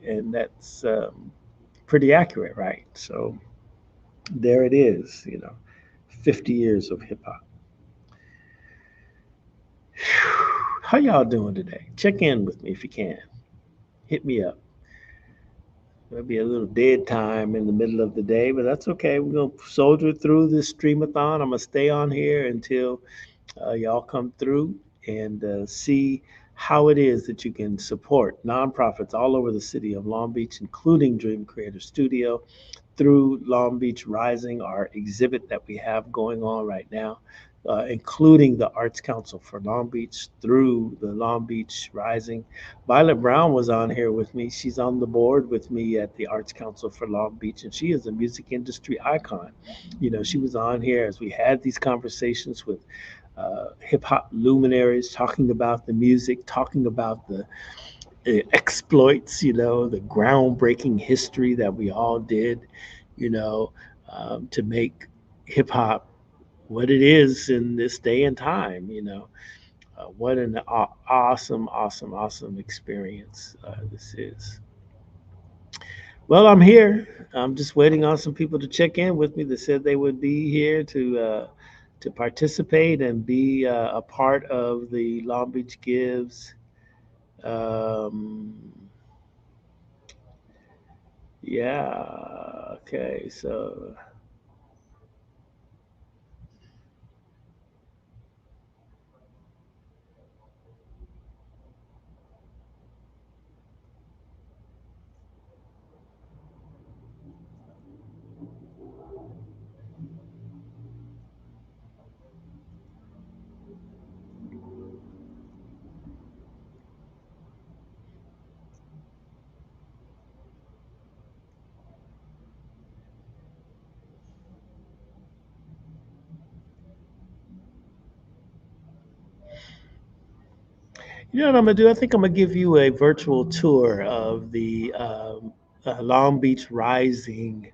and that's pretty accurate, right? So there it is, 50 years of hip hop. How y'all doing today? Check in with me if you can. Hit me up. There'll be a little dead time in the middle of the day, but that's okay. We're going to soldier through this streamathon. I'm going to stay on here until y'all come through and see how it is that you can support nonprofits all over the city of Long Beach, including Dream Creator Studio, through Long Beach Rising, our exhibit that we have going on right now, including the Arts Council for Long Beach, through the Long Beach Rising. Violet Brown was on here with me. She's on the board with me at the Arts Council for Long Beach, and she is a music industry icon. She was on here as we had these conversations with hip hop luminaries, talking about the music, talking about the exploits, the groundbreaking history that we all did, to make hip hop what it is in this day and time. What an awesome, awesome, awesome experience this is. Well, I'm here. I'm just waiting on some people to check in with me that said they would be here to participate and be a part of the Long Beach Gives. Yeah. Okay. So. You know what I'm gonna do? I think I'm gonna give you a virtual tour of the Long Beach Rising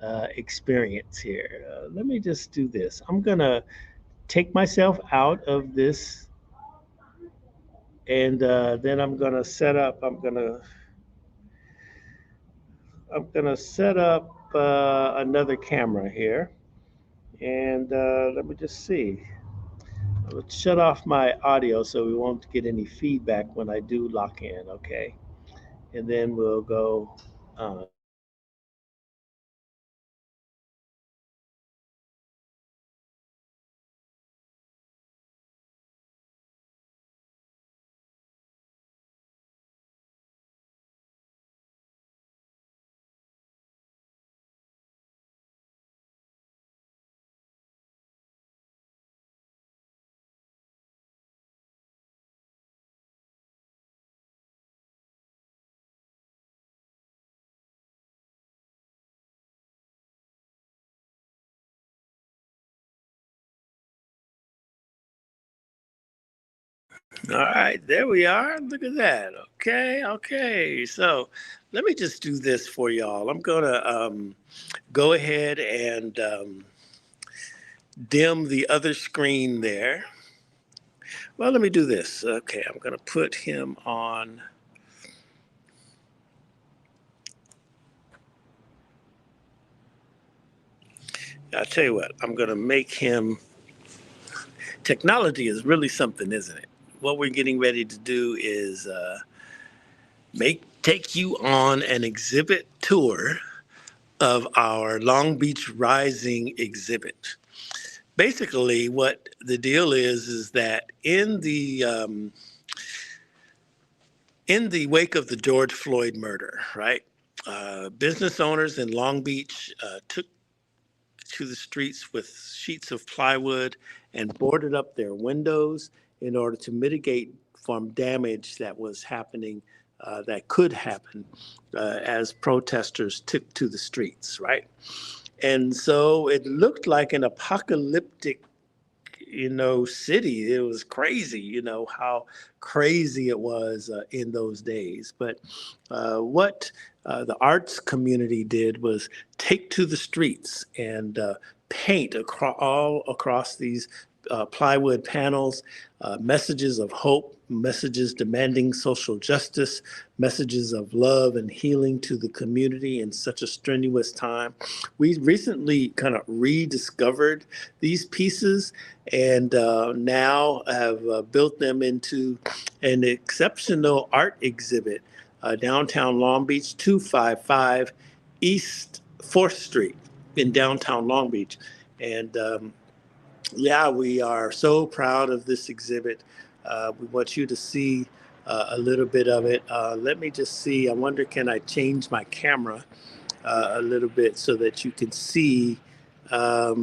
experience here. Let me just do this. I'm gonna take myself out of this, and then I'm gonna set up. I'm gonna set up another camera here, and let me just see. Let's shut off my audio so we won't get any feedback when I do lock in. Okay, and then we'll go. All right, there we are. Look at that. Okay. So let me just do this for y'all. I'm gonna go ahead and dim the other screen there. Well, let me do this. Okay, I'm gonna put him on. I'll tell you what, I'm gonna make him. Technology is really something, isn't it? What we're getting ready to do is take you on an exhibit tour of our Long Beach Rising exhibit. Basically, what the deal is that in the wake of the George Floyd murder, right? Business owners in Long Beach took to the streets with sheets of plywood and boarded up their windows in order to mitigate from damage that was happening, that could happen as protesters took to the streets, right? And so it looked like an apocalyptic city. It was crazy, how crazy it was in those days. But what the arts community did was take to the streets and paint all across these plywood panels, messages of hope, messages demanding social justice, messages of love and healing to the community in such a strenuous time. We recently kind of rediscovered these pieces and now have built them into an exceptional art exhibit, downtown Long Beach, 255 East 4th Street in downtown Long Beach. And yeah, we are so proud of this exhibit. We want you to see a little bit of it. Let me just see. I wonder, can I change my camera a little bit so that you can see? Let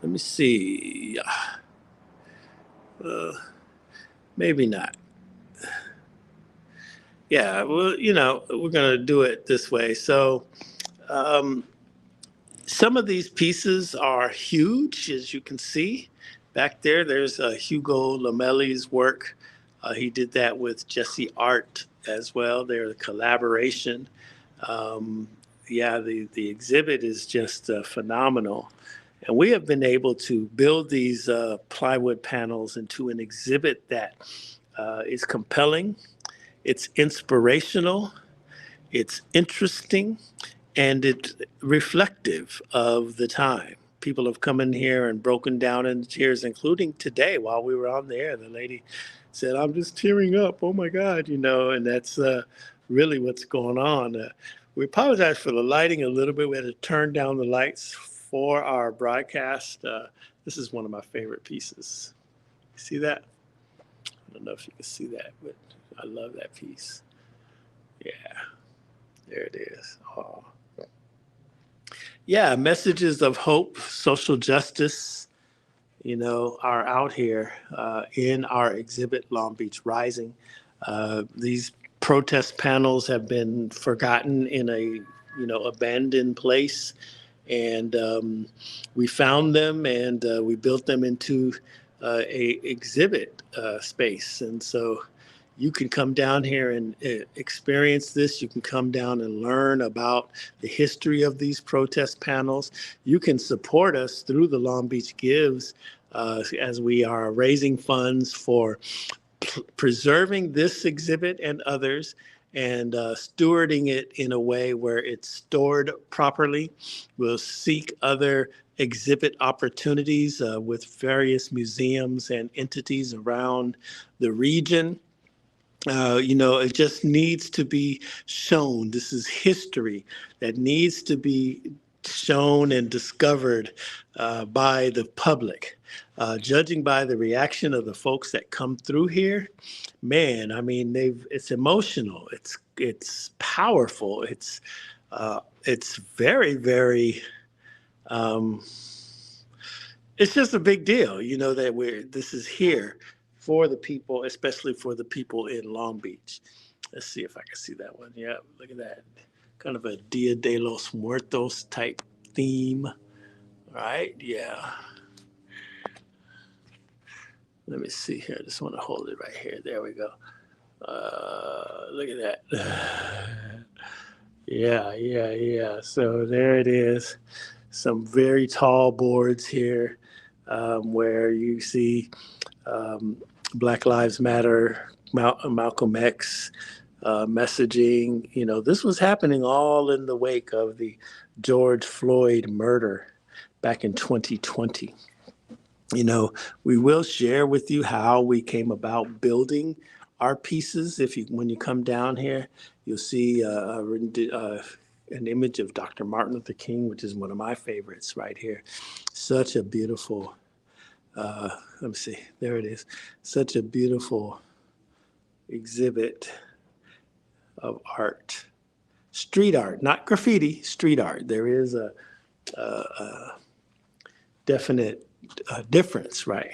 me see. Maybe not. Yeah, well, we're going to do it this way. So, some of these pieces are huge, as you can see. Back there, there's Hugo Lamelli's work. He did that with Jesse Art as well. They're a collaboration. The exhibit is just phenomenal. And we have been able to build these plywood panels into an exhibit that is compelling, it's inspirational, it's interesting, and it's reflective of the time. People have come in here and broken down in tears, including today while we were on the air. The lady said, "I'm just tearing up. Oh my God," and that's really what's going on. We apologize for the lighting a little bit. We had to turn down the lights for our broadcast. This is one of my favorite pieces. See that? I don't know if you can see that, but I love that piece. Yeah, there it is. Oh. Yeah, messages of hope, social justice, are out here in our exhibit, Long Beach Rising. These protest panels have been forgotten in a, abandoned place. And we found them and we built them into a exhibit space. And so you can come down here and experience this. You can come down and learn about the history of these protest panels. You can support us through the Long Beach Gives as we are raising funds for preserving this exhibit and others and stewarding it in a way where it's stored properly. We'll seek other exhibit opportunities with various museums and entities around the region. It just needs to be shown. This is history that needs to be shown and discovered by the public. Judging by the reaction of the folks that come through here, man, I mean, it's emotional. It's powerful. It's very, very. It's just a big deal, that this is here for the people, especially for the people in Long Beach. Let's see if I can see that one. Yeah, look at that. Kind of a Dia de los Muertos type theme, right? Yeah. Let me see here. I just want to hold it right here. There we go. Look at that. Yeah. So there it is. Some very tall boards here where you see Black Lives Matter, Malcolm X messaging. This was happening all in the wake of the George Floyd murder back in 2020. We will share with you how we came about building our pieces. When you come down here, you'll see an image of Dr. Martin Luther King, which is one of my favorites right here. Such a beautiful, let me see, there it is. Such a beautiful exhibit of art. Street art, not graffiti, street art. There is a definite difference, right?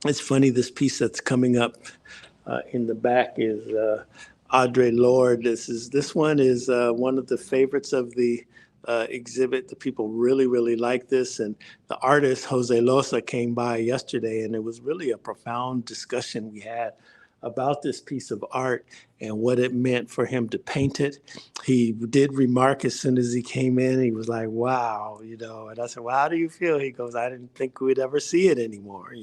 It's funny, this piece that's coming up in the back is Audre Lorde. This one is one of the favorites of the exhibit. The people really, really like this. And the artist, Jose Loza, came by yesterday, and it was really a profound discussion we had about this piece of art and what it meant for him to paint it. He did remark as soon as he came in, he was like, wow, and I said, well, how do you feel? He goes, I didn't think we'd ever see it anymore,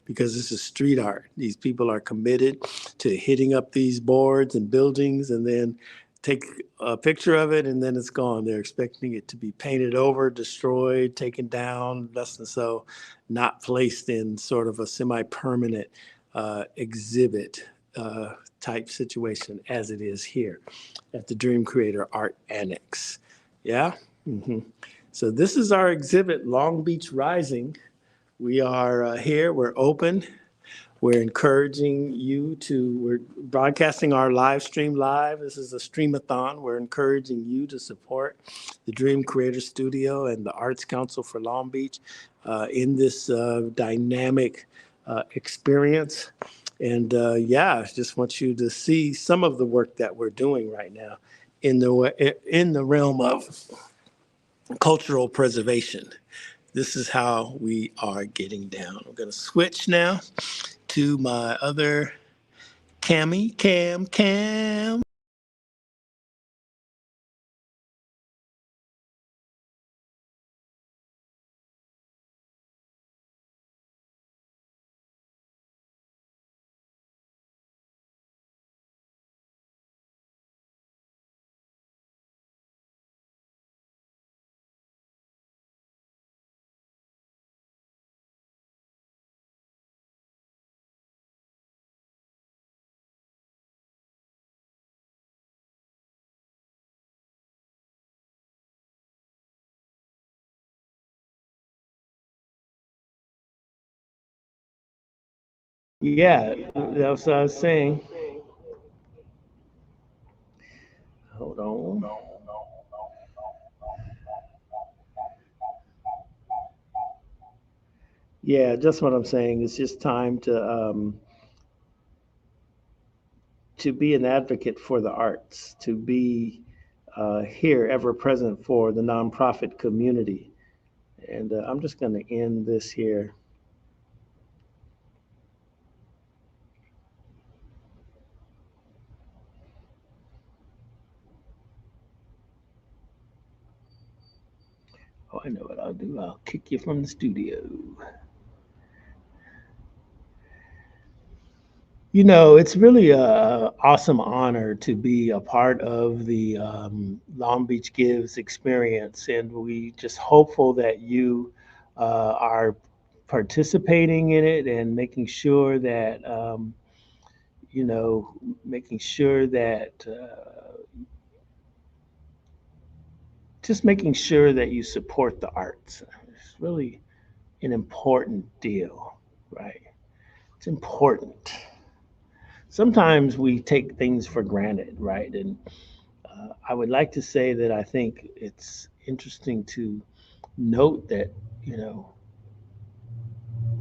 because this is street art. These people are committed to hitting up these boards and buildings and then take a picture of it and then it's gone. They're expecting it to be painted over, destroyed, taken down, less than so, not placed in sort of a semi-permanent exhibit type situation as it is here at the Dream Creator Art Annex. Yeah. So this is our exhibit, Long Beach Rising. We are here, we're open. We're encouraging you we're broadcasting our live stream live. This is a streamathon. We're encouraging you to support the Dream Creator Studio and the Arts Council for Long Beach in this dynamic experience. And I just want you to see some of the work that we're doing right now in the realm of cultural preservation. This is how we are getting down. I'm going to switch now to my other Cam. Yeah, that's what I was saying. Hold on. Yeah, just what I'm saying. It's just time to be an advocate for the arts, to be here, ever present for the nonprofit community. And I'm just going to end this here. Oh, I know what I'll do. I'll kick you from the studio. It's really a awesome honor to be a part of the Long Beach Gives experience, and we just hopeful that you are participating in it and making sure that just making sure that you support the arts. It's really an important deal, right? It's important. Sometimes we take things for granted, right? And I would like to say that I think it's interesting to note that,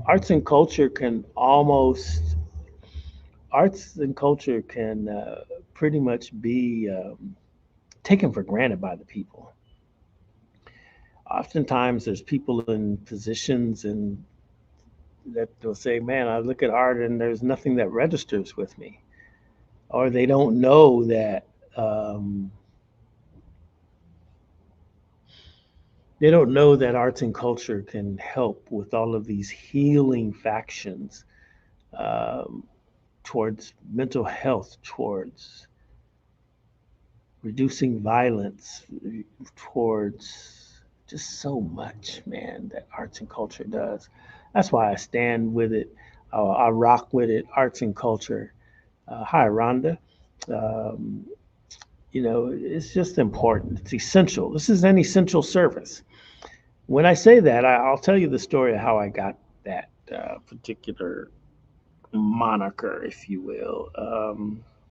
arts and culture can pretty much be taken for granted by the people. Oftentimes there's people in positions and that will say, man, I look at art and there's nothing that registers with me. Or they don't know that arts and culture can help with all of these healing factions towards mental health, towards reducing violence, towards just so much, man, that arts and culture does. That's why I stand with it. I rock with it, arts and culture. Hi, Rhonda. It's just important. It's essential. This is an essential service. When I say that, I'll tell you the story of how I got that particular moniker, if you will.